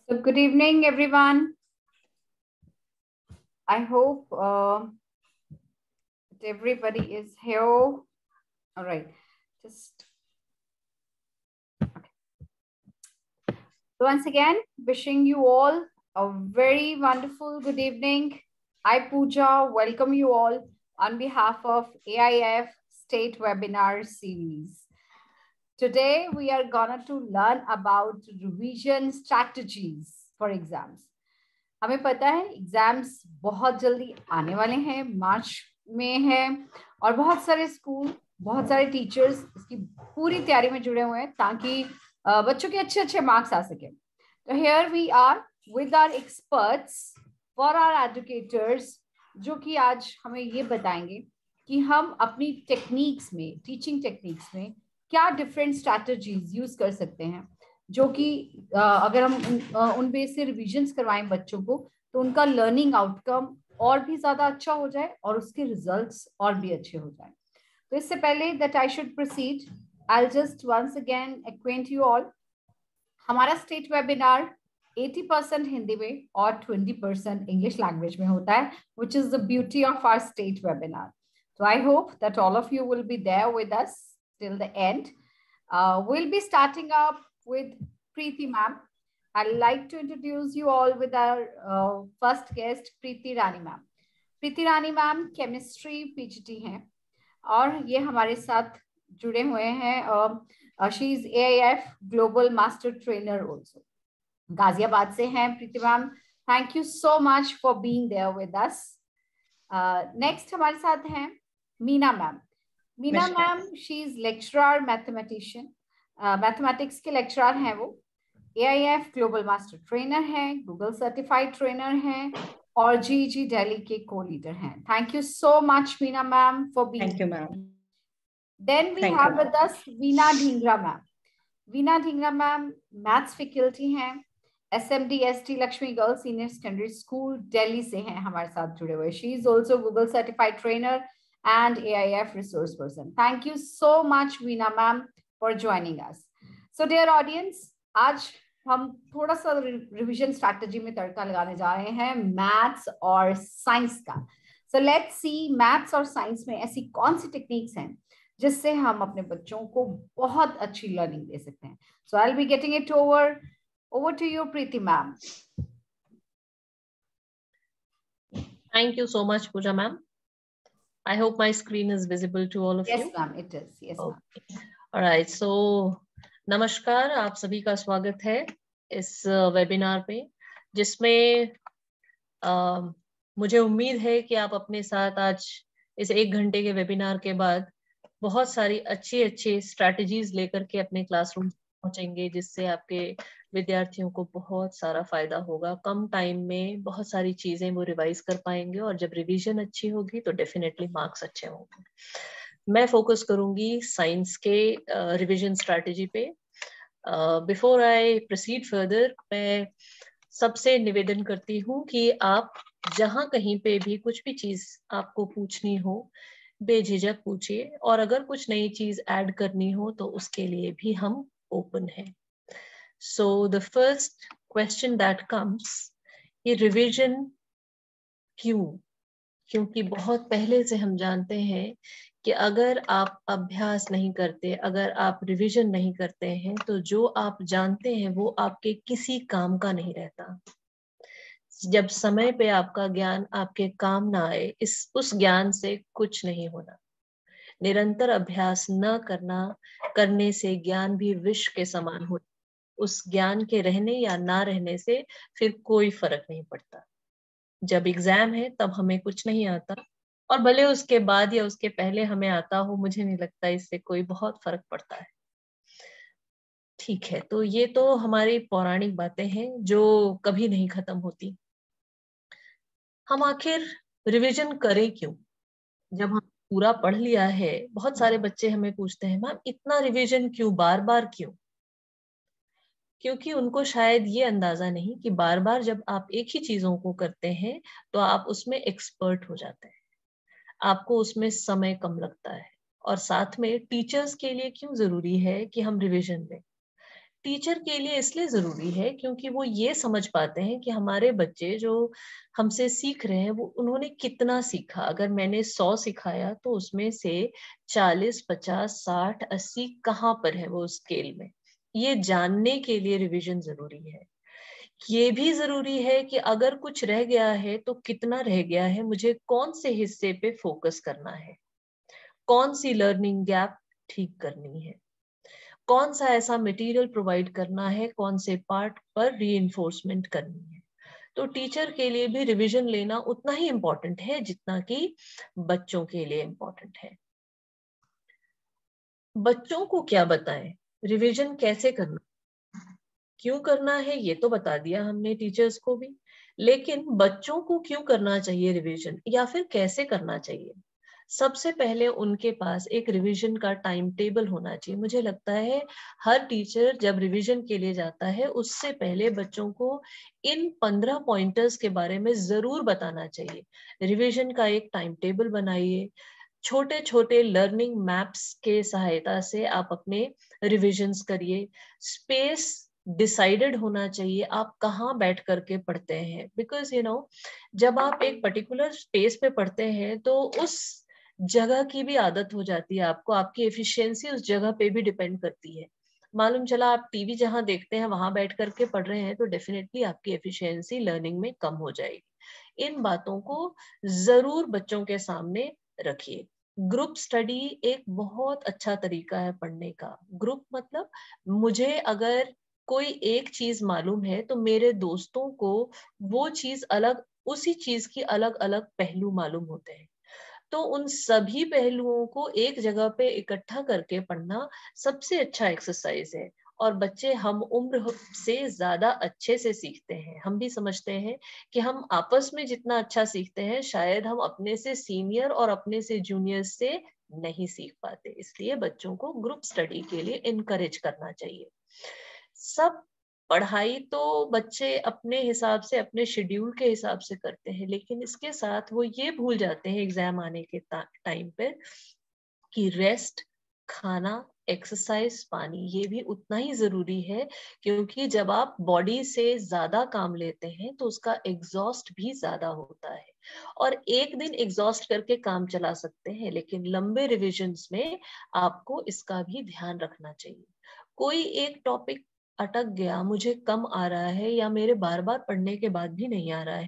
So good evening, everyone. I hope that everybody is here. All right, just okay. So once again, wishing you all a very wonderful good evening. I, Pooja, welcome you all on behalf of AIF State Webinar Series. Today, we are going to learn about revision strategies for exams. हमें पता है exams बहुत जल्दी आने वाले हैं, मार्च में है और बहुत सारे स्कूल, बहुत सारे टीचर्स इसकी पूरी तैयारी में जुड़े हुए हैं ताकि बच्चों के अच्छे अच्छे मार्क्स आ सके। तो here we are with our experts for our educators, जो कि आज हमें ये बताएंगे कि हम अपनी टेक्निक्स में, टीचिंग टेक्निक्स में क्या डिफरेंट स्ट्रैटेजीज यूज कर सकते हैं, जो कि अगर हम उन बेस से रिविजन्स करवाएं बच्चों को तो उनका लर्निंग आउटकम और भी ज्यादा अच्छा हो जाए और उसके रिजल्ट्स और भी अच्छे हो जाए। तो इससे पहले that I should proceed, I will just once again acquaint you all. हमारा स्टेट वेबिनार 80% हिंदी में और 20% इंग्लिश लैंग्वेज में होता है, which is the beauty of our state webinar. So I hope that all of you will be there with us till the end. We'll be starting up with Preeti ma'am. I'd like to introduce you all with our first guest, Preeti Rani ma'am. Preeti Rani ma'am chemistry PGT हैं और ये हमारे साथ जुड़े हुए हैं। She is AIF Global Master Trainer also. Ghaziabad से हैं Preeti ma'am. Thank you so much for being there with us. Next हमारे साथ हैं Meena ma'am. Meena ma'am she is lecturer mathematician, mathematics के लेक्चरर हैं वो। AIF ग्लोबल मास्टर ट्रेनर हैं, गूगल सर्टिफाइड ट्रेनर हैं और GEG दिल्ली के को लीडर हैं। Thank you so much Meena ma'am for being. Thank you ma'am. Then we have with us Veena Dhingra ma'am. Veena Dhingra ma'am maths faculty हैं, SMD ST Lakshmi girls senior secondary school Delhi से हैं हमारे साथ जुड़े हुए। She is also Google certified trainer and AIF resource person. Thank you so much Veena ma'am for joining us. So dear audience, आज हम थोड़ा सा रिविजन स्ट्रैटेजी में तड़का लगाने जा रहे हैं मैथ्स और साइंस का। So let's see मैथ्स और साइंस में ऐसी कौन सी टेक्निक्स हैं जिससे हम अपने बच्चों को बहुत अच्छी लर्निंग दे सकते हैं। So I'll be getting it over to you Preeti ma'am. Thank you so much Pooja ma'am. I hope my screen is visible to all of you. Yes ma'am, it is. Yes ma'am. Okay. All right, so नमस्कार, आप सभी का स्वागत है इस webinar पे, जिसमें मुझे उम्मीद है कि आप अपने साथ आज इस 1 घंटे के वेबिनार के बाद बहुत सारी अच्छी स्ट्रैटेजीज लेकर के अपने क्लासरूम पहुंचेंगे, जिससे आपके विद्यार्थियों को बहुत सारा फायदा होगा। कम टाइम में बहुत सारी चीजें वो रिवाइज कर पाएंगे और जब रिवीजन अच्छी होगी तो डेफिनेटली मार्क्स अच्छे होंगे। मैं फोकस करूंगी साइंस के रिवीजन स्ट्रैटेजी पे। बिफोर आई प्रोसीड फर्दर, मैं सबसे निवेदन करती हूँ कि आप जहाँ कहीं पे भी कुछ भी चीज आपको पूछनी हो बेझिझक पूछिए, और अगर कुछ नई चीज ऐड करनी हो तो उसके लिए भी हम ओपन हैं। So the first question that comes, ये रिवीजन क्यों? क्योंकि बहुत पहले से हम जानते हैं कि अगर आप अभ्यास नहीं करते, अगर आप रिवीजन नहीं करते हैं, तो जो आप जानते हैं वो आपके किसी काम का नहीं रहता। जब समय पे आपका ज्ञान आपके काम ना आए, उस ज्ञान से कुछ नहीं होना। निरंतर अभ्यास न करने से ज्ञान भी विष के समान होता। उस ज्ञान के रहने या ना रहने से फिर कोई फर्क नहीं पड़ता। जब एग्जाम है तब हमें कुछ नहीं आता, और भले उसके बाद या उसके पहले हमें आता हो, मुझे नहीं लगता इससे कोई बहुत फर्क पड़ता है। ठीक है, तो ये तो हमारी पौराणिक बातें हैं जो कभी नहीं खत्म होती। हम आखिर रिवीजन करें क्यों? जब हम पूरा पढ़ लिया है, बहुत सारे बच्चे हमें पूछते हैं, मैम इतना रिवीजन क्यों, बार बार क्यों? क्योंकि उनको शायद ये अंदाजा नहीं कि बार बार जब आप एक ही चीजों को करते हैं तो आप उसमें एक्सपर्ट हो जाते हैं, आपको उसमें समय कम लगता है। और साथ में टीचर्स के लिए क्यों जरूरी है कि हम रिवीजन लें? टीचर के लिए इसलिए जरूरी है क्योंकि वो ये समझ पाते हैं कि हमारे बच्चे जो हमसे सीख रहे हैं वो उन्होंने कितना सीखा। अगर मैंने 100 सिखाया तो उसमें से 40, 50, 60, 80 कहाँ पर है वो स्केल में, ये जानने के लिए रिवीजन जरूरी है। ये भी जरूरी है कि अगर कुछ रह गया है तो कितना रह गया है, मुझे कौन से हिस्से पे फोकस करना है, कौन सी लर्निंग गैप ठीक करनी है, कौन सा ऐसा मटेरियल प्रोवाइड करना है, कौन से पार्ट पर रीइंफोर्समेंट करनी है। तो टीचर के लिए भी रिवीजन लेना उतना ही इम्पोर्टेंट है जितना कि बच्चों के लिए इम्पोर्टेंट है। बच्चों को क्या बताएं, रिवीजन कैसे करना, क्यों करना है, ये तो बता दिया हमने टीचर्स को भी, लेकिन बच्चों को क्यों करना चाहिए रिवीजन या फिर कैसे करना चाहिए। सबसे पहले उनके पास एक रिवीजन का टाइम टेबल होना चाहिए। मुझे लगता है हर टीचर जब रिवीजन के लिए जाता है उससे पहले बच्चों को इन 15 पॉइंटर्स के बारे में जरूर बताना चाहिए। रिवीजन का एक टाइम टेबल बनाइए, छोटे छोटे लर्निंग मैप्स के सहायता से आप अपने रिविजन्स करिए। स्पेस डिसाइडेड होना चाहिए, आप कहाँ बैठ करके पढ़ते हैं, बिकॉज जब आप एक पर्टिकुलर स्पेस पे पढ़ते हैं तो उस जगह की भी आदत हो जाती है आपको, आपकी एफिशिएंसी उस जगह पे भी डिपेंड करती है। मालूम चला आप टीवी जहां देखते हैं वहां बैठ करके पढ़ रहे हैं तो डेफिनेटली आपकी एफिशिएंसी लर्निंग में कम हो जाएगी। इन बातों को जरूर बच्चों के सामने रखिए। ग्रुप स्टडी एक बहुत अच्छा तरीका है पढ़ने का। ग्रुप मतलब मुझे अगर कोई एक चीज मालूम है तो मेरे दोस्तों को वो चीज अलग, उसी चीज की अलग अलग पहलू मालूम होते हैं, तो उन सभी पहलुओं को एक जगह पे इकट्ठा करके पढ़ना सबसे अच्छा एक्सरसाइज है। और बच्चे हम उम्र से ज्यादा अच्छे से सीखते हैं। हम भी समझते हैं कि हम आपस में जितना अच्छा सीखते हैं शायद हम अपने से सीनियर और अपने से जूनियर से नहीं सीख पाते, इसलिए बच्चों को ग्रुप स्टडी के लिए इनकरेज करना चाहिए। सब पढ़ाई तो बच्चे अपने हिसाब से अपने शेड्यूल के हिसाब से करते हैं, लेकिन इसके साथ वो ये भूल जाते हैं एग्जाम आने के टाइम पे कि रेस्ट, खाना, एक्सरसाइज, पानी ये भी उतना ही जरूरी है। क्योंकि जब आप बॉडी से ज्यादा काम लेते हैं तो उसका एग्जॉस्ट भी ज्यादा होता है। और एक दिन एग्जॉस्ट करके काम चला सकते हैं, लेकिन लंबे रिविजन्स में आपको इसका भी ध्यान रखना चाहिए। कोई एक टॉपिक अटक गया, मुझे कम आ रहा है या मेरे बार बार पढ़ने के बाद भी नहीं आ रहा है,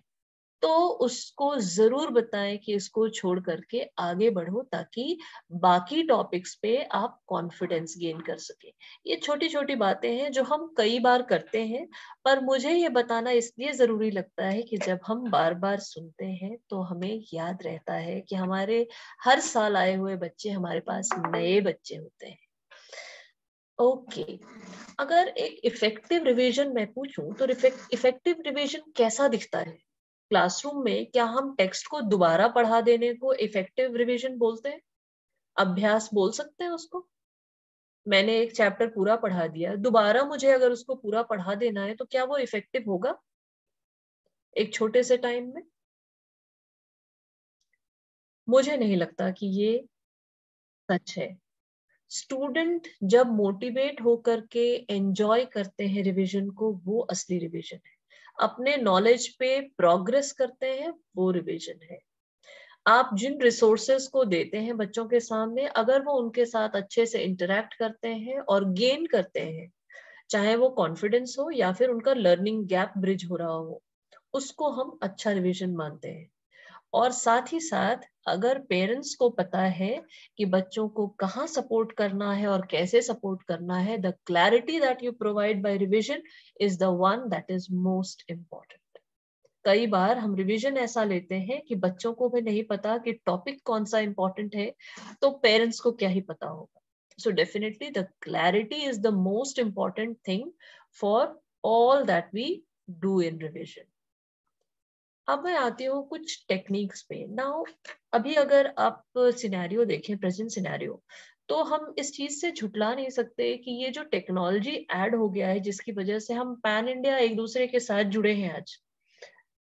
तो उसको जरूर बताएं कि इसको छोड़ करके आगे बढ़ो ताकि बाकी टॉपिक्स पे आप कॉन्फिडेंस गेन कर सके। ये छोटी छोटी बातें हैं जो हम कई बार करते हैं, पर मुझे ये बताना इसलिए जरूरी लगता है कि जब हम बार बार सुनते हैं तो हमें याद रहता है कि हमारे हर साल आए हुए बच्चे हमारे पास नए बच्चे होते हैं। ओके, अगर एक इफेक्टिव रिवीजन मैं पूछूं तो इफेक्टिव रिवीजन कैसा दिखता है क्लासरूम में? क्या हम टेक्स्ट को दोबारा पढ़ा देने को इफेक्टिव रिवीजन बोलते हैं? अभ्यास बोल सकते हैं उसको? मैंने एक चैप्टर पूरा पढ़ा दिया, दोबारा मुझे अगर उसको पूरा पढ़ा देना है तो क्या वो इफेक्टिव होगा एक छोटे से टाइम में? मुझे नहीं लगता कि ये सच है। स्टूडेंट जब मोटिवेट होकर के एंजॉय करते हैं रिवीजन को, वो असली रिवीजन है। अपने नॉलेज पे प्रोग्रेस करते हैं, वो रिवीजन है। आप जिन रिसोर्सेस को देते हैं बच्चों के सामने, अगर वो उनके साथ अच्छे से इंटरेक्ट करते हैं और गेन करते हैं, चाहे वो कॉन्फिडेंस हो या फिर उनका लर्निंग गैप ब्रिज हो रहा हो, उसको हम अच्छा रिवीजन मानते हैं। और साथ ही साथ अगर पेरेंट्स को पता है कि बच्चों को कहाँ सपोर्ट करना है और कैसे सपोर्ट करना है, the clarity that you provide by revision is the one that is most important. कई बार हम रिवीजन ऐसा लेते हैं कि बच्चों को भी नहीं पता कि टॉपिक कौन सा इम्पोर्टेंट है, तो पेरेंट्स को क्या ही पता होगा। So definitely the clarity is the most important thing for all that we do in revision. अब मैं आती हूँ कुछ टेक्निक्स पे नाउ। अभी अगर आप सिनेरियो देखें, प्रेजेंट सिनेरियो, तो हम इस चीज से झुटला नहीं सकते कि ये जो टेक्नोलॉजी ऐड हो गया है जिसकी वजह से हम पैन इंडिया एक दूसरे के साथ जुड़े हैं। आज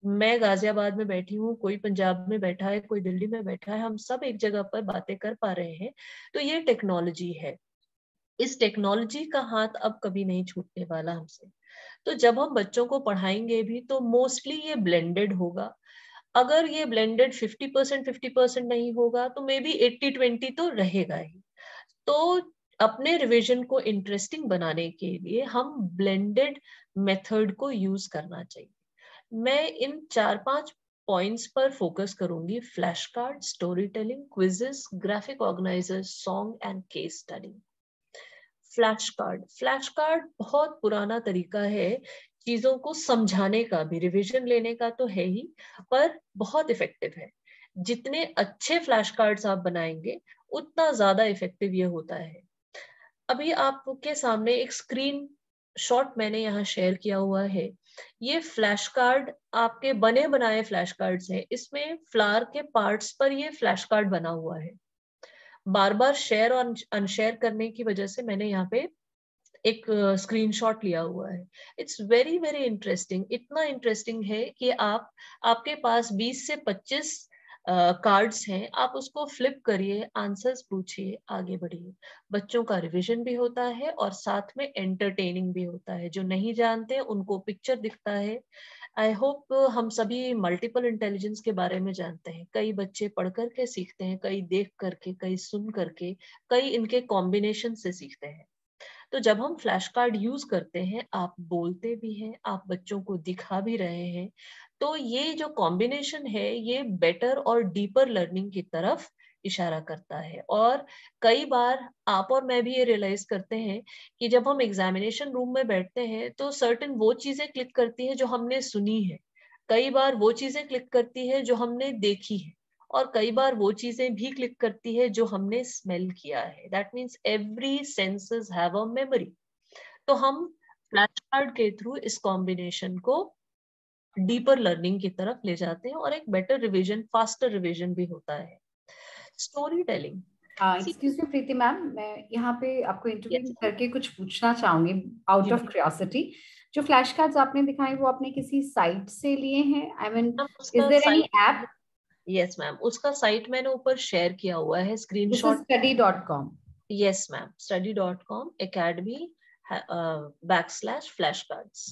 मैं गाजियाबाद में बैठी हूँ, कोई पंजाब में बैठा है, कोई दिल्ली में बैठा है, हम सब एक जगह पर बातें कर पा रहे हैं, तो ये टेक्नोलॉजी है। इस टेक्नोलॉजी का हाथ अब कभी नहीं छूटने वाला हमसे। तो जब हम बच्चों को पढ़ाएंगे भी तो मोस्टली ये ब्लेंडेड होगा। अगर ये ब्लेंडेड 50% नहीं होगा तो मे बी 80-20 तो रहेगा ही। तो अपने रिवीजन को इंटरेस्टिंग बनाने के लिए हम ब्लेंडेड मेथड को यूज करना चाहिए। मैं इन 4-5 पॉइंट्स पर फोकस करूंगी: flash card, story telling, quizzes, graphic organizers, song and case study. Flash card बहुत पुराना तरीका है चीजों को समझाने का भी, रिवीजन लेने का तो है ही, पर बहुत इफेक्टिव है। जितने अच्छे फ्लैश कार्ड्स आप बनाएंगे उतना ज्यादा इफेक्टिव ये होता है। अभी आपके सामने एक स्क्रीन शॉट मैंने यहाँ शेयर किया हुआ है। ये फ्लैश कार्ड आपके बने बनाए फ्लैश कार्ड्स हैं। इसमें फ्लावर के पार्ट्स पर ये फ्लैश कार्ड बना हुआ है। बार बार शेयर और अनशेयर करने की वजह से मैंने यहाँ पे एक स्क्रीनशॉट लिया हुआ है। It's very very interesting. इतना इंटरेस्टिंग है कि आपके पास 20 से 25 कार्ड्स हैं, आप उसको फ्लिप करिए, आंसर्स पूछिए, आगे बढ़िए। बच्चों का रिवीजन भी होता है और साथ में एंटरटेनिंग भी होता है। जो नहीं जानते उनको पिक्चर दिखता है। आई होप हम सभी मल्टीपल इंटेलिजेंस के बारे में जानते हैं। कई बच्चे पढ़ करके सीखते हैं, कई देख करके, कई सुन करके, कई इनके कॉम्बिनेशन से सीखते हैं। तो जब हम फ्लैश कार्ड यूज करते हैं, आप बोलते भी हैं, आप बच्चों को दिखा भी रहे हैं, तो ये जो कॉम्बिनेशन है ये बेटर और डीपर लर्निंग की तरफ इशारा करता है। और कई बार आप और मैं भी ये रियलाइज करते हैं कि जब हम एग्जामिनेशन रूम में बैठते हैं तो सर्टेन वो चीजें क्लिक करती हैं जो हमने सुनी है, कई बार वो चीजें क्लिक करती है जो हमने देखी है, और कई बार वो चीजें भी क्लिक करती है जो हमने स्मेल किया है। That means every senses have a memory. तो हम फ्लैश कार्ड के थ्रू इस कॉम्बिनेशन को डीपर लर्निंग की तरफ ले जाते हैं और एक बेटर रिवीजन, फास्टर रिवीजन भी होता है। Story telling. Excuse me Preeti ma'am, मैं यहाँ पे आपको इंटरव्यू करके कुछ पूछना चाहूंगी आउट ऑफ क्यूरियोसिटी। जो फ्लैश कार्ड्स आपने दिखाए वो आपने किसी साइट से लिए हैं? I mean, is there any app? Yes ma'am, उसका साइट मैंने ऊपर शेयर किया हुआ है, screenshot. study.com? Yes ma'am, study.com academy /flashcards.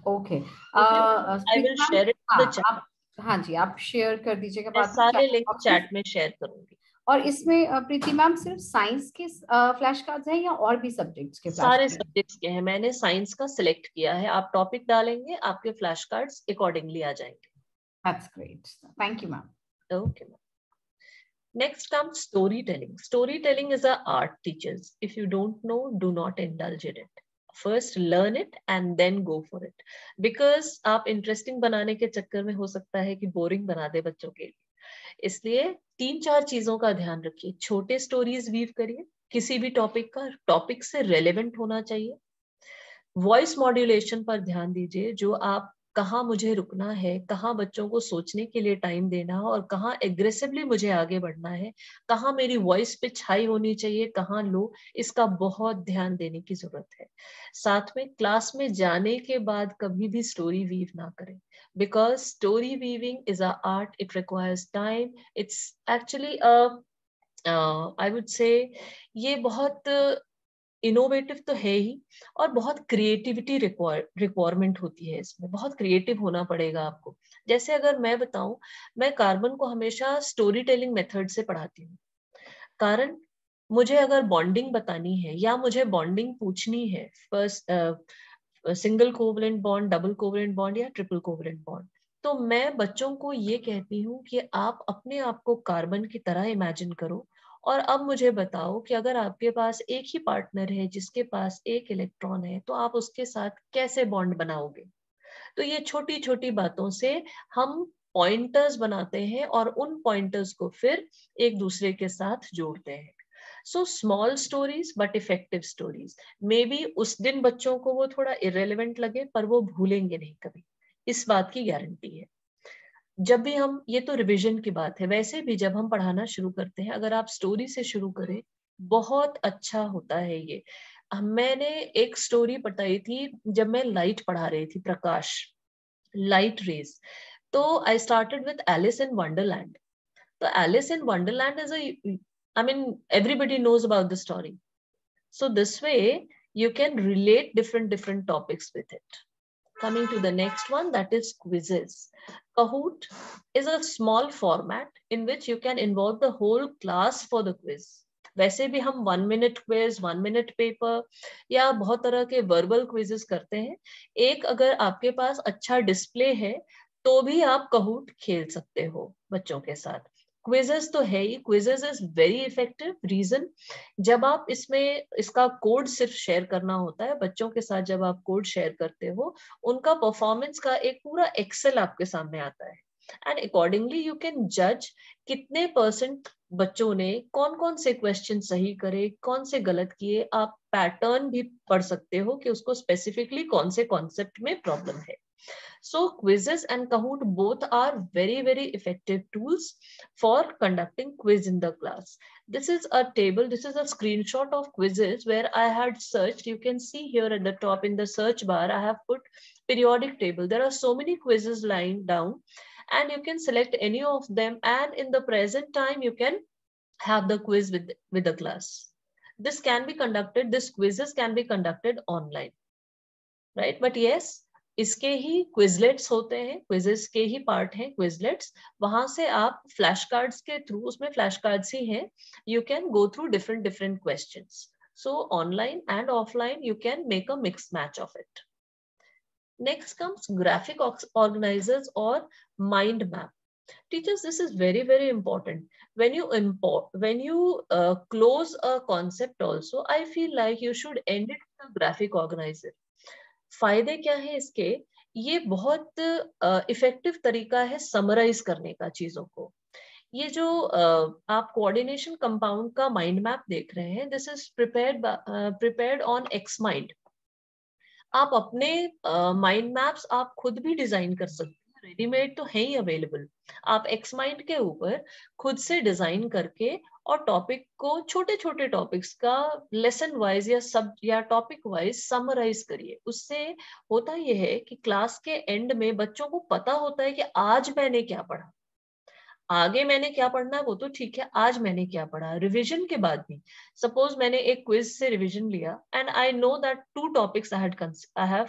Okay, I will share it in the chat. हाँ जी, आप शेयर कर दीजिएगा मैं बाद में सारे लिंक चैट में शेयर करूंगी। और इसमें प्रीति मैम सिर्फ साइंस के फ्लैश कार्ड्स हैं या और भी सब्जेक्ट्स के फ्लैश सारे कार्ड्स? सब्जेक्ट्स के हैं। मैंने साइंस का सिलेक्ट किया है। आप टॉपिक डालेंगे, आपके फ्लैश कार्ड्स अकॉर्डिंगली आ जाएंगे। That's great, thank you ma'am. Okay ma'am. Next comes storytelling. Storytelling is an art, teachers. If you don't know, do not indulge in it. First learn it and then go for it. Because आप interesting बनाने के चक्कर में हो सकता है कि boring बना दे बच्चों के लिए। इसलिए 3-4 चीजों का ध्यान रखिए। छोटे स्टोरीज वीव करिए, किसी भी टॉपिक का टॉपिक से रेलेवेंट होना चाहिए। वॉइस मॉड्यूलेशन पर ध्यान दीजिए, जो आप कहाँ मुझे रुकना है, कहाँ बच्चों को सोचने के लिए टाइम देना है और कहाँ एग्रेसिवली मुझे आगे बढ़ना है, कहाँ मेरी वॉइस पिच हाई होनी चाहिए, कहाँ लो, इसका बहुत ध्यान देने की जरूरत है। साथ में क्लास में जाने के बाद कभी भी स्टोरी वीव ना करें, because story weaving is a art, it requires time, it's actually I would say ये बहुत इनोवेटिव तो है ही, और बहुत क्रिएटिविटी रिक्वायरमेंट होती है इसमें। बहुत क्रिएटिव होना पड़ेगा आपको। जैसे अगर मैं बताऊं, मैं कार्बन को हमेशा स्टोरी टेलिंग मेथड से पढ़ाती हूँ। कारण मुझे अगर बॉन्डिंग बतानी है या मुझे बॉन्डिंग पूछनी है, first single covalent bond, double covalent bond या ट्रिपल कोवलेंट बॉन्ड, तो मैं बच्चों को ये कहती हूँ कि आप अपने आप को कार्बन की तरह इमेजिन करो और अब मुझे बताओ कि अगर आपके पास एक ही पार्टनर है जिसके पास एक इलेक्ट्रॉन है, तो आप उसके साथ कैसे बॉन्ड बनाओगे। तो ये छोटी छोटी बातों से हम पॉइंटर्स बनाते हैं और उन पॉइंटर्स को फिर एक दूसरे के साथ जोड़ते हैं। So small stories but effective stories. May be उस दिन बच्चों को वो थोड़ा इरेलेवेंट लगे, पर वो भूलेंगे नहीं कभी, इस बात की गारंटी है। जब भी हम, ये तो रिवीजन की बात है, वैसे भी जब हम पढ़ाना शुरू करते हैं, अगर आप स्टोरी से शुरू करें बहुत अच्छा होता है ये। मैंने एक स्टोरी बताई थी जब मैं लाइट पढ़ा रही थी, प्रकाश, लाइट रेज। तो I started with Alice in Wonderland. तो Alice in Wonderland is I mean everybody knows about the story. So this way you can relate different topics with it. Coming to the next one, that is quizzes. Kahoot is a small format in which you can involve the whole class for the quiz. वैसे भी हम 1 minute quiz, 1 minute paper या बहुत तरह के verbal quizzes करते हैं. एक अगर आपके पास अच्छा डिस्प्ले है तो भी आप Kahoot खेल सकते हो बच्चों के साथ. क्विजेस तो है ही. Quizzes is very effective. Reason, जब आप इसमें इसका कोड सिर्फ शेयर करना होता है, बच्चों के साथ जब आप कोड शेयर करते हो, उनका परफॉर्मेंस का एक पूरा एक्सेल आपके सामने आता है. एंड अकॉर्डिंगली यू कैन जज कितने % बच्चों ने कौन कौन से क्वेश्चन सही करे, कौन से गलत किए. आप पैटर्न भी पढ़ सकते हो कि उसको स्पेसिफिकली कौन से कॉन्सेप्ट में प्रॉब्लम है. So quizzes and Kahoot both are very effective tools for conducting quiz in the class. This is a table, this is a screenshot of quizzes where I had searched. You can see here at the top in the search bar, I have put periodic table. There are so many quizzes lying down and you can select any of them, and in the present time you can have the quiz with the class. This can be conducted, this quizzes can be conducted online, right? But yes, इसके ही क्विजलेट्स होते हैं, quizzes के ही part हैं क्विजलेट्स. वहां से आप flash cards के through, उसमें फ्लैश कार्ड्स ही हैं, you can go through different questions. So online and offline you can make a mix match of it. Next comes graphic organizers और mind map. Teachers, this is very important. When you close a concept also, I feel like you should end it with a graphic organizer. फायदे क्या है इसके? ये बहुत effective तरीका है summarise करने का चीजों को. ये जो आप कोऑर्डिनेशन कंपाउंड का माइंड मैप देख रहे हैं, this is prepared on XMind. आप अपने माइंड मैप्स आप खुद भी डिजाइन कर सकते हैं. रेडीमेड तो है ही अवेलेबल. आप XMind के ऊपर खुद से डिजाइन करके और टॉपिक को, छोटे टॉपिक्स का लेसन वाइज या टॉपिक वाइज समराइज करिए. उससे होता यह है कि क्लास के एंड में बच्चों को पता होता है कि आज मैंने क्या पढ़ा. आगे मैंने क्या पढ़ना है वो तो ठीक है, आज मैंने क्या पढ़ा. रिवीजन के बाद भी, सपोज मैंने एक क्विज से रिवीजन लिया and I know that 2 topics I have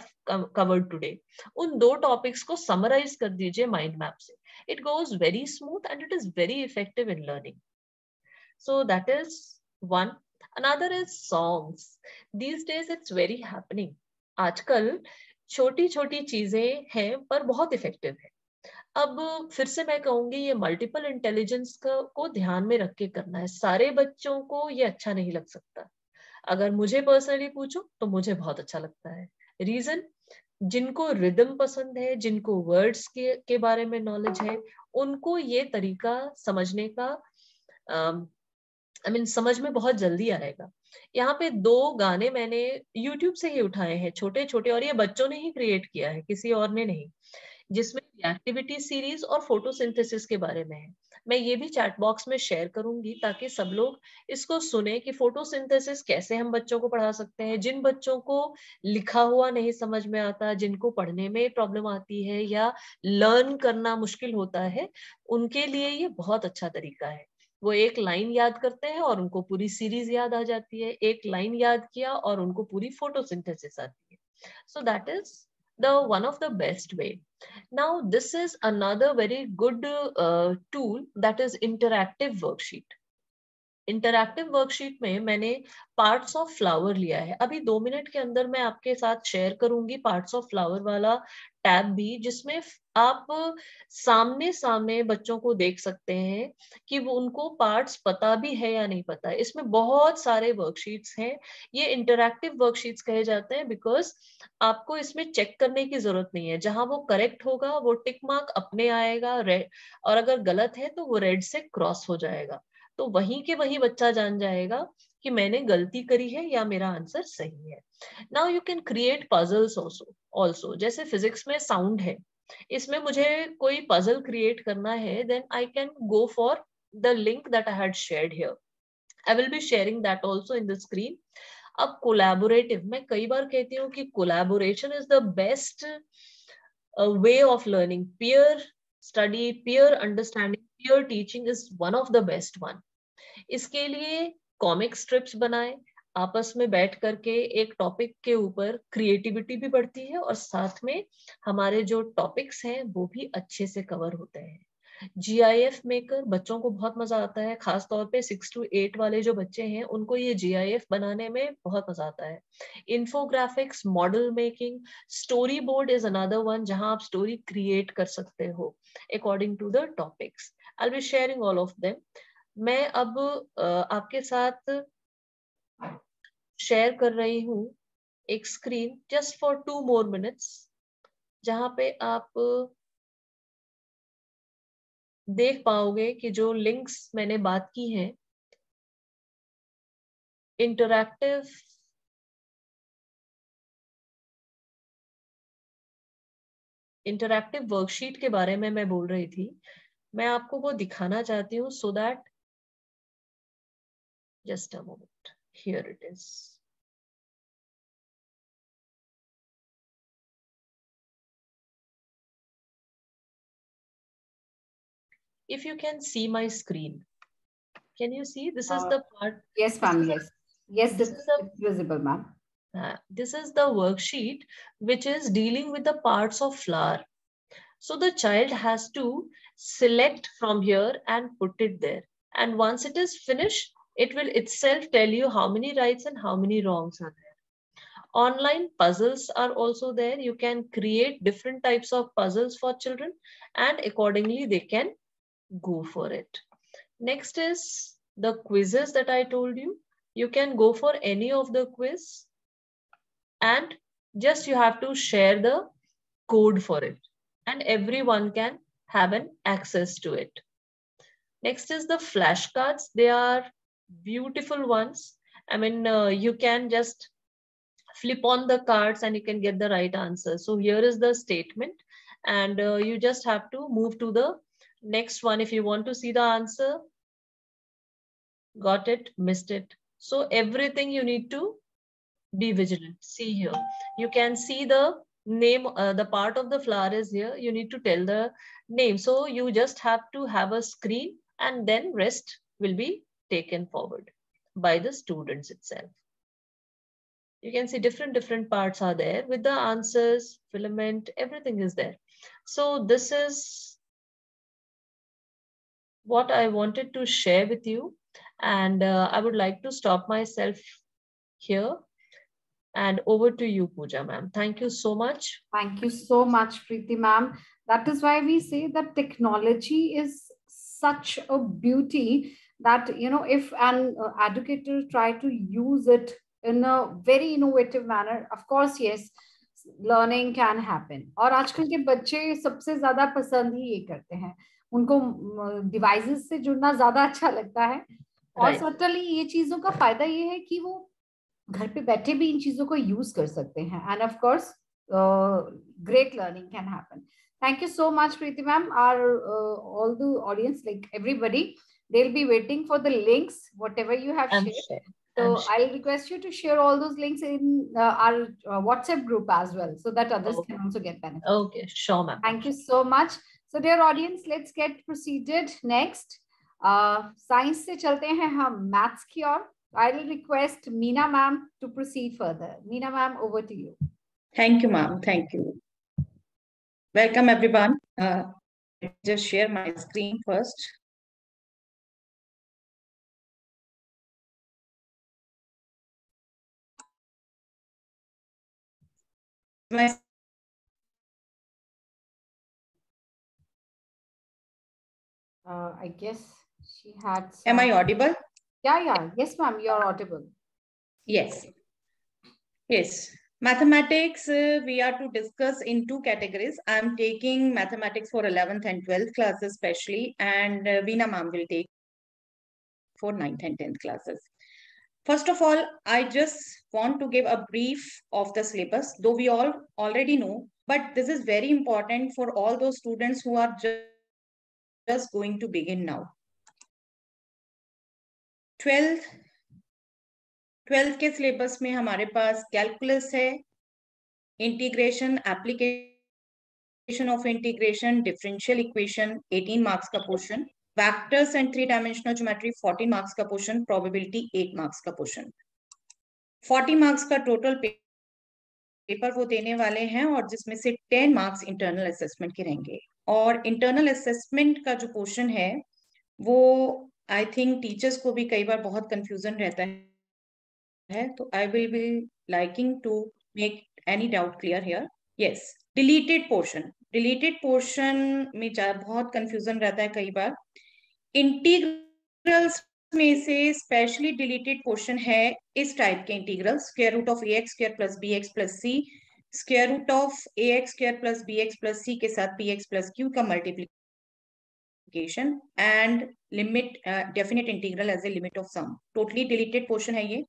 covered today. उन 2 टॉपिक्स को समराइज कर दीजिए माइंड मैप से. It goes very smooth and it is very effective in learning. So that is one. Another is songs. These days it's very happening. आजकल छोटी चीजें हैं पर बहुत इफेक्टिव है. अब फिर से मैं कहूंगी, ये मल्टीपल इंटेलिजेंस को ध्यान में रख के करना है. सारे बच्चों को ये अच्छा नहीं लग सकता. अगर मुझे पर्सनली पूछो तो मुझे बहुत अच्छा लगता है. रीजन, जिनको रिदम पसंद है, जिनको वर्ड्स के बारे में नॉलेज है, उनको ये तरीका समझने का समझ में बहुत जल्दी आएगा. यहाँ पे 2 गाने मैंने YouTube से ही उठाए हैं, छोटे, और ये बच्चों ने ही क्रिएट किया है, किसी और ने नहीं, जिसमें एक्टिविटी सीरीज और फोटोसिंथेसिस के बारे में है. मैं ये भी चैट बॉक्स में शेयर करूंगी ताकि सब लोग इसको सुने कि फोटोसिंथेसिस कैसे हम बच्चों को पढ़ा सकते हैं. जिन बच्चों को लिखा हुआ नहीं समझ में आता, जिनको पढ़ने में प्रॉब्लम आती है या लर्न करना मुश्किल होता है, उनके लिए ये बहुत अच्छा तरीका है. वो एक लाइन याद करते हैं और उनको पूरी सीरीज याद आ जाती है. एक लाइन याद किया और उनको पूरी फोटोसिंथेसिस आती है. So that is the one of the best way. Now this is another very good tool, that is interactive worksheet. Interactive worksheet में मैंने पार्ट्स ऑफ फ्लावर लिया है. अभी 2 मिनट के अंदर मैं आपके साथ शेयर करूंगी पार्ट्स ऑफ फ्लावर वाला टैब भी, जिसमें आप सामने बच्चों को देख सकते हैं कि वो उनको पार्ट्स पता भी है या नहीं पता है. इसमें बहुत सारे वर्कशीट्स हैं. ये इंटरैक्टिव वर्कशीट्स कहे जाते हैं बिकॉज आपको इसमें चेक करने की जरूरत नहीं है. जहां वो करेक्ट होगा वो टिक मार्क अपने आएगा, रेड, और अगर गलत है तो वो रेड से क्रॉस हो जाएगा. तो वहीं के वहीं बच्चा जान जाएगा कि मैंने गलती करी है या मेरा आंसर सही है. Now you can create puzzles also. जैसे फिजिक्स में साउंड है, इसमें मुझे कोई पजल क्रिएट करना है, then I can go for the link that I had shared here. I will be sharing that also in the screen. अब collaborative, मैं कई बार कहती हूँ कि collaboration is the best way of learning. peer study, peer understanding, peer teaching is one of the best one. इसके लिए comic strips बनाएं. आपस में बैठ करके एक टॉपिक के ऊपर क्रिएटिविटी भी बढ़ती है और साथ में हमारे जो टॉपिक्स हैं वो भी अच्छे से कवर होते हैं। GIF मेकर बच्चों को बहुत मजा आता है, खास तौर पे 6 to 8 वाले जो बच्चे हैं उनको ये GIF बनाने में बहुत मजा आता है। Infographics, model making, story board is another one जहां आप स्टोरी क्रिएट कर सकते हो according to the topics. I will be sharing all of them. मैं अब आपके साथ शेयर कर रही हूँ एक screen just for 2 more minutes, जहां पे आप देख पाओगे कि जो लिंक्स मैंने बात की हैं इंटरैक्टिव वर्कशीट के बारे में मैं बोल रही थी, मैं आपको वो दिखाना चाहती हूँ so that just a moment, here it is. If you can see my screen, can you see? This is the part. Yes, ma'am. Yes. Yes, this is the, it's visible, ma'am. This is the worksheet which is dealing with the parts of flower. So the child has to select from here and put it there. And once it is finished, it will itself tell you how many rights and how many wrongs are there. Online puzzles are also there. You can create different types of puzzles for children and accordingly they can go for it. Next is the quizzes that I told you. You can go for any of the quiz and just you have to share the code for it and everyone can have an access to it. Next is the flashcards. They are beautiful ones. I mean, you can just flip on the cards and you can get the right answer. So here is the statement and you just have to move to the next one if you want to see the answer. Got it, missed it. So everything you need to be vigilant. See here, you can see the name, the part of the flower is here. You need to tell the name. So you just have to have a screen and then rest will be taken forward by the students itself. You can see different parts are there with the answers, filament, everything is there. So this is what I wanted to share with you. And I would like to stop myself here. And over to you, Pooja ma'am. Thank you so much. Thank you so much, Preeti ma'am. That is why we say that technology is such a beauty that, you know, if an educator try to use it in a very innovative manner, of course, yes, learning can happen. और आजकल के बच्चे सबसे ज्यादा पसंद ही ये करते हैं, उनको डिवाइसेस से जुड़ना ज्यादा अच्छा लगता है। और सर्टनली ये चीजों का फायदा ये है कि वो घर पे बैठे भी इन चीजों को यूज कर सकते हैं end of course great learning can happen. Thank you so much, Preeti ma'am. All the audience, like everybody, they'll be waiting for the links, whatever you have shared. So I'll request you to share all those links in our WhatsApp group as well, so that others can also get benefit. Okay, sure, ma'am. Thank you so much. So dear audience, let's get proceeded next. Science से चलते हैं हम maths की ओर. I will request Meena ma'am to proceed further. Meena ma'am, over to you. Thank you, ma'am. Thank you. Welcome, everyone. Just share my screen first. I guess she had some... Am I audible? Yeah. Yes, ma'am, you're audible. Yes. Mathematics, we are to discuss in 2 categories. I'm taking mathematics for 11th and 12th classes especially, and Veena ma'am will take for 9th and 10th classes. First of all, I just want to give a brief of the syllabus, though we all already know, but this is very important for all those students who are just going to begin now. 12th के syllabus में हमारे पास calculus है, integration, application of integration, differential equation 18 marks का portion, vectors and 3 dimensional geometry 14 marks का portion, probability 8 marks का portion. 40 marks का total paper वो देने वाले हैं और जिसमें से 10 मार्क्स इंटरनल असेसमेंट के रहेंगे। और इंटरनल असेसमेंट का जो पोर्शन है वो आई थिंक टीचर्स को भी कई बार बहुत कंफ्यूजन रहता है, तो I will be liking to make any doubt clear here. Yes, deleted portion में बहुत कंफ्यूजन रहता है कई बार। इंटीग्रल्स में से स्पेशली डिलीटेड पोर्शन है इस टाइप के integral, square root of ax square plus bx plus c, square root of ax square plus bx plus c के साथ px प्लस q का multiplication and limit definite integral as a limit of sum. Totally deleted portion है ये।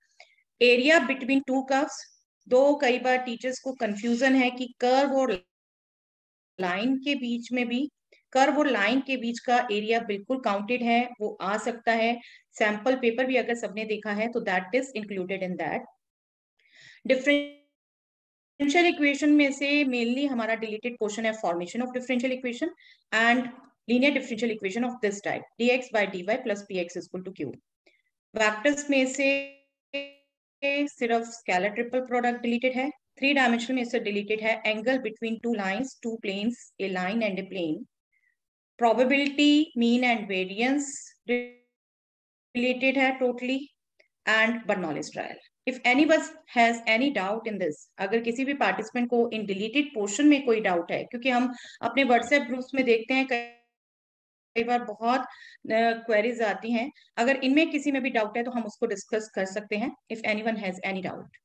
Area between two curves, दो कई बार teachers को confusion है कि कर्व और लाइन के बीच में भी, कर्व और लाइन के बीच का एरिया बिल्कुल काउंटेड है, वो आ सकता है। सैंपल पेपर भी अगर सबने देखा है तो that is included in that. Differential equation में से मेनली हमारा डिलीटेड पोर्शन है formation of differential equation and linear differential equation of this type, dx by dy plus px is equal to q। Vectors में से सिर्फ scalar triple product deleted है। 3 dimensional में से डिलीटेड है angle between two lines, two planes, a line and a plane. probability, mean and variance related है totally and Bernoulli's trial. If anyone has any doubt in this, अगर किसी भी participant को इन deleted portion में कोई doubt है, क्योंकि हम अपने व्हाट्सएप ग्रुप्स में देखते हैं कई बार बहुत क्वेरीज आती हैं, अगर इनमें किसी में भी डाउट है तो हम उसको डिस्कस कर सकते हैं if anyone has any doubt.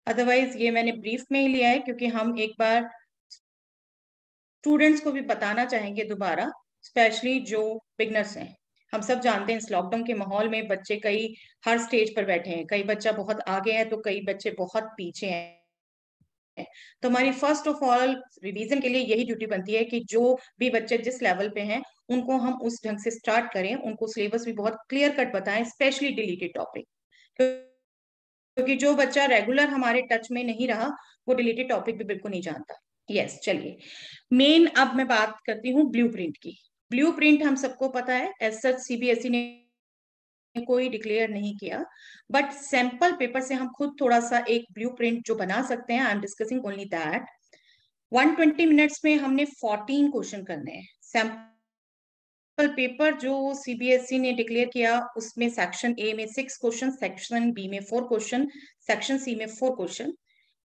Otherwise ये मैंने ब्रीफ में ही लिया है क्योंकि हम एक बार स्टूडेंट्स को भी बताना चाहेंगे दोबारा, स्पेशली जो बिगनर्स हैं। हम सब जानते हैं इस लॉकडाउन के माहौल में बच्चे कई हर स्टेज पर बैठे हैं, कई बच्चा बहुत आगे है तो कई बच्चे बहुत पीछे हैं। तो हमारी फर्स्ट ऑफ ऑल रिवीजन के लिए यही ड्यूटी बनती है कि जो भी बच्चे जिस लेवल पे हैं उनको हम उस ढंग से स्टार्ट करें, उनको सिलेबस भी बहुत क्लियर कट बताएं, स्पेशली डिलीटेड टॉपिक, क्योंकि जो बच्चा रेगुलर हमारे टच में नहीं रहा वो डिलीटेड टॉपिक भी बिल्कुल नहीं जानता। यस, चलिए मेन अब मैं बात करती हूँ ब्लूप्रिंट की। ब्लूप्रिंट हम सबको पता है, एज सच सीबीएसई ने कोई डिक्लेयर नहीं किया, बट सैंपल पेपर से हम खुद थोड़ा सा एक ब्लूप्रिंट जो बना सकते हैं। I am discussing only that. 120 minutes में हमने 14 क्वेश्चन करने हैं। सैंपल पेपर जो सीबीएसई ने डिक्लेयर किया उसमें सेक्शन ए में 6 क्वेश्चन, सेक्शन बी में 4 क्वेश्चन, सेक्शन सी में 4 question.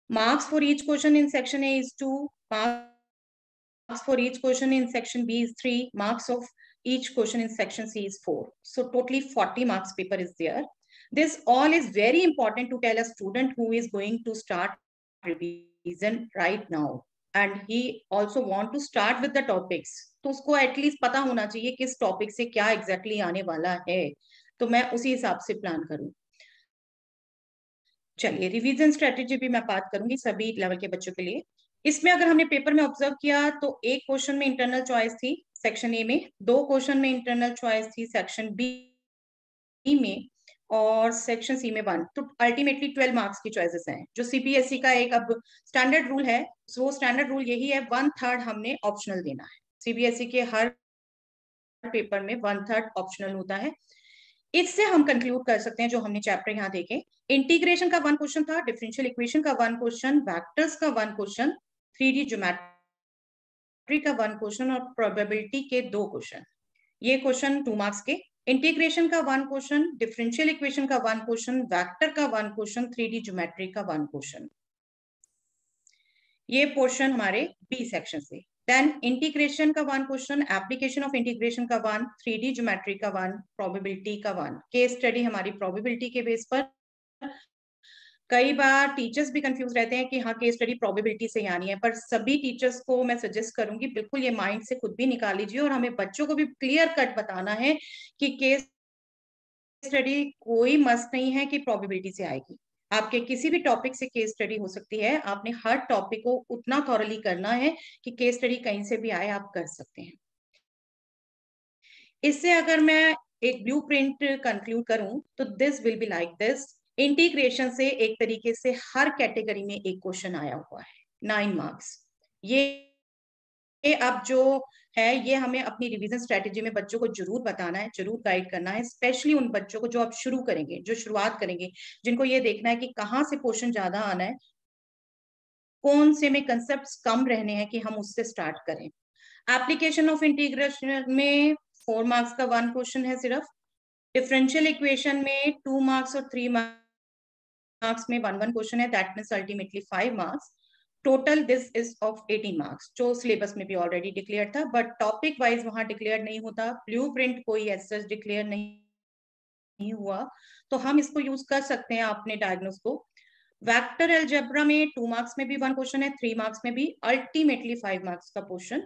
Marks for each question in section A is 2. Marks for each question in section B is 3. Marks of each question in section C is 4. So totally 40 marks paper is there. This all is very important to tell a student who is going to start revision right now. And he also want to start with the topics. तो उसको at least पता होना चाहिए किस topic से क्या exactly आने वाला है, तो मैं उसी हिसाब से प्लान करूं। चलिए रिवीजन स्ट्रेटेजी भी मैं बात करूंगी सभी लेवल के बच्चों के लिए। इसमें अगर हमने पेपर में ऑब्जर्व किया तो एक क्वेश्चन में इंटरनल चॉइस थी सेक्शन ए में, 2 क्वेश्चन में इंटरनल चॉइस थी सेक्शन बी में, और सेक्शन सी में 1। तो अल्टीमेटली 12 मार्क्स की चॉइसेस हैं। जो सीबीएसई का एक अब स्टैंडर्ड रूल है, वो स्टैंडर्ड रूल यही है 1/3 हमने ऑप्शनल देना है। सीबीएसई के हर पेपर में 1/3 ऑप्शनल होता है। इससे हम कंक्लूड कर सकते हैं जो हमने चैप्टर यहाँ देखे, इंटीग्रेशन का 1 क्वेश्चन था, डिफरेंशियल इक्वेशन का 1 क्वेश्चन, वेक्टर्स का 1 क्वेश्चन, 3D ज्योमेट्री का 1 क्वेश्चन और प्रोबेबिलिटी के 2 क्वेश्चन। ये क्वेश्चन 2 मार्क्स के। इंटीग्रेशन का 1 क्वेश्चन, डिफरेंशियल इक्वेशन का 1 क्वेश्चन, वेक्टर का 1 क्वेश्चन, 3D ज्योमेट्री का 1 क्वेश्चन। ये पोर्शन हमारे बी सेक्शन से। देन इंटीग्रेशन का 1 क्वेश्चन, एप्लीकेशन ऑफ इंटीग्रेशन का 1, 3D ज्योमेट्री का 1, प्रोबेबिलिटी का 1। केस स्टडी हमारी प्रोबेबिलिटी के बेस पर। कई बार टीचर्स भी कंफ्यूज रहते हैं कि हाँ केस स्टडी प्रोबेबिलिटी से आनी है, पर सभी टीचर्स को मैं सजेस्ट करूंगी बिल्कुल ये माइंड से खुद भी निकाल लीजिए और हमें बच्चों को भी क्लियर कट बताना है कि केस स्टडी कोई मस्ट नहीं है कि प्रोबेबिलिटी से आएगी। आपके किसी भी टॉपिक से केस स्टडी हो सकती है, आपने हर टॉपिक को उतना थॉरली करना है कि केस स्टडी कहीं से भी आए आप कर सकते हैं। इससे अगर मैं एक ब्लूप्रिंट कंक्लूड करूं तो this will be like this. Integration से एक तरीके से हर कैटेगरी में एक क्वेश्चन आया हुआ है, 9 मार्क्स। ये अब जो है, ये हमें अपनी रिवीजन स्ट्रेटेजी में बच्चों को जरूर बताना है, जरूर गाइड करना है, स्पेशली उन बच्चों को जो अब शुरू करेंगे, जो शुरुआत करेंगे, जिनको ये देखना है कि कहाँ से क्वेश्चन ज्यादा आना है, कौन से में कंसेप्ट कम रहने हैं कि हम उससे स्टार्ट करें। एप्लीकेशन ऑफ इंटीग्रेशन में 4 मार्क्स का 1 क्वेश्चन है सिर्फ। डिफरेंशियल इक्वेशन में 2 मार्क्स और 3 मार्क्स में 1 क्वेश्चन है, that means ultimately 5 marks. Total this is of 18 marks, जो सिलेबस में भी ऑलरेडी डिक्लेयर था, बट टॉपिक वाइज वहां डिक्लेयर नहीं होता, ब्लूप्रिंट कोई ऐसा डिक्लेयर नहीं हुआ, तो हम इसको यूज कर सकते हैं अपने डायग्नोस को। वेक्टर अलजेब्रा में 2 मार्क्स में भी 1 क्वेश्चन है, 3 मार्क्स में भी, अल्टीमेटली 5 मार्क्स का क्वेश्चन।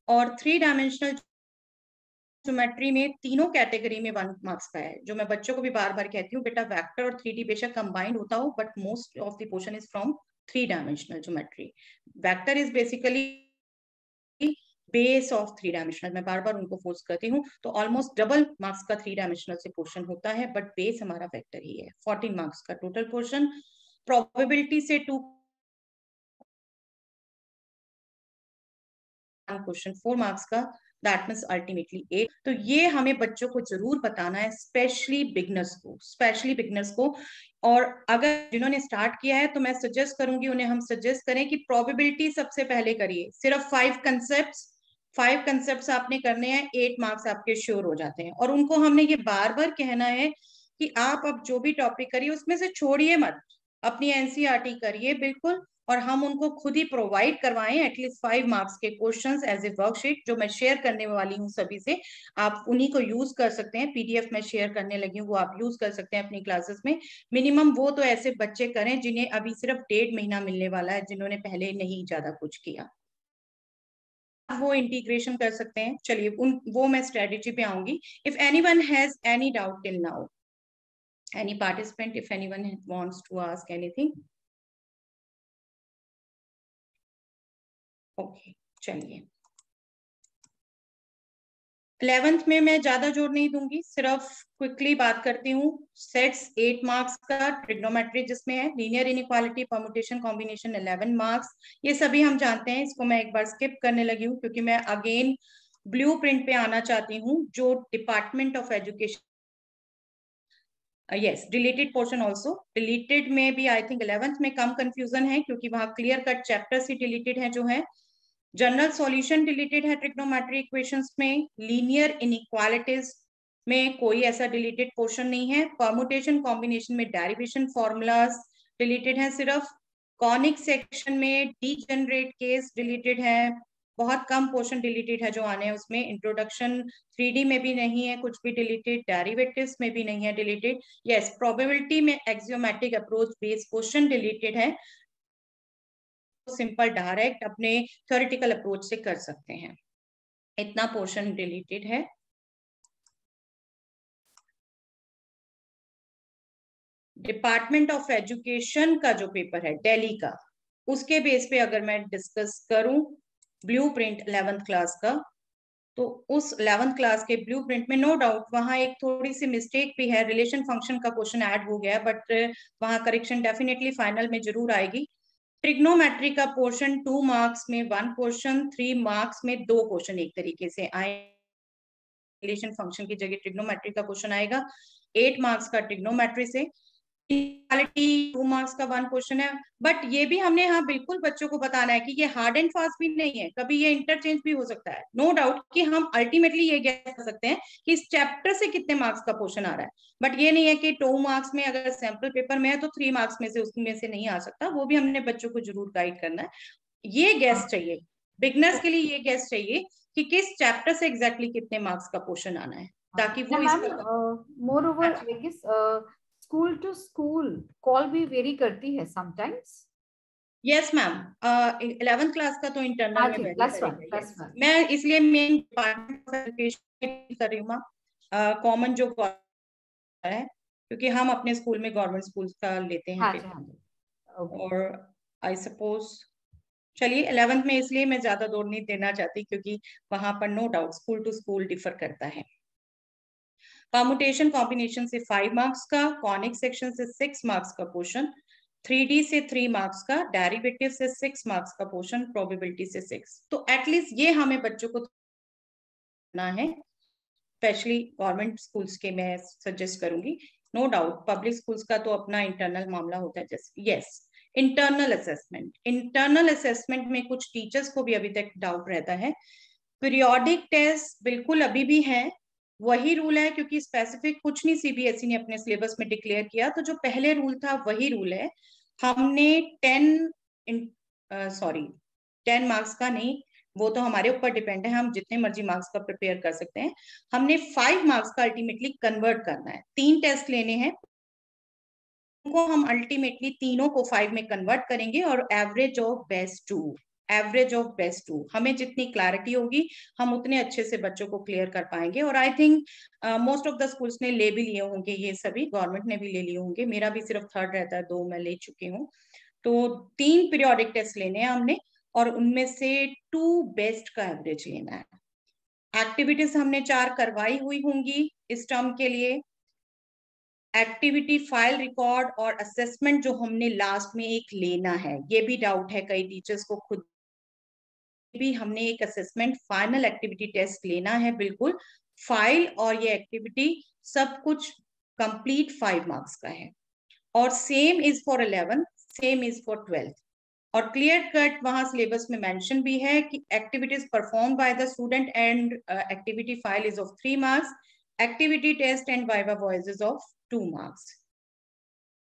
और 3 डायमेंशनल ज्योमेट्री में तीनों कैटेगरी में 1 मार्क्स का है, जो मैं बच्चों को भी बार बार कहती हूँ, बेटा वेक्टर और 3D बेशक कंबाइंड होता हो, but most of the portion is from 3 dimensional geometry. Vector is basically base of 3 dimensional, मैं बार बार उनको फोर्स करती हूँ, तो ऑलमोस्ट डबल मार्क्स का 3 डायमेंशनल से पोर्शन होता है, बट बेस हमारा वेक्टर ही है। 14 मार्क्स का टोटल पोर्शन। प्रोबेबिलिटी से 2 क्वेश्चन 4 मार्क्स का, दैट मीन्स अल्टीमेटली 8। तो ये हमें बच्चों को जरूर बताना है, स्पेशली बिगनर्स को। और अगर जिन्होंने स्टार्ट किया है तो मैं सजेस्ट करूंगी उन्हें, हम सजेस्ट करें कि प्रोबेबिलिटी सबसे पहले करिए, सिर्फ 5 कंसेप्ट्स आपने करने हैं, 8 मार्क्स आपके श्योर हो जाते हैं। और उनको हमने ये बार बार कहना है कि आप अब जो भी टॉपिक करिए उसमें से छोड़िए मत, अपनी एनसीईआरटी करिए बिल्कुल, और हम उनको खुद ही प्रोवाइड करवाएं एटलीस्ट 5 मार्क्स के क्वेश्चंस एज ए वर्कशीट, जो मैं शेयर करने वाली हूँ सभी से। आप उन्हीं को यूज कर सकते हैं, पीडीएफ में शेयर करने लगी हूँ, वो आप यूज कर सकते हैं अपनी क्लासेस में। मिनिमम वो तो ऐसे बच्चे करें जिन्हें अभी सिर्फ 1.5 महीना मिलने वाला है, जिन्होंने पहले नहीं ज्यादा कुछ किया, वो इंटीग्रेशन कर सकते हैं। चलिए वो मैं स्ट्रेटेजी पे आऊंगी। If anyone has any doubt till now, any participant, if anyone wants to ask anything. Okay, चलिए 11th में मैं ज्यादा जोर नहीं दूंगी, सिर्फ क्विकली बात करती हूँ। सेट्स 8 मार्क्स का, ट्रिग्नोमेट्री जिसमें है, linear inequality, permutation, combination 11 marks, ये सभी हम जानते हैं। इसको मैं एक बार स्किप करने लगी हूँ क्योंकि मैं अगेन ब्लूप्रिंट पे आना चाहती हूँ, जो department of education, yes, deleted portion also. Deleted में भी आई थिंक 11th में कम कंफ्यूजन है, क्योंकि वहां क्लियर कट चैप्टर्स ही डिलीटेड है जो है। जनरल सॉल्यूशन डिलीटेड है ट्रिग्नोमेट्री इक्वेशंस में। लीनियर इनइक्वालिटीज में कोई ऐसा डिलीटेड पोर्शन नहीं है। परम्यूटेशन कॉम्बिनेशन में डेरिवेशन फॉर्मूलाज डिलीटेड है सिर्फ। कॉनिक सेक्शन में डीजेनरेट केस डिलीटेड है। बहुत कम पोर्शन डिलीटेड है जो आने हैं उसमें। इंट्रोडक्शन 3D में भी नहीं है कुछ भी डिलीटेड, डेरिवेटिव्स में भी नहीं है डिलीटेड। यस, प्रोबेबिलिटी में axiomatic approach based question deleted है, सिंपल डायरेक्ट अपने थ्योरेटिकल अप्रोच से कर सकते हैं, इतना पोर्शन डिलीटेड है। डिपार्टमेंट ऑफ एजुकेशन का जो पेपर है दिल्ली का, उसके बेस पे अगर मैं डिस्कस करूं ब्लूप्रिंट 11th क्लास का, तो उस 11th क्लास के ब्लूप्रिंट में नो डाउट वहां एक थोड़ी सी मिस्टेक भी है, रिलेशन फंक्शन का क्वेश्चन ऐड हो गया, बट वहां करेक्शन डेफिनेटली फाइनल में जरूर आएगी। ट्रिग्नोमेट्री का पोर्शन 2 मार्क्स में 1 क्वेश्चन, 3 मार्क्स में 2 क्वेश्चन एक तरीके से आए। रिलेशन फंक्शन की जगह ट्रिग्नोमेट्री का क्वेश्चन आएगा, 8 मार्क्स का ट्रिग्नोमेट्री से। 2 मार्क्स का 1 क्वेश्चन है, बट ये भी हमने यहाँ बिल्कुल बच्चों को बताना है कि ये हार्ड एंड फास्ट भी नहीं है, कभी ये इंटरचेंज भी हो सकता है। नो डाउट कि हम अल्टीमेटली ये गेस कर सकते हैं कि इस चैप्टर से कितने मार्क्स का क्वेश्चन आ रहा है, बट ये नहीं है कि 2 मार्क्स में अगर सैंपल पेपर में है तो 3 मार्क्स में से उसमें से नहीं आ सकता। वो भी हमने बच्चों को जरूर गाइड करना है। ये गैस चाहिए बिगनर्स के लिए, ये गैस चाहिए कि किस चैप्टर से एग्जैक्टली कितने मार्क्स का क्वेश्चन आना है, ताकि वो moreover I guess school to school call भी वेरी करती है sometimes. Yes ma'am, 11th class का तो इंटरनल में प्लस वन मैं इसलिए मेन डिपार्टमेंट ऑफ एजुकेशन कर रही हूँ, कॉमन जो है, क्योंकि हम अपने स्कूल में गवर्नमेंट स्कूल का लेते हैं और आई सपोज, चलिए 11th में इसलिए मैं ज्यादा जोर नहीं देना चाहती क्योंकि वहां पर no doubt school to school differ करता है। परम्यूटेशन कॉम्बिनेशन से 5 मार्क्स का, कॉनिक सेक्शन से 6 मार्क्स का पोर्शन, 3D से 3 मार्क्स का, डेरिवेटिव से 6 मार्क्स का पोर्शन, प्रोबेबिलिटी से 6। तो एटलीस्ट ये हमें बच्चों को है, स्पेशली गवर्नमेंट स्कूल्स के मैं सजेस्ट करूंगी। नो डाउट पब्लिक स्कूल्स का तो अपना इंटरनल मामला होता है। जैसे यस, इंटरनल असेसमेंट में कुछ टीचर्स को भी अभी तक डाउट रहता है। पीरियोडिक टेस्ट बिल्कुल अभी भी है, वही रूल है, क्योंकि स्पेसिफिक कुछ नहीं सीबीएसई ने अपने सिलेबस में डिक्लेयर किया, तो जो पहले रूल था वही रूल है। हमने 10 मार्क्स का नहीं, वो तो हमारे ऊपर डिपेंड है, हम जितने मर्जी मार्क्स का प्रिपेयर कर सकते हैं। हमने 5 मार्क्स का अल्टीमेटली कन्वर्ट करना है। 3 टेस्ट लेने हैं, उनको हम अल्टीमेटली तीनों को 5 में कन्वर्ट करेंगे और एवरेज ऑफ बेस्ट टू हमें जितनी क्लैरिटी होगी हम उतने अच्छे से बच्चों को क्लियर कर पाएंगे। और I think most of the schools ने ले भी लिए होंगे, ये सभी गवर्नमेंट ने भी ले लिए होंगे। मेरा भी सिर्फ 3rd रहता है, 2 मैं ले चुकी हूँ। तो 3 पीरियोडिक टेस्ट लेने हैं हमने और उनमें से 2 बेस्ट का एवरेज लेना है। एक्टिविटीज हमने 4 करवाई हुई होंगी इस टर्म के लिए। एक्टिविटी फाइल रिकॉर्ड और असेसमेंट जो हमने लास्ट में एक लेना है, ये भी डाउट है कई टीचर्स को, खुद भी हमने एक असेसमेंट फाइनल एक्टिविटी टेस्ट लेना है। बिल्कुल फाइल और ये एक्टिविटी सब कुछ कंप्लीट 5 मार्क्स का है। और same is for 11, same is for 12। और क्लियर कट वहां सिलेबस में मेंशन भी है कि activities perform by the student and activity file is of 3 marks, activity test and viva voce is of 2 marks.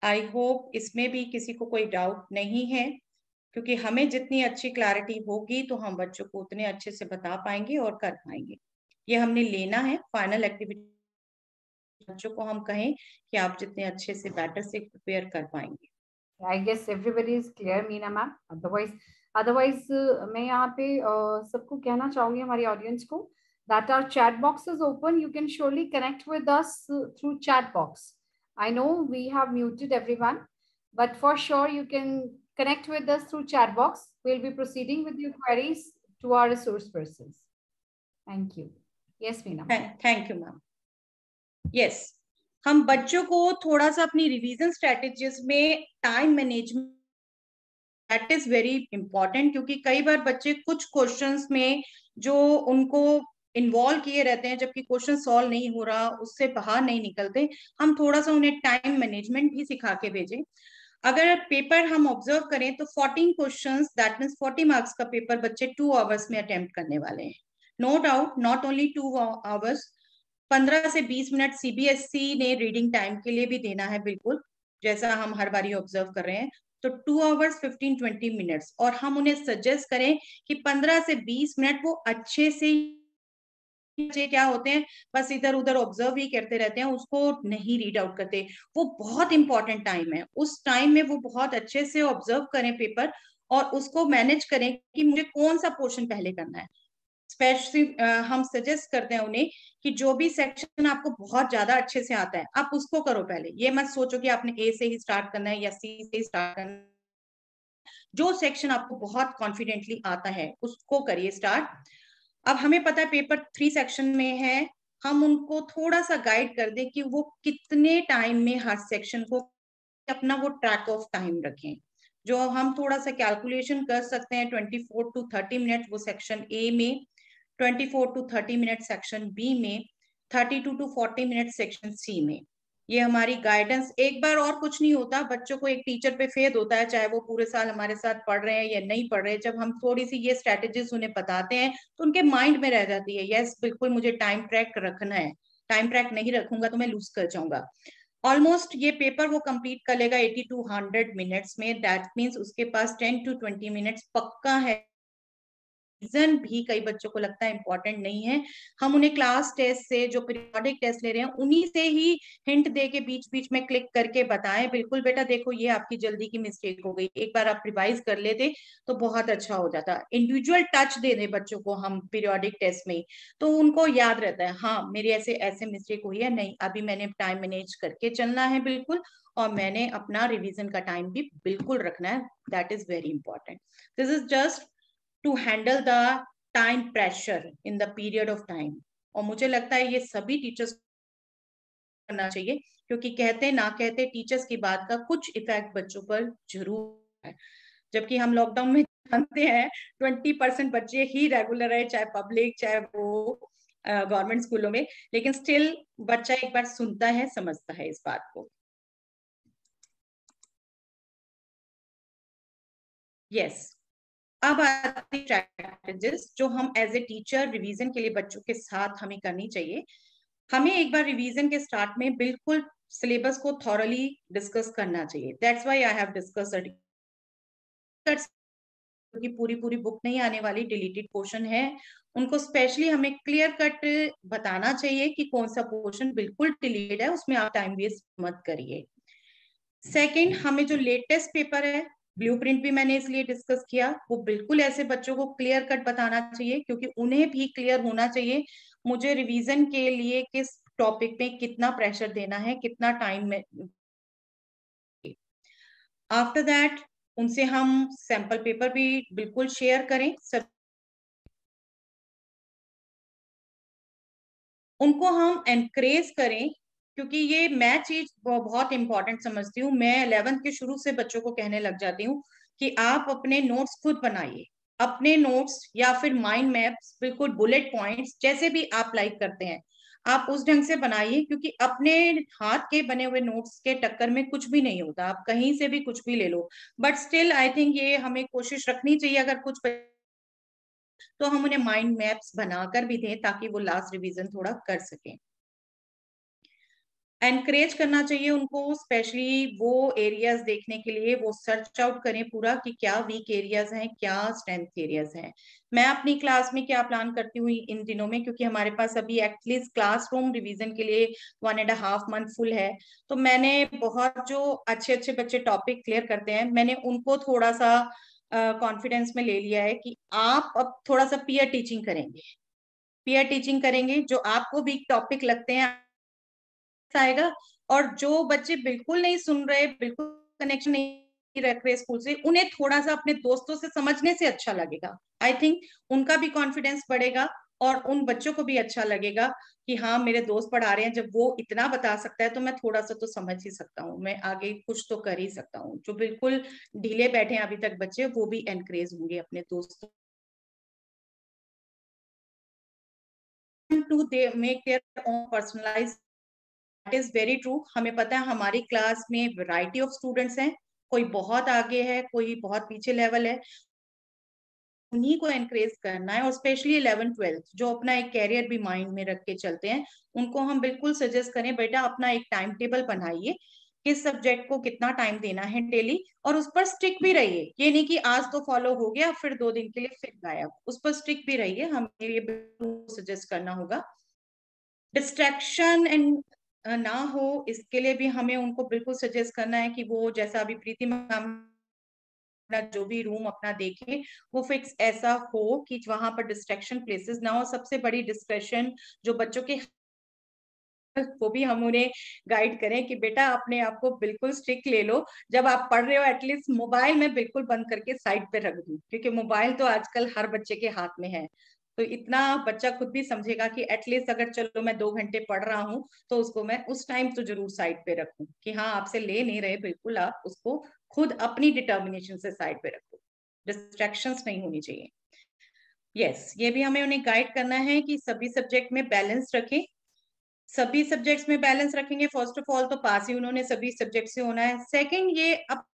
I hope इसमें भी किसी को कोई डाउट नहीं है, क्योंकि हमें जितनी अच्छी क्लैरिटी होगी तो हम बच्चों को उतने अच्छे से बता पाएंगे और कर पाएंगे। ये हमने लेना है फाइनल एक्टिविटी, बच्चों को हम कहें कि आप जितने अच्छे से बेटर से प्रिपेयर कर पाएंगे। I guess everybody is clear, Meena ma'am. otherwise मैं यहाँ पे सबको कहना चाहूंगी, हमारी ऑडियंस को, that our chat box is open. You can surely connect with us through chat box. I know we have muted everyone, but for sure you can connect with us through chat box. We'll be proceeding with your queries to our resource persons. Thank you. Yes, Meena. Thank you, ma'am. Yes. हम बच्चों को थोड़ा सा अपनी revision strategies में time management, that is very important, क्योंकि कई बार बच्चे कुछ क्वेश्चंस में जो उनको इन्वॉल्व किए रहते हैं, जबकि क्वेश्चन सॉल्व नहीं हो रहा, उससे बाहर नहीं निकलते। हम थोड़ा सा उन्हें टाइम मैनेजमेंट भी सिखा के भेजें। अगर पेपर हम ऑब्जर्व करें तो 14 क्वेश्चंस, दैट मीन्स 40 मार्क्स का पेपर बच्चे 2 आवर्स में अटेम्प्ट करने वाले हैं। No doubt not only 2 hours, 15 से 20 मिनट सीबीएसई ने रीडिंग टाइम के लिए भी देना है, बिल्कुल जैसा हम हर बारी ऑब्जर्व कर रहे हैं। तो 2 आवर्स 15-20 मिनट्स, और हम उन्हें सजेस्ट करें कि 15 से 20 मिनट वो अच्छे से, बच्चे क्या होते हैं बस इधर उधर ऑब्जर्व ही करते रहते हैं, उसको नहीं रीड आउट करते। वो बहुत इंपॉर्टेंट टाइम है, उस टाइम में वो बहुत अच्छे से ऑब्जर्व करें पेपर और उसको मैनेज करें कि मुझे कौन सा पोर्शन पहले करना है। स्पेशली हम सजेस्ट करते हैं उन्हें कि जो भी सेक्शन आपको बहुत ज्यादा अच्छे से आता है आप उसको करो पहले। ये मत सोचो कि आपने ए से ही स्टार्ट करना है या सी से ही स्टार्ट करना है। जो सेक्शन आपको बहुत कॉन्फिडेंटली आता है उसको करिए स्टार्ट। अब हमें पता है पेपर 3 सेक्शन में है, हम उनको थोड़ा सा गाइड कर दें कि वो कितने टाइम में हर सेक्शन को, अपना वो ट्रैक ऑफ टाइम रखें, जो हम थोड़ा सा कैलकुलेशन कर सकते हैं। 24 to 30 मिनट वो सेक्शन ए में, 24 to 30 मिनट सेक्शन बी में, 32 to 40 मिनट सेक्शन सी में। ये हमारी गाइडेंस, एक बार और कुछ नहीं होता, बच्चों को एक टीचर पे फेद होता है, चाहे वो पूरे साल हमारे साथ पढ़ रहे हैं या नहीं पढ़ रहे। जब हम थोड़ी सी ये स्ट्रेटेजीज उन्हें बताते हैं तो उनके माइंड में रह जाती है, यस बिल्कुल मुझे टाइम ट्रैक रखना है, टाइम ट्रैक नहीं रखूंगा तो मैं लूज कर जाऊंगा। ऑलमोस्ट ये पेपर वो कंप्लीट कर लेगा 80 to 100 मिनट्स में, दैट मीन्स उसके पास 10 to 20 मिनट्स पक्का है। रीजन भी कई बच्चों को लगता है इंपॉर्टेंट नहीं है, हम उन्हें क्लास टेस्ट से, जो पीरियोडिक टेस्ट ले रहे हैं उन्हीं से ही हिंट दे के बीच बीच में क्लिक करके बताएं, बिल्कुल बेटा देखो ये आपकी जल्दी की मिस्टेक हो गई, एक बार आप रिवाइज कर लेते तो बहुत अच्छा हो जाता। इंडिविजुअल टच दे दें बच्चों को हम पीरियोडिक टेस्ट में, तो उनको याद रहता है हाँ मेरी ऐसे ऐसे मिस्टेक हुई है, नहीं अभी मैंने टाइम मैनेज करके चलना है बिल्कुल, और मैंने अपना रिवीजन का टाइम भी बिल्कुल रखना है, that is very important. This is just to handle the time pressure in the period of time। और मुझे लगता है ये सभी टीचर्स करना चाहिए, क्योंकि कहते ना कहते टीचर्स की बात का कुछ इफेक्ट बच्चों पर जरूर है। जबकि हम लॉकडाउन में जानते हैं 20% बच्चे ही रेगुलर है, चाहे पब्लिक चाहे वो गवर्नमेंट स्कूलों में, लेकिन स्टिल बच्चा एक बार सुनता है, समझता है इस बात को। यस, अब आती स्ट्रैटेजीज जो हम एज ए टीचर रिवीजन के लिए बच्चों के साथ हमें करनी चाहिए। हमें एक बार रिवीजन के स्टार्ट में बिल्कुल सिलेबस को थॉरली डिस्कस करना चाहिए। That's why I have discussed, क्योंकि पूरी पूरी बुक नहीं आने वाली, डिलीटेड पोर्शन है, उनको स्पेशली हमें क्लियर कट बताना चाहिए कि कौन सा पोर्शन बिल्कुल डिलीटेड है, उसमें आप टाइम वेस्ट मत करिए। सेकंड, हमें जो लेटेस्ट पेपर है, ब्लूप्रिंट भी मैंने इसलिए डिस्कस किया, वो बिल्कुल ऐसे बच्चों को क्लियर कट बताना चाहिए, क्योंकि उन्हें भी क्लियर होना चाहिए मुझे रिवीजन के लिए किस टॉपिक में कितना प्रेशर देना है, कितना टाइम में। आफ्टर दैट उनसे हम सैंपल पेपर भी बिल्कुल शेयर करें, सब उनको हम एनकरेज करें, क्योंकि ये मैं चीज बहुत इंपॉर्टेंट समझती हूँ। मैं 11th के शुरू से बच्चों को कहने लग जाती हूँ कि आप अपने नोट्स खुद बनाइए, अपने नोट्स या फिर माइंड मैप्स, बिल्कुल बुलेट पॉइंट्स जैसे भी आप लाइक करते हैं, आप उस ढंग से बनाइए, क्योंकि अपने हाथ के बने हुए नोट्स के टक्कर में कुछ भी नहीं होता, आप कहीं से भी कुछ भी ले लो। बट स्टिल आई थिंक ये हमें कोशिश रखनी चाहिए, अगर कुछ तो हम उन्हें माइंड मैप्स बनाकर भी दें, ताकि वो लास्ट रिवीजन थोड़ा कर सकें। एनकरेज करना चाहिए उनको, स्पेशली वो एरियाज देखने के लिए वो सर्च आउट करें पूरा कि क्या वीक एरियाज हैं, क्या स्ट्रेंथ एरियाज हैं। मैं अपनी क्लास में क्या प्लान करती हूँ इन दिनों में, क्योंकि हमारे पास अभी एटलीस्ट क्लासरूम रिवीजन के लिए 1.5 मंथ फुल है, तो मैंने बहुत जो अच्छे अच्छे बच्चे टॉपिक क्लियर करते हैं, मैंने उनको थोड़ा सा कॉन्फिडेंस में ले लिया है कि आप अब थोड़ा सा पीयर टीचिंग करेंगे, पीयर टीचिंग करेंगे, जो आपको वीक टॉपिक लगते हैं आएगा, और जो बच्चे बिल्कुल नहीं सुन रहे, बिल्कुल कनेक्शन नहीं रख रहे स्कूल से, उन्हें थोड़ा सा अपने दोस्तों से समझने से अच्छा लगेगा। आई थिंक उनका भी कॉन्फिडेंस बढ़ेगा, और उन बच्चों को भी अच्छा लगेगा कि हाँ मेरे दोस्त पढ़ा रहे हैं, जब वो इतना बता सकता है तो मैं थोड़ा सा तो समझ ही सकता हूँ, मैं आगे कुछ तो कर ही सकता हूँ। जो बिल्कुल ढीले बैठे हैं अभी तक बच्चे, वो भी एनकरेज होंगे अपने दोस्तों to they make their own personalized. That is very true. हमें पता है हमारी क्लास में वैरायटी ऑफ स्टूडेंट्स हैं, कोई बहुत आगे है, कोई बहुत पीछे लेवल है, उन्हीं को एनकरेज करना है। और स्पेशली 11th-12th जो अपना एक कैरियर भी माइंड में रख के चलते हैं, उनको हम बिल्कुल सजेस्ट करें, बेटा अपना एक टाइम टेबल बनाइए, किस सब्जेक्ट को कितना टाइम देना है डेली, और उस पर स्टिक भी रहिए। ये नहीं कि आज तो फॉलो हो गया फिर 2 दिन के लिए फिर गायब, उस पर स्टिक भी रहिए, हमें ये बिल्कुल सजेस्ट करना होगा। डिस्ट्रैक्शन एंड ना हो, इसके लिए भी हमें उनको बिल्कुल सजेस्ट करना है कि वो जैसा अभी प्रीति मैम जो भी रूम अपना देखें, वो फिक्स ऐसा हो कि वहां पर डिस्ट्रैक्शन प्लेसेस ना हो। सबसे बड़ी डिस्कशन जो बच्चों के, वो भी हम उन्हें गाइड करें कि बेटा अपने आप को बिल्कुल स्ट्रिक्ट ले लो, जब आप पढ़ रहे हो एटलीस्ट मोबाइल में बिल्कुल बंद करके साइड पे रख दूं, क्योंकि मोबाइल तो आजकल हर बच्चे के हाथ में है। तो इतना बच्चा खुद भी समझेगा कि एटलीस्ट अगर चलो मैं 2 घंटे पढ़ रहा हूँ, तो उसको मैं उस टाइम तो जरूर साइड पे रखूं, कि हाँ आपसे ले नहीं रहे, बिल्कुल आप उसको खुद अपनी डिटर्मिनेशन से साइड पे रखो, डिस्ट्रैक्शंस नहीं होनी चाहिए। यस, ये भी हमें उन्हें गाइड करना है कि सभी सब्जेक्ट में बैलेंस रखें। सभी सब्जेक्ट्स में बैलेंस रखेंगे, फर्स्ट ऑफ ऑल तो पास ही उन्होंने सभी सब्जेक्ट से होना है। सेकंड, ये अब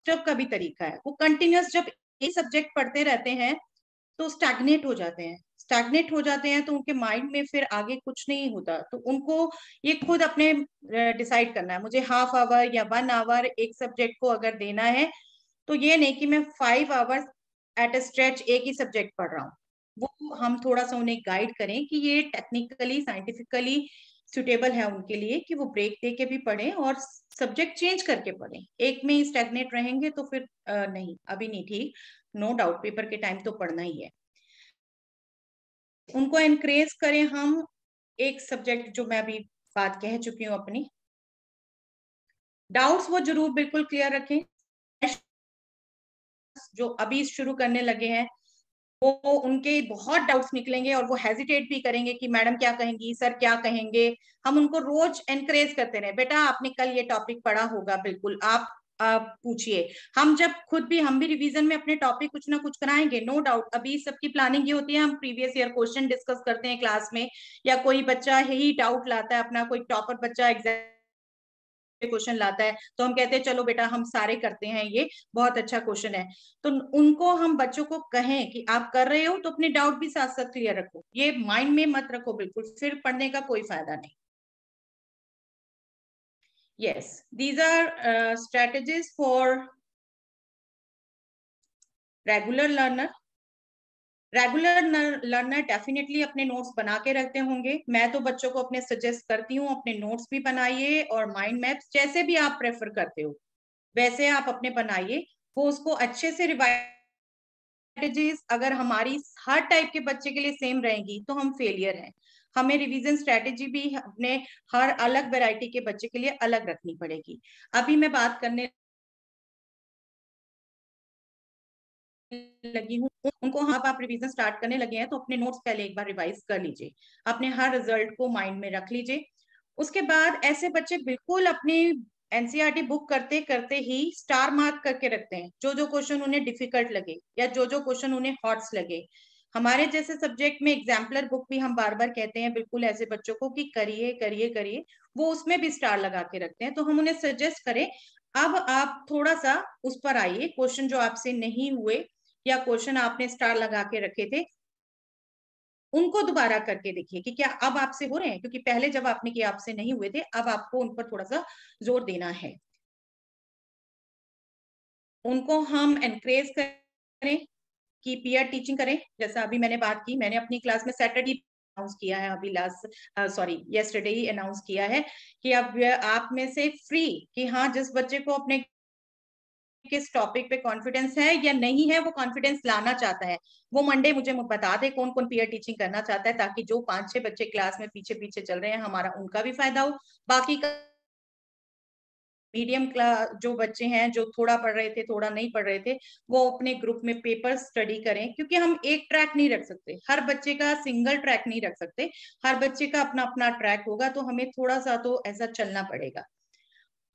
जब का भी तरीका है, वो कंटिन्यूअस जब एक सब्जेक्ट पढ़ते रहते हैं तो स्टैग्नेट हो जाते हैं, स्टैग्नेट हो जाते हैं तो उनके माइंड में फिर आगे कुछ नहीं होता। तो उनको ये खुद अपने डिसाइड करना है, मुझे हाफ आवर या 1 आवर एक सब्जेक्ट को अगर देना है, तो ये नहीं कि मैं 5 आवर्स एट ए स्ट्रेच एक ही सब्जेक्ट पढ़ रहा हूँ। वो हम थोड़ा सा उन्हें गाइड करें कि ये टेक्निकली साइंटिफिकली सुटेबल है उनके लिए, कि वो ब्रेक दे के भी पढ़ें और सब्जेक्ट चेंज करके पढ़ें। एक में ही स्टैग्नेट रहेंगे तो फिर नहीं, अभी नहीं ठीक, नो डाउट पेपर के टाइम तो पढ़ना ही है। उनको एनकरेज करें हम, एक सब्जेक्ट जो मैं अभी बात कह चुकी हूँ अपनी, डाउट्स वो जरूर बिल्कुल क्लियर रखें। जो अभी शुरू करने लगे हैं, वो उनके बहुत डाउट्स निकलेंगे और वो हेजिटेट भी करेंगे कि मैडम क्या कहेंगी, सर क्या कहेंगे। हम उनको रोज एनकरेज करते रहे, बेटा आपने कल ये टॉपिक पढ़ा होगा, बिल्कुल आप आप पूछिए। हम जब खुद भी, हम भी रिवीजन में अपने टॉपिक कुछ ना कुछ कराएंगे, नो डाउट। अभी सबकी प्लानिंग ये होती है, हम प्रीवियस ईयर क्वेश्चन डिस्कस करते हैं क्लास में, या कोई बच्चा ही डाउट लाता है, अपना कोई टॉपर बच्चा एग्जाम क्वेश्चन लाता है, तो हम कहते हैं चलो बेटा हम सारे करते हैं, ये बहुत अच्छा क्वेश्चन है। तो उनको हम बच्चों को कहें कि आप कर रहे हो तो अपने डाउट भी साथ साथ क्लियर रखो, ये माइंड में मत रखो बिल्कुल, फिर पढ़ने का कोई फायदा नहीं। Yes, these are strategies for regular learner. Regular learner definitely अपने नोट्स बना के रखते होंगे। मैं तो बच्चों को अपने सजेस्ट करती हूँ अपने नोट्स भी बनाइए, और माइंड मैप्स जैसे भी आप प्रेफर करते हो वैसे आप अपने बनाइए, वो उसको अच्छे से रिवाइज। अगर हमारी हर टाइप के बच्चे के लिए सेम रहेंगी तो हम फेलियर हैं। हमें रिवीजन स्ट्रेटेजी भी अपने हर अलग वैरायटी के बच्चे के लिए अलग रखनी पड़ेगी। अभी मैं बात करने लगी हूँ उनको, हाँ आप रिवीजन स्टार्ट करने लगे हैं तो अपने नोट्स पहले एक बार रिवाइज कर लीजिए, अपने हर रिजल्ट को माइंड में रख लीजिए। उसके बाद ऐसे बच्चे बिल्कुल अपनी एनसीईआरटी बुक करते करते ही स्टार मार्क करके रखते हैं, जो जो क्वेश्चन उन्हें डिफिकल्ट लगे या जो जो क्वेश्चन उन्हें हॉट्स लगे। हमारे जैसे सब्जेक्ट में एग्जाम्पलर बुक भी हम बार बार कहते हैं बिल्कुल ऐसे बच्चों को कि करिए करिए करिए, वो उसमें भी स्टार लगा के रखते हैं। तो हम उन्हें सजेस्ट करें अब आप थोड़ा सा उस पर आइए, क्वेश्चन जो आपसे नहीं हुए या क्वेश्चन आपने स्टार लगा के रखे थे उनको दोबारा करके देखिए कि क्या अब आपसे हो रहे हैं, क्योंकि पहले जब आपने किया आपसे नहीं हुए थे, अब आपको उन पर थोड़ा सा जोर देना है। उनको हम एनकरेज करें कि पीयर टीचिंग करें। जैसा अभी मैंने बात की, मैंने अपनी क्लास में सैटरडे अनाउंस किया है, अभी येस्टरडे ही अनाउंस किया है कि अब आप में से फ्री कि हाँ जिस बच्चे को अपने किस टॉपिक पे कॉन्फिडेंस है या नहीं है, वो कॉन्फिडेंस लाना चाहता है, वो मंडे मुझे बता दे कौन कौन पीयर टीचिंग करना चाहता है, ताकि जो 5-6 बच्चे क्लास में पीछे पीछे चल रहे हैं हमारा उनका भी फायदा हो, बाकी का मीडियम क्लास जो बच्चे हैं जो थोड़ा पढ़ रहे थे थोड़ा नहीं पढ़ रहे थे वो अपने ग्रुप में पेपर स्टडी करें। क्योंकि हम एक ट्रैक नहीं रख सकते, हर बच्चे का सिंगल ट्रैक नहीं रख सकते, हर बच्चे का अपना अपना ट्रैक होगा, तो हमें थोड़ा सा तो ऐसा चलना पड़ेगा।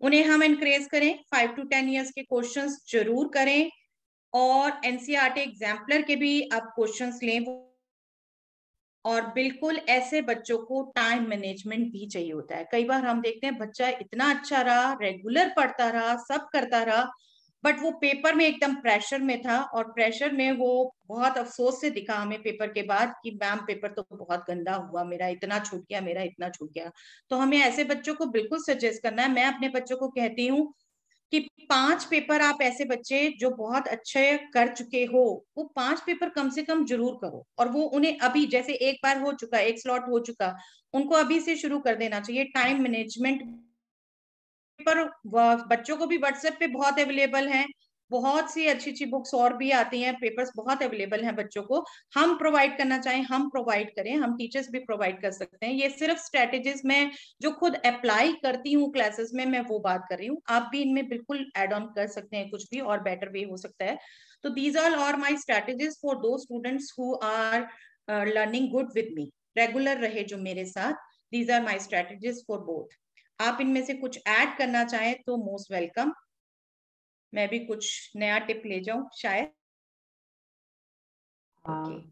उन्हें हम एनकरेज करें 5 to 10 ईयर्स के क्वेश्चंस जरूर करें, और एनसीईआरटी एग्जाम्पलर के भी आप क्वेश्चंस लें। और बिल्कुल ऐसे बच्चों को टाइम मैनेजमेंट भी चाहिए होता है। कई बार हम देखते हैं बच्चा इतना अच्छा रहा, रेगुलर पढ़ता रहा, सब करता रहा, बट वो पेपर में एकदम प्रेशर में था, और प्रेशर में वो बहुत अफसोस से दिखा हमें पेपर के बाद कि मैम पेपर तो बहुत गंदा हुआ, मेरा इतना छूट गया, मेरा इतना छूट गया। तो हमें ऐसे बच्चों को बिल्कुल सजेस्ट करना है। मैं अपने बच्चों को कहती हूँ कि 5 पेपर आप ऐसे बच्चे जो बहुत अच्छे कर चुके हो, वो 5 पेपर कम से कम जरूर करो, और वो उन्हें अभी जैसे एक बार हो चुका, एक स्लॉट हो चुका, उनको अभी से शुरू कर देना चाहिए। टाइम मैनेजमेंट पर बच्चों को भी व्हाट्सएप पे बहुत अवेलेबल है, बहुत सी अच्छी अच्छी बुक्स और भी आती हैं, पेपर्स बहुत अवेलेबल हैं बच्चों को। हम प्रोवाइड करना चाहें हम प्रोवाइड करें, हम टीचर्स भी प्रोवाइड कर सकते हैं। ये सिर्फ स्ट्रेटेजीज में जो खुद अप्लाई करती हूँ क्लासेस में, मैं वो बात कर रही हूँ, आप भी इनमें बिल्कुल एड ऑन कर सकते हैं, कुछ भी और बेटर वे हो सकता है। तो these all are my strategies for those students who are learning good with me, regular रहे जो मेरे साथ। These are my strategies for both. आप इनमें से कुछ ऐड करना चाहें तो मोस्ट वेलकम, मैं भी कुछ नया टिप ले जाऊं शायद। Okay.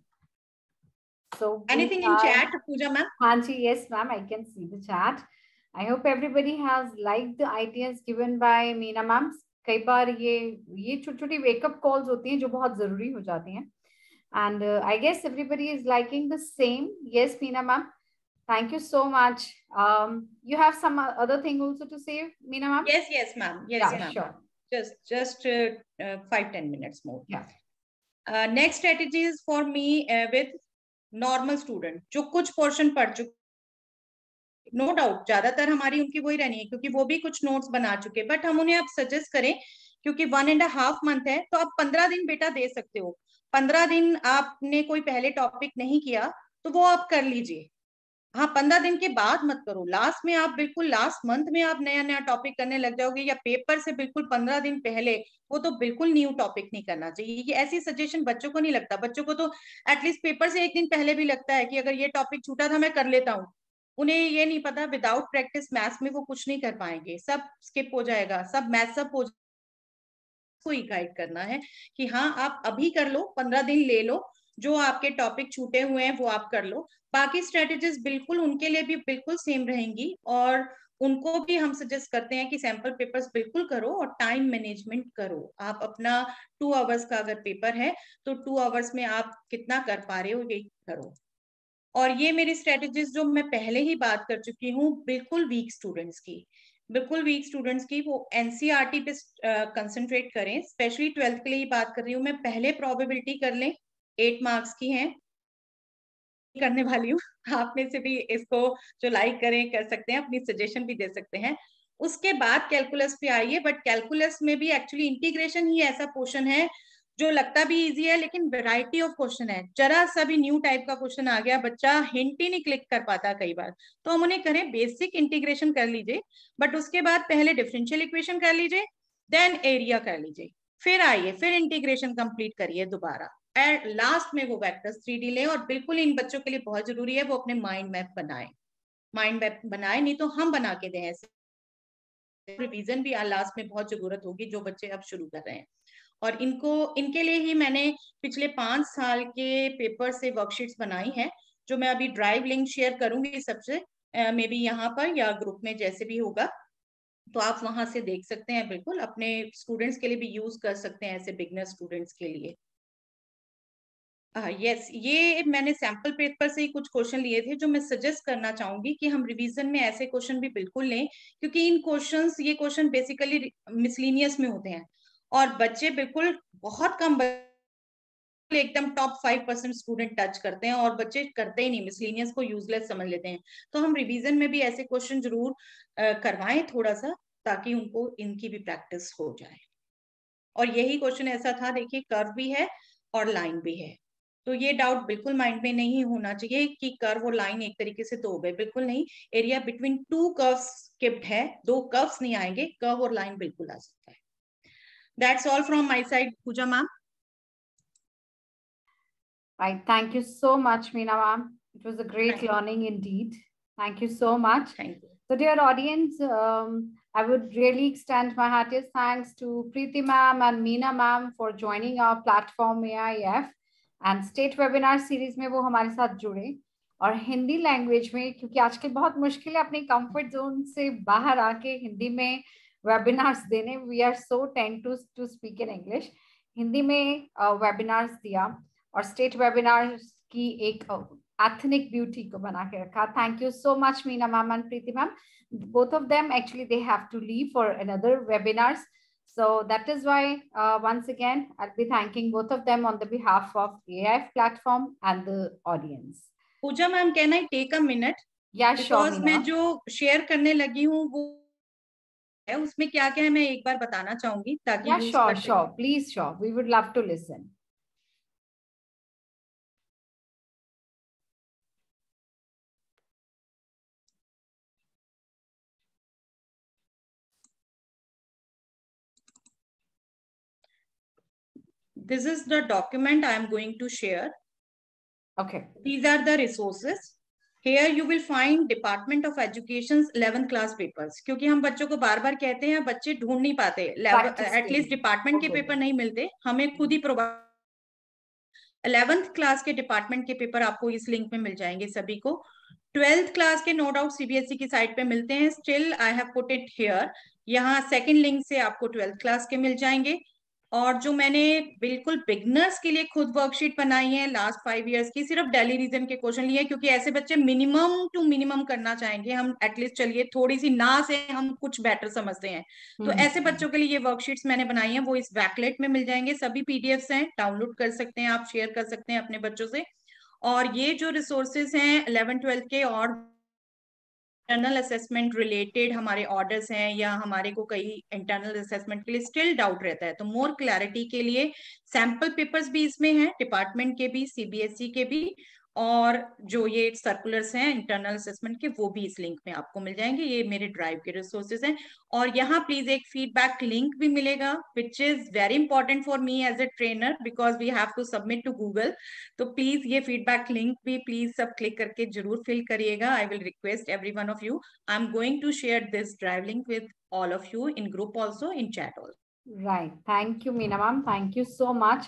So Anything in chat, Pooja ma'am? Hanji, yes ma'am, I can see the chat. I hope everybody has liked the ideas given by Meena ma'am. कई बार ये छोटी छोटी वेकअप कॉल्स होती हैं जो बहुत जरूरी हो जाती हैं, and I guess everybody is liking the same. Yes Meena ma'am, thank you so much. You have some other thing also to say, Meena ma'am? Yes ma'am, yes yeah, ma'am, sure. just 5-10 minutes more. Yeah. Next strategy is for me with normal student जो कुछ portion पढ़ चुके, no doubt ज्यादातर हमारी उनकी वही रहनी है क्योंकि वो भी कुछ नोट्स बना चुके, बट हम उन्हें आप सजेस्ट करें क्योंकि 1.5 मंथ है, तो आप 15 दिन बेटा दे सकते हो। 15 दिन आपने कोई पहले टॉपिक नहीं किया तो वो आप कर लीजिए। हाँ 15 दिन के बाद मत करो, लास्ट में आप बिल्कुल लास्ट मंथ में आप नया नया टॉपिक करने लग जाओगे, या पेपर से बिल्कुल 15 दिन पहले, वो तो बिल्कुल न्यू टॉपिक नहीं करना चाहिए। ये ऐसी सजेशन बच्चों को नहीं लगता, बच्चों को तो एटलीस्ट पेपर से एक दिन पहले भी लगता है कि अगर ये टॉपिक छूटा था मैं कर लेता हूँ। उन्हें ये नहीं पता विदाउट प्रैक्टिस मैथ्स में वो कुछ नहीं कर पाएंगे, सब स्किप हो जाएगा, सब मैथ्स अप हो को ही गाइड करना है कि हाँ आप अभी कर लो, 15 दिन ले लो, जो आपके टॉपिक छूटे हुए हैं वो आप कर लो। बाकी स्ट्रेटेजीज बिल्कुल उनके लिए भी बिल्कुल सेम रहेंगी, और उनको भी हम सजेस्ट करते हैं कि सैंपल पेपर्स बिल्कुल करो और टाइम मैनेजमेंट करो। आप अपना 2 आवर्स का अगर पेपर है तो 2 आवर्स में आप कितना कर पा रहे हो ये करो। और ये मेरी स्ट्रेटेजीज जो मैं पहले ही बात कर चुकी हूँ, बिल्कुल वीक स्टूडेंट्स की, बिल्कुल वीक स्टूडेंट्स की वो एनसीईआरटी पे कंसंट्रेट करें। स्पेशली 12th के लिए ही बात कर रही हूँ मैं। पहले प्रोबेबिलिटी कर लें, 8 मार्क्स की है, करने वाली हूँ। आप में से भी इसको जो लाइक करें कर सकते हैं, अपनी सजेशन भी दे सकते हैं। उसके बाद कैलकुलस पे आइए, बट कैलकुलस में भी एक्चुअली इंटीग्रेशन ही ऐसा पोर्शन है जो लगता भी इजी है, लेकिन वैरायटी ऑफ क्वेश्चन है। जरा सा भी न्यू टाइप का क्वेश्चन आ गया, बच्चा हिंट ही नहीं क्लिक कर पाता कई बार, तो हम उन्हें करें बेसिक इंटीग्रेशन कर लीजिए, बट उसके बाद पहले डिफरेंशियल इक्वेशन कर लीजिए, देन एरिया कर लीजिए, फिर आइए फिर इंटीग्रेशन कंप्लीट करिए दोबारा, एंड लास्ट में वो वेक्टर्स 3D लें। और बिल्कुल इन बच्चों के लिए बहुत जरूरी है वो अपने माइंड मैप बनाए, माइंड मैप बनाए, नहीं तो हम बना के दें ऐसे। रिवीजन भी लास्ट में बहुत जरूरत होगी जो बच्चे अब शुरू कर रहे हैं। और इनके लिए ही मैंने पिछले 5 साल के पेपर से वर्कशीट्स बनाई हैं, जो मैं अभी ड्राइव लिंक शेयर करूंगी सबसे, मे बी यहाँ पर या ग्रुप में जैसे भी होगा, तो आप वहां से देख सकते हैं। बिल्कुल अपने स्टूडेंट्स के लिए भी यूज कर सकते हैं, ऐसे बिगनर स्टूडेंट्स के लिए। यस, ये मैंने सैंपल पेपर से ही कुछ क्वेश्चन लिए थे, जो मैं सजेस्ट करना चाहूंगी कि हम रिवीजन में ऐसे क्वेश्चन भी बिल्कुल लें, क्योंकि ये क्वेश्चन बेसिकली मिसलिनियस में होते हैं, और बच्चे बिल्कुल बहुत कम एकदम टॉप 5% स्टूडेंट टच करते हैं, और बच्चे करते ही नहीं, मिसलिनियस को यूजलेस समझ लेते हैं। तो हम रिवीजन में भी ऐसे क्वेश्चन जरूर करवाएं थोड़ा सा, ताकि उनको इनकी भी प्रैक्टिस हो जाए। और यही क्वेश्चन ऐसा था, देखिए कर्व भी है और लाइन भी है, तो ये डाउट बिल्कुल माइंड में नहीं होना चाहिए कि कर्व और लाइन एक तरीके से दो हो गए, बिल्कुल नहीं। एरिया बिटवीन 2 कर्व्स स्किप्ड है, 2 कर्व्स नहीं आएंगे, कर्व और लाइन बिल्कुल आ सकता है। That's all from my side, Pooja ma'am. Right. Thank you so much, Meena ma'am. It was a great learning indeed. Thank you so much. Thank you. So, dear audience, I would really extend my heartiest thanks to Preeti ma'am and Meena ma'am for joining our platform AIF and State Webinar Series में वो हमारे साथ जुड़े, और Hindi language में, क्योंकि आजकल बहुत मुश्किल है अपनी कंफर्ट जोन से बाहर आके हिंदी में वेबिनार्स देने। We are so tend to speak in English. Hindi में वेबिनार्स दिया और स्टेट वेबिनार्स की एक एथनिक ब्यूटी को बना के रखा। Thank you so much Meena ma'am and Preeti ma'am. Both of them actually they have to leave for another webinars, so that is why once again I'll be thanking both of them on the behalf of AIF platform and the audience. Pooja ma'am, can I take a minute? Yeah, sure. Because मैं जो share करने लगी हूँ वो है, उसमें क्या क्या है मैं एक बार बताना चाहूंगी ताकि Yeah, sure. Please, sure. We would love to listen. This is the document I am going to share. Okay. These are the resources. Here you will find Department of Education's 11th class papers. क्योंकि हम बच्चों को बार बार कहते हैं, बच्चे ढूंढ नहीं पाते, एटलीस्ट डिपार्टमेंट के पेपर नहीं मिलते, हमें खुद ही प्रोवाइड। 11th क्लास के डिपार्टमेंट के पेपर आपको इस लिंक में मिल जाएंगे सभी को। 12th क्लास के नो डाउट सीबीएसई की साइट पे मिलते हैं, still I have put it here. यहाँ सेकंड लिंक से आपको 12th क्लास के मिल जाएंगे। और जो मैंने बिल्कुल बिगनर्स के लिए खुद वर्कशीट बनाई है लास्ट 5 इयर्स की, सिर्फ डेली रीजन के क्वेश्चन लिए, क्योंकि ऐसे बच्चे मिनिमम टू मिनिमम करना चाहेंगे हम, एटलीस्ट चलिए थोड़ी सी ना से हम कुछ बेटर समझते हैं, तो ऐसे बच्चों के लिए ये वर्कशीट्स मैंने बनाई है, वो इस वैकलेट में मिल जाएंगे। सभी पीडीएफ्स हैं, डाउनलोड कर सकते हैं आप, शेयर कर सकते हैं अपने बच्चों से। और ये जो रिसोर्सेज हैं 11th-12th के और इंटरनल असेसमेंट रिलेटेड हमारे ऑर्डर्स हैं, या हमारे को कई इंटरनल असेसमेंट के लिए स्टिल डाउट रहता है, तो मोर क्लैरिटी के लिए सैंपल पेपर्स भी इसमें हैं, डिपार्टमेंट के भी, सीबीएसई के भी, और जो ये सर्कुलर्स हैं इंटरनल असेसमेंट के, वो भी इस लिंक में आपको मिल जाएंगे। ये मेरे ड्राइव के रिसोर्सेज हैं। और यहाँ प्लीज एक फीडबैक लिंक भी मिलेगा, which is very important for me as a trainer, because we have to submit to Google. तो प्लीज ये फीडबैक लिंक भी प्लीज सब क्लिक करके जरूर फिल करिएगा। I will request every one of you. I'm going to share this drive link with all of you in group also, in chat also. Right. Thank you, Meena ma'am. Thank you so much.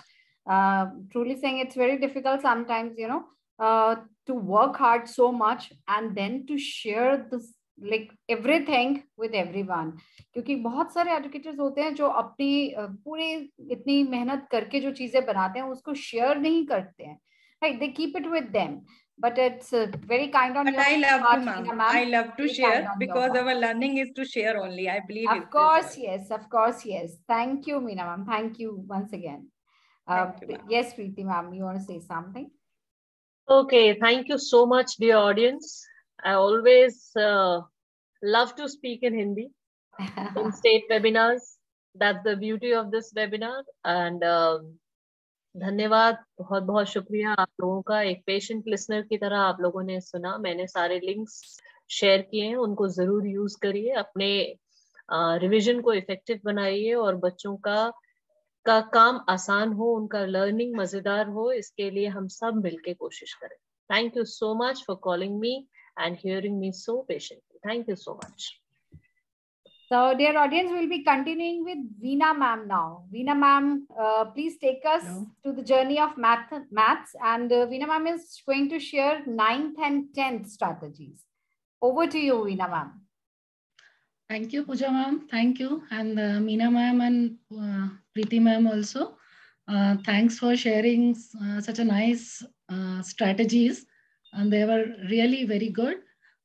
Truly saying, it's very difficult sometimes, to work hard so much and then to share this like everything with everyone. क्योंकि बहुत सारे educators होते हैं जो अपनी पूरे इतनी मेहनत करके जो चीजें बनाते हैं उसको शेयर नहीं करते हैं. Right? They keep it with them. But it's very kind on But your I love part, to, Meena ma'am. ma'am. I love to Very share kind on your because part. our learning is to share only. I believe Of it's this course, all. yes. Of course, yes. Thank you, Meena ma'am. Thank you once again. Thank you, ma'am. Yes, Preeti ma'am, you want to say something? Okay, thank you so much, dear audience. I always love to speak in Hindi in state webinars. That's the beauty of this webinar. And धन्यवाद, बहुत बहुत शुक्रिया आप लोगों का. एक patient listener की तरह आप लोगों ने सुना. मैंने सारे लिंक्स शेयर किए हैं, उनको जरूर यूज करिए, अपने रिवीजन को इफेक्टिव बनाइए और बच्चों का काम आसान हो, उनका लर्निंग मजेदार हो, इसके लिए हम सब मिलके कोशिश करें. Thank you so much for calling me and hearing me so patiently. Thank you so much. So, dear audience, we'll be continuing with Veena ma'am now. Veena ma'am, please take us to the journey of maths. And Veena ma'am is going to share 9th and 10th strategies. Over to you, Veena ma'am. Thank you, Pooja ma'am. Thank you. And Meena ma'am and Preeti ma'am also. Thanks for sharing such a nice strategies. And they were really very good.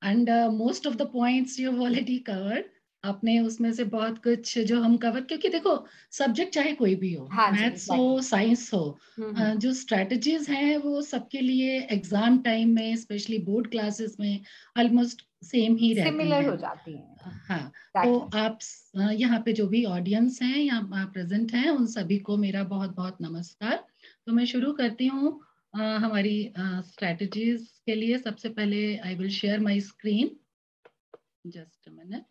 And most of the points you've already covered. आपने उसमें से बहुत कुछ जो हम cover, क्योंकि देखो subject चाहे कोई भी हो, मैथ्स हो साइंस हो, जो स्ट्रेटजीज हैं वो सबके लिए एग्जाम टाइम में स्पेशली बोर्ड क्लासेस में ऑलमोस्ट सेम ही रहती हैं, सिमिलर हो जाती हैं. हाँ, तो आप यहाँ पे जो भी ऑडियंस हैं यहाँ प्रेजेंट हैं उन सभी को मेरा बहुत बहुत नमस्कार. तो मैं शुरू करती हूँ हमारी स्ट्रेटजीज के लिए. सबसे पहले I will share my screen. Just a minute.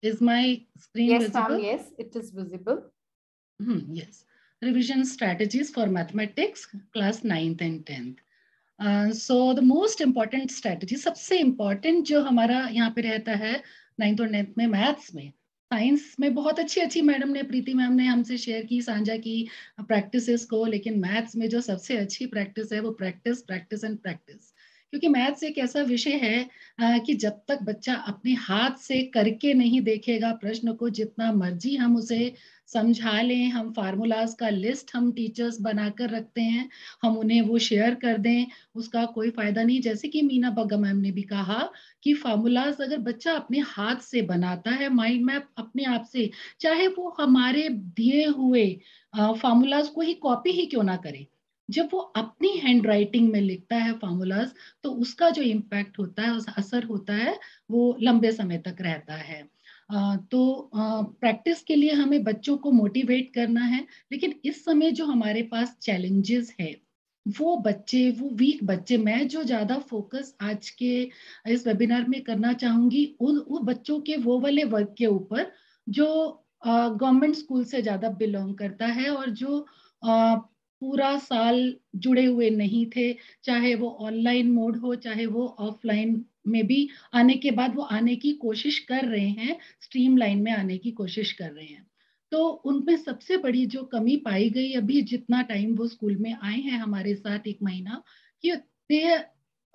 Is my screen visible? Ma'am, yes, it is visible. Yes. Revision strategies for mathematics, class 9th and 10th. So the most important strategy, सबसे important जो हमारा यहाँ पे रहता है 9th और 10th में maths में, साइंस में बहुत अच्छी मैडम ने, प्रीति मैम ने हमसे शेयर की, साझा की प्रैक्टिसेस को, लेकिन मैथ्स में जो सबसे अच्छी प्रैक्टिस है वो प्रैक्टिस प्रैक्टिस एंड प्रैक्टिस. क्योंकि मैथ्स एक ऐसा विषय है कि जब तक बच्चा अपने हाथ से करके नहीं देखेगा प्रश्न को, जितना मर्जी हम उसे समझा लें, हम फार्मूलाज का लिस्ट हम टीचर्स बनाकर रखते हैं, हम उन्हें वो शेयर कर दें, उसका कोई फायदा नहीं. जैसे कि मीना बग्गा मैम ने भी कहा कि फार्मूलाज अगर बच्चा अपने हाथ से बनाता है, माइंड मैप अपने आप से, चाहे वो हमारे दिए हुए फार्मूलाज को ही कॉपी ही क्यों ना करे, जब वो अपनी हैंड राइटिंग में लिखता है फार्मूलाज, तो उसका जो इम्पैक्ट होता है, उसका असर होता है, वो लंबे समय तक रहता है. तो प्रैक्टिस के लिए हमें बच्चों को मोटिवेट करना है. लेकिन इस समय जो हमारे पास चैलेंजेस है, वो बच्चे, वो वीक बच्चे, मैं जो ज्यादा फोकस आज के इस वेबिनार में करना चाहूंगी उन बच्चों के वो वाले वर्ग के ऊपर जो गवर्नमेंट स्कूल से ज्यादा बिलोंग करता है और जो पूरा साल जुड़े हुए नहीं थे, चाहे वो ऑनलाइन मोड हो, चाहे वो ऑफलाइन में भी आने के बाद वो आने की कोशिश कर रहे हैं, स्ट्रीमलाइन में आने की कोशिश कर रहे हैं. तो उनमें सबसे बड़ी जो कमी पाई गई अभी जितना टाइम वो स्कूल में आए हैं हमारे साथ 1 महीना, कि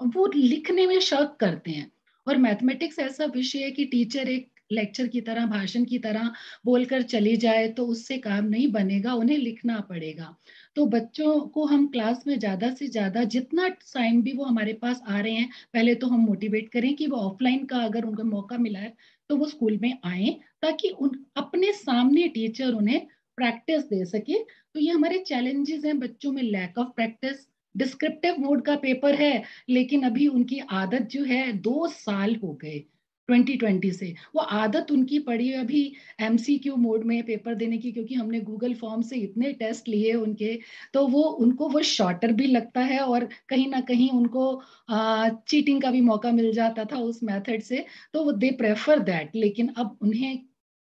वो लिखने में शक करते हैं. और मैथमेटिक्स ऐसा विषय है कि टीचर एक लेक्चर की तरह, भाषण की तरह बोलकर चली जाए तो उससे काम नहीं बनेगा, उन्हें लिखना पड़ेगा. तो बच्चों को हम क्लास में ज्यादा से ज्यादा जितना टाइम भी वो हमारे पास आ रहे हैं, पहले तो हम मोटिवेट करें कि वो ऑफलाइन का अगर उनको मौका मिला है तो वो स्कूल में आए, ताकि अपने सामने टीचर उन्हें प्रैक्टिस दे सके. तो ये हमारे चैलेंजेस हैं बच्चों में, lack of practice. Descriptive mode का पेपर है, लेकिन अभी उनकी आदत जो है 2 साल हो गए 2020 से, वो आदत उनकी पड़ी है अभी MCQ मोड में पेपर देने की, क्योंकि हमने गूगल फॉर्म से इतने टेस्ट लिए उनके, तो वो उनको वो शॉर्टर भी लगता है और कहीं ना कहीं उनको चीटिंग का भी मौका मिल जाता था उस मेथड से, तो वो दे प्रेफर दैट. लेकिन अब उन्हें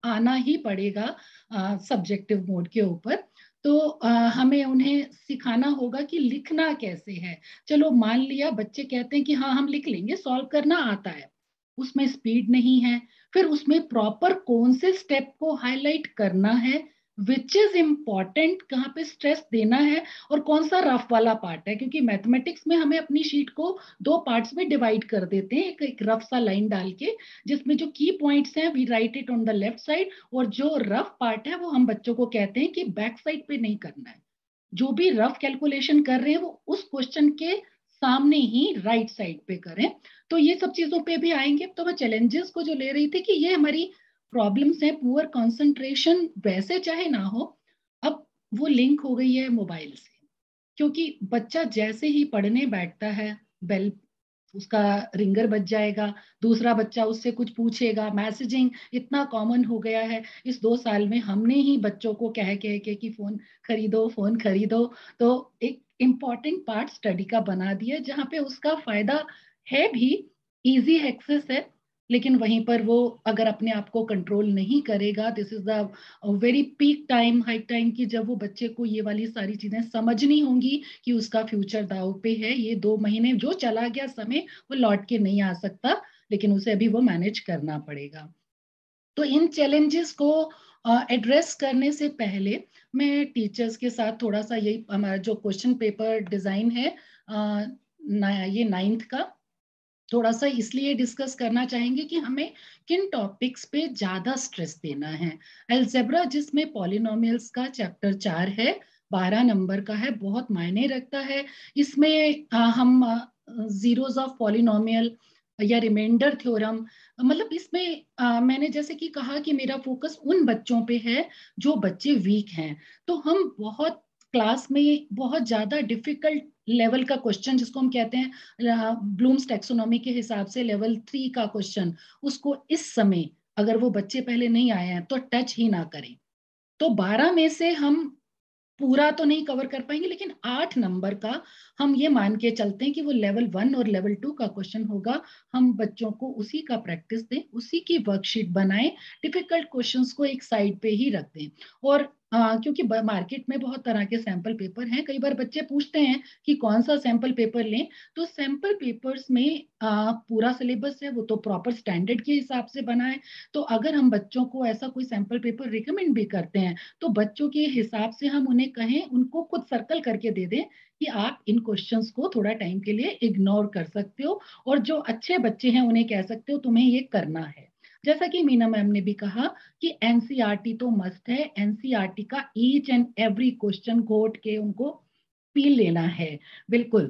आना ही पड़ेगा सब्जेक्टिव मोड के ऊपर. तो हमें उन्हें सिखाना होगा कि लिखना कैसे है. चलो मान लिया बच्चे कहते हैं कि हाँ हम लिख लेंगे, सॉल्व करना आता है, उसमें स्पीड नहीं है, फिर उसमें प्रॉपर कौन से स्टेप को हाईलाइट करना है, विच इज इम्पॉर्टेंट, कहाँ पे स्ट्रेस देना है, और कौन सा रफ वाला पार्ट है, क्योंकि मैथमेटिक्स में हमें अपनी शीट को 2 पार्ट्स में डिवाइड कर देते हैं, एक रफ सा लाइन डाल के, जिसमें जो की पॉइंट्स हैं we write it on the left side, और जो रफ पार्ट है वो हम बच्चों को कहते हैं कि बैक साइड पे नहीं करना है, जो भी रफ कैलकुलेशन कर रहे हैं वो उस क्वेश्चन के सामने ही राइट साइड पे करें। तो ये सब चीजों पे भी आएंगे। तो मैं चैलेंजेस को जो ले रही थी कि ये हमारी प्रॉब्लम्स हैं, पुअर कंसंट्रेशन वैसे चाहे ना हो, अब वो लिंक हो गई है मोबाइल से, क्योंकि बच्चा जैसे ही पढ़ने बैठता है, बेल उसका रिंगर बज जाएगा, दूसरा बच्चा उससे कुछ पूछेगा, मैसेजिंग इतना कॉमन हो गया है। इस 2 साल में हमने ही बच्चों को कह के कि फोन खरीदो, फोन खरीदो, तो एक इम्पॉर्टेंट पार्ट स्टडी का बना दिया, जहाँ पे उसका फायदा है भी, इजी एक्सेस है, लेकिन वहीं पर वो अगर अपने आप को कंट्रोल नहीं करेगा, this is the very peak time, high time की, जब वो बच्चे को ये वाली सारी चीजें समझनी होंगी कि उसका फ्यूचर दाव पे है। ये 2 महीने जो चला गया समय वो लौट के नहीं आ सकता, लेकिन उसे अभी वो मैनेज करना पड़ेगा। तो इन चैलेंजेस को एड्रेस करने से पहले मैं टीचर्स के साथ थोड़ा सा, यही हमारा जो क्वेश्चन पेपर डिजाइन है ये 9th का, थोड़ा सा इसलिए डिस्कस करना चाहेंगे कि हमें किन टॉपिक्स पे ज्यादा स्ट्रेस देना है। अलजेब्रा, जिसमें पॉलिनोमियल्स का चैप्टर 4 है, 12 नंबर का है, बहुत मायने रखता है। इसमें हम जीरोस ऑफ पॉलिनोमियल या रिमाइंडर थ्योरम, मतलब इसमें मैंने जैसे कि कहा कि मेरा फोकस उन बच्चों पे है जो बच्चे वीक हैं, तो हम बहुत क्लास में बहुत ज्यादा डिफिकल्ट लेवल का क्वेश्चन, जिसको हम कहते हैं ब्लूम्स टैक्सोनॉमी के हिसाब से लेवल 3 का क्वेश्चन, उसको इस समय अगर वो बच्चे पहले नहीं आए हैं तो टच ही ना करें। तो 12 में से हम पूरा तो नहीं कवर कर पाएंगे, लेकिन 8 नंबर का हम ये मान के चलते हैं कि वो लेवल 1 और लेवल 2 का क्वेश्चन होगा। हम बच्चों को उसी का प्रैक्टिस दें, उसी की वर्कशीट बनाएं, डिफिकल्ट क्वेश्चंस को एक साइड पे ही रख दें। और क्योंकि मार्केट में बहुत तरह के सैंपल पेपर हैं, कई बार बच्चे पूछते हैं कि कौन सा सैंपल पेपर लें, तो सैंपल पेपर्स में पूरा सिलेबस है, वो तो प्रॉपर स्टैंडर्ड के हिसाब से बना है। तो अगर हम बच्चों को ऐसा कोई सैंपल पेपर रिकमेंड भी करते हैं, तो बच्चों के हिसाब से हम उन्हें कहें, उनको खुद सर्कल करके दे दें कि आप इन क्वेश्चंस को थोड़ा टाइम के लिए इग्नोर कर सकते हो, और जो अच्छे बच्चे हैं उन्हें कह सकते हो तुम्हें ये करना है। जैसा कि मीना मैम ने भी कहा कि एनसीईआरटी तो मस्ट है, एनसीईआरटी का ईच एंड एवरी क्वेश्चन घोट के उनको पी लेना है, बिल्कुल।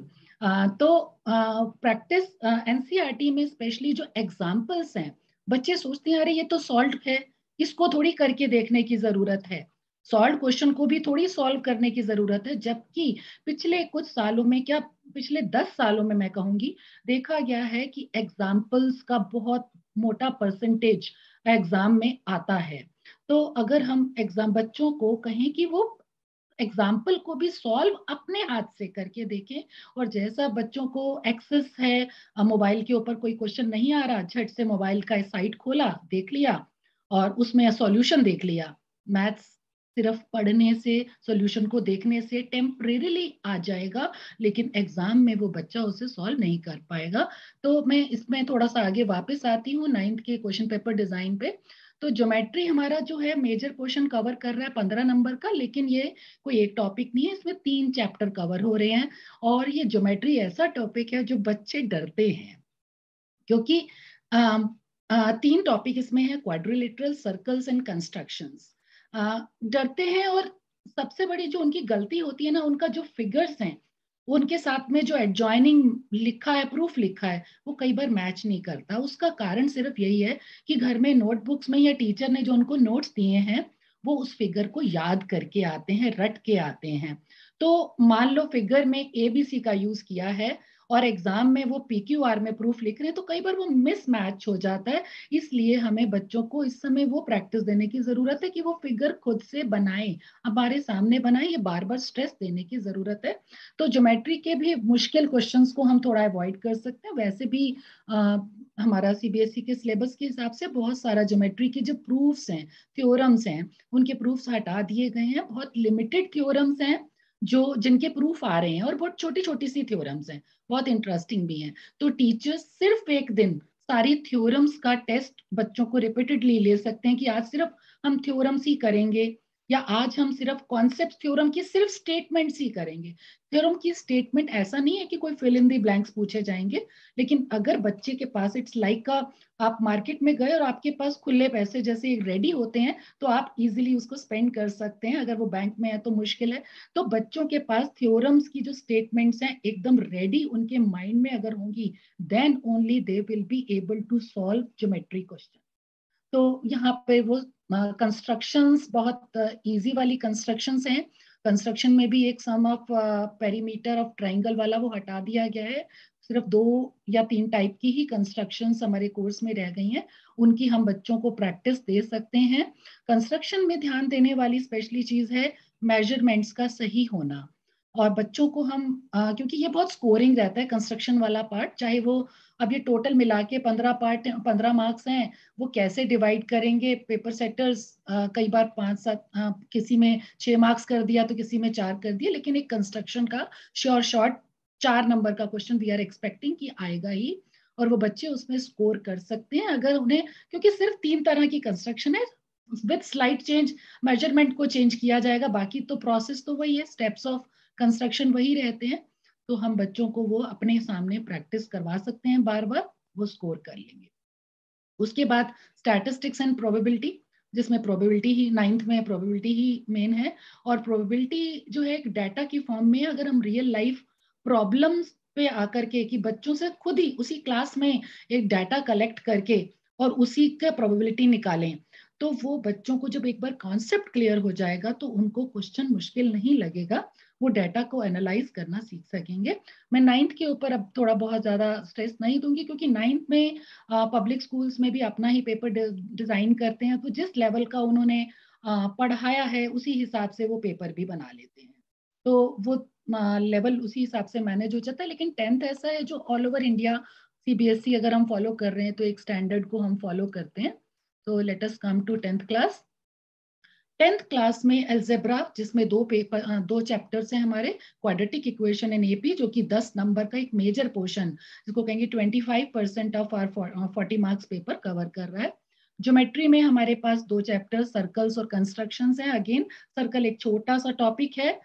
तो प्रैक्टिस एनसीईआरटी में स्पेशली जो एग्जाम्पल्स हैं, बच्चे सोचते हैं अरे ये तो सॉल्व है, इसको थोड़ी करके देखने की जरूरत है, सॉल्व क्वेश्चन को भी थोड़ी सॉल्व करने की जरूरत है। जबकि पिछले कुछ सालों में, क्या पिछले 10 सालों में मैं कहूंगी, देखा गया है कि एग्जाम्पल्स का बहुत मोटा परसेंटेज एग्जाम में आता है। तो अगर हम एग्जाम बच्चों को कहें कि वो एग्जाम्पल को भी सॉल्व अपने हाथ से करके देखें, और जैसा बच्चों को एक्सेस है, मोबाइल के ऊपर कोई क्वेश्चन नहीं आ रहा, झट से मोबाइल का साइट खोला, देख लिया और उसमें सॉल्यूशन देख लिया। मैथ्स सिर्फ पढ़ने से, सॉल्यूशन को देखने से टेम्परेरीली आ जाएगा, लेकिन एग्जाम में वो बच्चा उसे सॉल्व नहीं कर पाएगा। तो मैं इसमें थोड़ा सा आगे वापस आती हूँ 9th के क्वेश्चन पेपर डिजाइन पे। तो ज्योमेट्री हमारा जो है मेजर पोर्शन कवर कर रहा है 15 नंबर का, लेकिन ये कोई एक टॉपिक नहीं है, इसमें 3 चैप्टर कवर हो रहे हैं। और ये ज्योमेट्री ऐसा टॉपिक है जो बच्चे डरते हैं, क्योंकि 3 टॉपिक इसमें है, क्वाड्रिलेटरल, सर्कल्स एंड कंस्ट्रक्शंस। डरते हैं, और सबसे बड़ी जो उनकी गलती होती है ना, उनका जो फिगर्स हैं उनके साथ में जो एडजॉइनिंग लिखा है, प्रूफ लिखा है, वो कई बार मैच नहीं करता। उसका कारण सिर्फ यही है कि घर में नोटबुक्स में या टीचर ने जो उनको नोट्स दिए हैं वो उस फिगर को याद करके आते हैं, रट के आते हैं। तो मान लो फिगर में ABC का यूज किया है और एग्जाम में वो PQR में प्रूफ लिख रहे हैं, तो कई बार वो मिसमैच हो जाता है। इसलिए हमें बच्चों को इस समय वो प्रैक्टिस देने की जरूरत है कि वो फिगर खुद से बनाएं, हमारे सामने बनाएं, ये बार बार स्ट्रेस देने की जरूरत है। तो ज्योमेट्री के भी मुश्किल क्वेश्चंस को हम थोड़ा अवॉइड कर सकते हैं। वैसे भी हमारा CBSE के सिलेबस के हिसाब से बहुत सारा ज्योमेट्री के जो प्रूफ्स हैं, थ्योरम्स हैं, उनके प्रूफ्स हटा दिए गए हैं। बहुत लिमिटेड थ्योरम्स हैं जो जिनके प्रूफ आ रहे हैं, और बहुत छोटी छोटी सी थ्योरम्स हैं, बहुत इंटरेस्टिंग भी हैं। तो टीचर्स सिर्फ एक दिन सारी थ्योरम्स का टेस्ट बच्चों को रिपीटेडली ले सकते हैं कि आज सिर्फ हम थ्योरम्स ही करेंगे, या आज हम सिर्फ कॉन्सेप्ट थ्योरम की सिर्फ स्टेटमेंट्स ही करेंगे। थ्योरम की स्टेटमेंट ऐसा नहीं है कि कोई फिल इन दी ब्लैंक्स पूछे जाएंगे, लेकिन अगर बच्चे के पास इट्स लाइक आप मार्केट में गए और आपके पास खुले पैसे जैसे रेडी होते हैं तो आप इजीली उसको स्पेंड कर सकते हैं। अगर वो बैंक में है तो मुश्किल है। तो बच्चों के पास थ्योरम्स की जो स्टेटमेंट्स हैं एकदम रेडी उनके माइंड में अगर होंगी, then only they will be able to solve geometry question. तो यहाँ पे वो कंस्ट्रक्शंस बहुत इजी वाली कंस्ट्रक्शंस हैं। कंस्ट्रक्शन में भी एक सम ऑफ पेरीमीटर ऑफ ट्राइंगल वाला वो हटा दिया गया है। सिर्फ 2 या 3 टाइप की ही कंस्ट्रक्शंस हमारे कोर्स में रह गई हैं, उनकी हम बच्चों को प्रैक्टिस दे सकते हैं। कंस्ट्रक्शन में ध्यान देने वाली स्पेशली चीज है मेजरमेंट्स का सही होना। और बच्चों को हम क्योंकि ये बहुत स्कोरिंग रहता है कंस्ट्रक्शन वाला पार्ट, चाहे वो अब ये टोटल मिला के 15 मार्क्स हैं, वो कैसे डिवाइड करेंगे। पेपर सेटर्स कई बार 5-7 किसी में 6 मार्क्स कर दिया तो किसी में 4 कर दिया, लेकिन एक कंस्ट्रक्शन का श्योर शॉर्ट 4 नंबर का क्वेश्चन वी आर एक्सपेक्टिंग कि आएगा ही, और वो बच्चे उसमें स्कोर कर सकते हैं अगर उन्हें, क्योंकि सिर्फ 3 तरह की कंस्ट्रक्शन है, विद स्लाइट चेंज मेजरमेंट को चेंज किया जाएगा, बाकी तो प्रोसेस तो वही है, स्टेप्स ऑफ कंस्ट्रक्शन वही रहते हैं। तो हम बच्चों को वो अपने सामने प्रैक्टिस करवा सकते हैं, बार बार वो स्कोर कर लेंगे। उसके बाद स्टैटिस्टिक्स एंड प्रोबेबिलिटी, जिसमें प्रोबेबिलिटी ही 9th में प्रोबेबिलिटी ही मेन है। और प्रोबेबिलिटी जो है एक डाटा की फॉर्म में, अगर हम रियल लाइफ प्रॉब्लम्स पे आकर के कि बच्चों से खुद ही उसी क्लास में एक डाटा कलेक्ट करके और उसी का प्रोबेबिलिटी निकालें, तो वो बच्चों को जब एक बार कॉन्सेप्ट क्लियर हो जाएगा तो उनको क्वेश्चन मुश्किल नहीं लगेगा, वो डाटा को एनालाइज करना सीख सकेंगे। मैं 9th के ऊपर अब थोड़ा बहुत ज्यादा स्ट्रेस नहीं दूंगी, क्योंकि 9th में पब्लिक स्कूल्स में भी अपना ही पेपर डिजाइन करते हैं, तो जिस लेवल का उन्होंने पढ़ाया है उसी हिसाब से वो पेपर भी बना लेते हैं, तो वो लेवल उसी हिसाब से मैनेज हो जाता है। लेकिन 10th ऐसा है जो ऑल ओवर इंडिया सीबीएसई अगर हम फॉलो कर रहे हैं तो एक स्टैंडर्ड को हम फॉलो करते हैं। तो let us come to 10th class. 10th class में अलजेब्रा, जिसमें 2 चैप्टर्स हैं हमारे, क्वाड्रेटिक इक्वेशन एंड एपी, जो कि 10 नंबर का एक मेजर पोर्शन, जिसको कहेंगे 25% of our 40 marks paper cover कर रहा है। ज्योमेट्री में हमारे पास 2 चैप्टर्स सर्कल्स और कंस्ट्रक्शंस हैं। अगेन सर्कल एक छोटा सा टॉपिक है,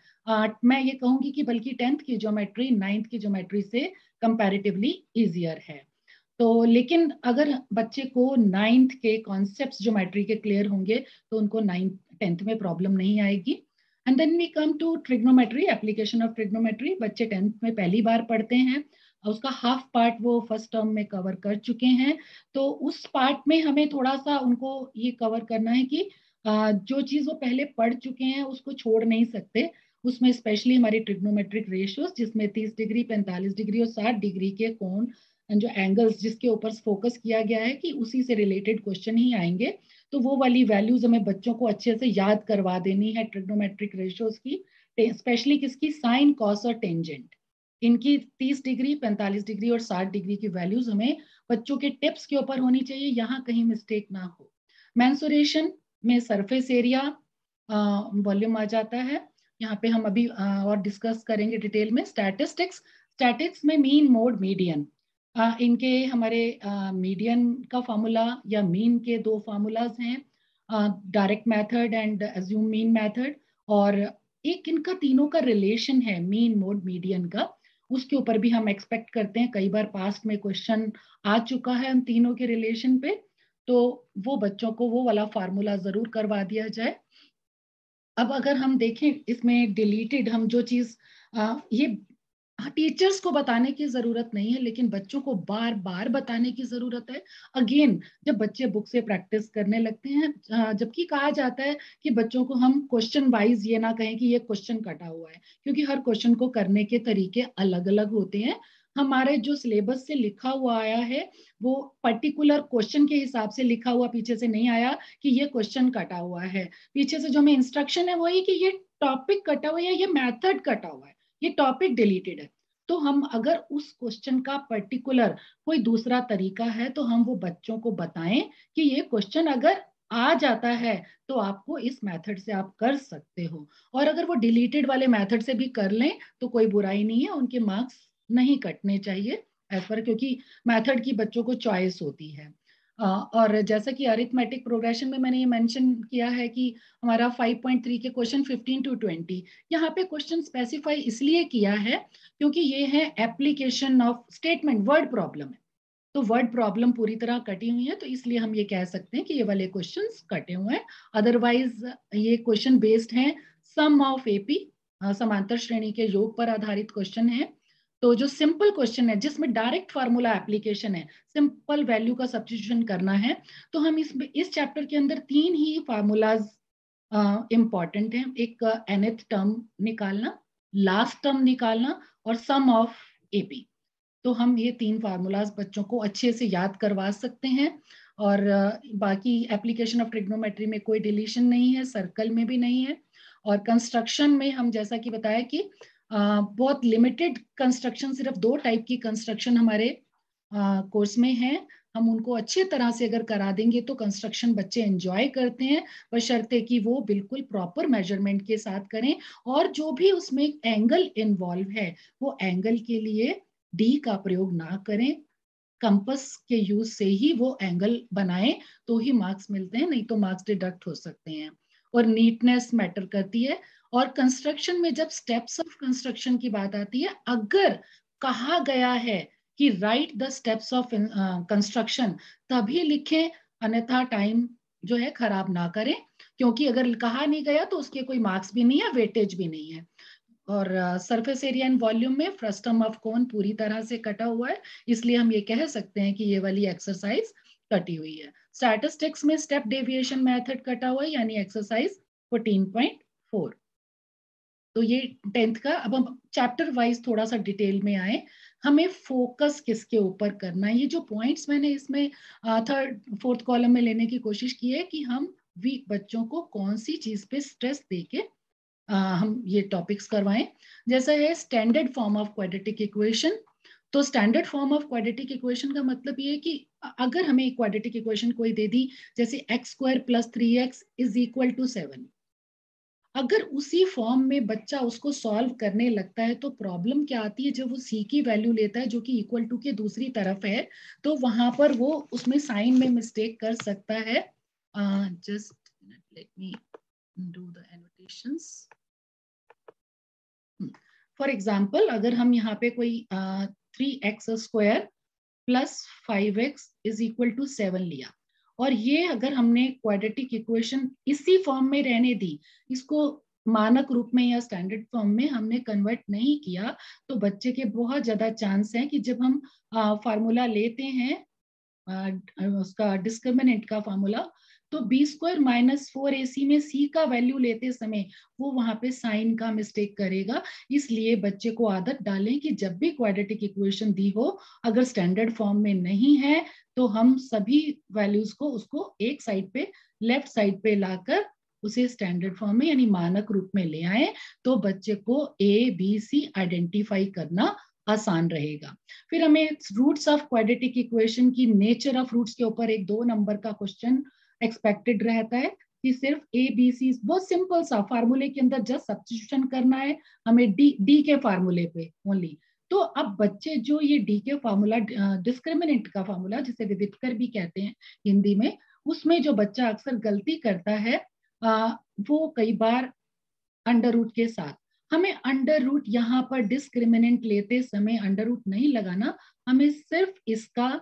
मैं ये कहूंगी कि बल्कि 10th की ज्योमेट्री 9th की ज्योमेट्री से कंपैरेटिवली इजियर है। तो लेकिन अगर बच्चे को 9th के कॉन्सेप्ट्स ज्योमेट्री के क्लियर होंगे तो उनको 10th में प्रॉब्लम नहीं आएगी। And then we come to trigonometry, application of trigonometry. बच्चे 10th में पहली बार पढ़ते हैं, उसका हाफ पार्ट वो फर्स्ट टर्म में कवर कर चुके हैं, तो उस पार्ट में हमें थोड़ा सा उनको ये कवर करना है कि जो चीज वो पहले पढ़ चुके हैं उसको छोड़ नहीं सकते। उसमें स्पेशली हमारी ट्रिग्नोमेट्रिक रेशियोज, जिसमें 30 डिग्री 45 डिग्री और 60 डिग्री के कोण, जो एंगल्स जिसके ऊपर फोकस किया गया है कि उसी से रिलेटेड क्वेश्चन ही आएंगे, तो वो वाली वैल्यूज हमें बच्चों को अच्छे से याद करवा देनी है ट्रिग्नोमेट्रिक रेशियोज की, स्पेशली किसकी, साइन कॉस और टेंजेंट। इनकी 30 डिग्री 45 डिग्री और 60 डिग्री की वैल्यूज हमें बच्चों के टिप्स के ऊपर होनी चाहिए, यहाँ कहीं मिस्टेक ना हो। मेंसुरेशन में सरफेस एरिया वॉल्यूम आ जाता है, यहाँ पे हम अभी और डिस्कस करेंगे डिटेल में। स्टैटिस्टिक्स में मीन मोड मीडियन, इनके हमारे मीडियन का फॉर्मूला या मीन के 2 फार्मूलाज हैं, direct method and assume mean method, और एक इनका तीनों का रिलेशन है मीन मोड मीडियन का, उसके ऊपर भी हम एक्सपेक्ट करते हैं, कई बार पास्ट में क्वेश्चन आ चुका है उन तीनों के रिलेशन पे, तो वो बच्चों को वो वाला फार्मूला जरूर करवा दिया जाए। अब अगर हम देखें इसमें डिलीटेड, हम जो चीज ये टीचर्स को बताने की जरूरत नहीं है, लेकिन बच्चों को बार बार बताने की जरूरत है। अगेन जब बच्चे बुक से प्रैक्टिस करने लगते हैं, जबकि कहा जाता है कि बच्चों को हम क्वेश्चन वाइज ये ना कहें कि ये क्वेश्चन कटा हुआ है, क्योंकि हर क्वेश्चन को करने के तरीके अलग अलग होते हैं। हमारे जो सिलेबस से लिखा हुआ आया है वो पर्टिकुलर क्वेश्चन के हिसाब से लिखा हुआ पीछे से नहीं आया कि ये क्वेश्चन कटा हुआ है, पीछे से जो हमें इंस्ट्रक्शन है वही कि ये टॉपिक कटा हुआ है, ये मेथड कटा हुआ है, ये टॉपिक डिलीटेड है। तो हम अगर उस क्वेश्चन का पर्टिकुलर कोई दूसरा तरीका है तो हम वो बच्चों को बताएं कि ये क्वेश्चन अगर आ जाता है तो आपको इस मेथड से आप कर सकते हो, और अगर वो डिलीटेड वाले मेथड से भी कर लें तो कोई बुराई नहीं है, उनके मार्क्स नहीं कटने चाहिए, एज पर, क्योंकि मेथड की बच्चों को चॉइस होती है। और जैसा कि अरिथमेटिक प्रोग्रेशन में मैंने ये मेंशन किया है कि हमारा 5.3 के क्वेश्चन 15 to 20, यहाँ पे क्वेश्चन स्पेसिफाई इसलिए किया है क्योंकि ये है application of statement, word problem है, तो वर्ड प्रॉब्लम पूरी तरह कटी हुई है, तो इसलिए हम ये कह सकते हैं कि ये वाले क्वेश्चंस कटे हुए हैं। अदरवाइज ये क्वेश्चन बेस्ड हैं सम ऑफ एपी, समांतर श्रेणी के योग पर आधारित क्वेश्चन है। तो जो सिंपल क्वेश्चन है जिसमें डायरेक्ट फार्मूला एप्लीकेशन है, सिंपल वैल्यू का सब्स्टिट्यूशन करना है, तो हम इस चैप्टर के अंदर 3 ही फार्मूलाज इंपॉर्टेंट हैं। एक nth टर्म निकालना, लास्ट टर्म निकालना और सम ऑफ एपी। तो हम ये 3 फार्मूलाज बच्चों को अच्छे से याद करवा सकते हैं। और बाकी एप्लीकेशन ऑफ ट्रिग्नोमेट्री में कोई डिलीशन नहीं है, सर्कल में भी नहीं है। और कंस्ट्रक्शन में हम जैसा कि बताया कि बहुत लिमिटेड कंस्ट्रक्शन, सिर्फ 2 टाइप की कंस्ट्रक्शन हमारे कोर्स में है। हम उनको अच्छे तरह से अगर करा देंगे तो कंस्ट्रक्शन बच्चे एंजॉय करते हैं, बशर्ते कि वो बिल्कुल प्रॉपर मेजरमेंट के साथ करें। और जो भी उसमें एंगल इन्वॉल्व है वो एंगल के लिए डी का प्रयोग ना करें, कंपास के यूज से ही वो एंगल बनाएं, तो ही मार्क्स मिलते हैं, नहीं तो मार्क्स डिडक्ट हो सकते हैं। और नीटनेस मैटर करती है। और कंस्ट्रक्शन में जब स्टेप्स ऑफ कंस्ट्रक्शन की बात आती है, अगर कहा गया है कि right the steps of construction, तभी लिखें, अन्यथा टाइम जो है खराब ना करें, क्योंकि अगर कहा नहीं गया तो उसके कोई मार्क्स भी नहीं है, वेटेज भी नहीं है। और सरफेस एरिया एंड वॉल्यूम में फ्रस्टम ऑफ कोन पूरी तरह से कटा हुआ है, इसलिए हम ये कह सकते हैं कि ये वाली एक्सरसाइज कटी हुई है। स्टैटिस्टिक्स में स्टेप डेविएशन मेथड कटा हुआ है, यानी एक्सरसाइज 14.4। तो ये 10th का। अब हम चैप्टर वाइज थोड़ा सा डिटेल में आए, हमें फोकस किसके ऊपर करना है। ये जो पॉइंट्स मैंने इसमें 3rd 4th कॉलम में लेने की कोशिश की है कि हम वीक बच्चों को कौन सी चीज पे स्ट्रेस देके हम ये टॉपिक्स करवाएं। जैसा है standard form of quadratic equation. तो standard form of quadratic equation का मतलब ये है कि अगर हमें क्वाड्रेटिक इक्वेशन कोई दे दी, जैसे x² + 3x = 7, अगर उसी फॉर्म में बच्चा उसको सॉल्व करने लगता है, तो प्रॉब्लम क्या आती है, जब वो c की वैल्यू लेता है जो कि = के दूसरी तरफ है, तो वहां पर वो उसमें साइन में मिस्टेक कर सकता है। Just let me do the annotations. For example, अगर हम यहाँ पे कोई 3x² + 5x = 7 लिया, और ये अगर हमने क्वाड्रेटिक इक्वेशन इसी फॉर्म में रहने दी, इसको मानक रूप में या स्टैंडर्ड फॉर्म में हमने कन्वर्ट नहीं किया, तो बच्चे के बहुत ज्यादा चांस हैं कि जब हम फार्मूला लेते हैं उसका डिस्क्रिमिनेंट का फार्मूला, तो b² - 4ac में c का वैल्यू लेते समय वो वहां पे साइन का मिस्टेक करेगा। इसलिए बच्चे को आदत डालें कि जब भी क्वाड्रेटिक इक्वेशन दी हो, अगर स्टैंडर्ड फॉर्म में नहीं है, तो हम सभी वैल्यूज को उसको एक साइड पे, लेफ्ट साइड पे लाकर उसे स्टैंडर्ड फॉर्म में यानी मानक रूप में ले आए, तो बच्चे को a b c आइडेंटिफाई करना आसान रहेगा। फिर हमें रूट्स ऑफ क्वाड्रेटिक इक्वेशन की नेचर ऑफ रूट्स के ऊपर एक 2 नंबर का क्वेश्चन एक्सपेक्टेड रहता है कि सिर्फ ए बी सी, बहुत सिंपल सा फार्मूले के अंदर जस्ट सब्स्टिट्यूशन करना है हमें डी के फार्मूले पे ओनली। तो अब बच्चे जो ये डी के फार्मूला, डिस्क्रिमिनेंट का फार्मूला जिसे विविधकर भी कहते हैं हिंदी में, उसमें जो बच्चा अक्सर गलती करता है वो कई बार √ के साथ, हमें √ यहाँ पर डिस्क्रिमिनेंट लेते समय √ नहीं लगाना, हमें सिर्फ इसका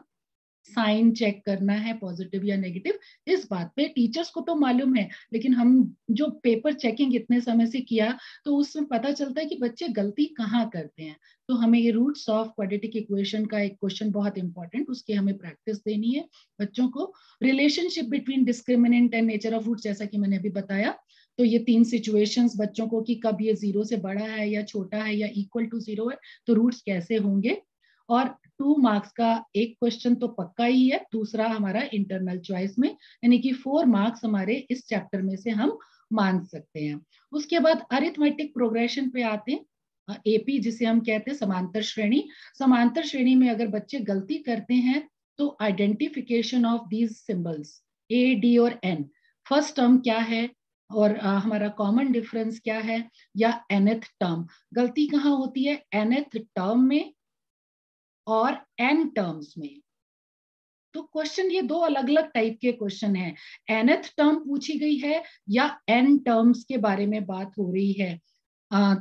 साइन चेक करना है, पॉजिटिव या नेगेटिव। इस बात पे टीचर्स को तो मालूम है, लेकिन हम जो पेपर चेकिंग इतने समय से किया, तो उसमें पता चलता है कि बच्चे गलती कहाँ करते हैं। तो हमें ये रूट्स ऑफ क्वाड्रेटिक इक्वेशन का एक क्वेश्चन बहुत इंपॉर्टेंट, उसकी हमें प्रैक्टिस देनी है बच्चों को। Relationship between discriminant and nature of roots, जैसा कि मैंने अभी बताया, तो ये 3 सिचुएशंस बच्चों को कि कब ये 0 से बड़ा है या छोटा है या = 0 है, तो रूट्स कैसे होंगे। और 2 मार्क्स का एक क्वेश्चन तो पक्का ही है, दूसरा हमारा इंटरनल चॉइस में, यानी कि 4 मार्क्स हमारे इस चैप्टर में से हम मान सकते हैं। उसके बाद अरिथमेटिक प्रोग्रेशन पे आते हैं, एपी जिसे हम कहते हैं समांतर श्रेणी। समांतर श्रेणी में अगर बच्चे गलती करते हैं, तो identification of these symbols A D और एन, फर्स्ट टर्म क्या है और हमारा कॉमन डिफरेंस क्या है, या nth टर्म। गलती कहाँ होती है, nth टर्म में और n टर्म्स में। तो क्वेश्चन ये दो अलग अलग टाइप के क्वेश्चन हैं, nth टर्म पूछी गई है या n टर्म्स के बारे में बात हो रही है।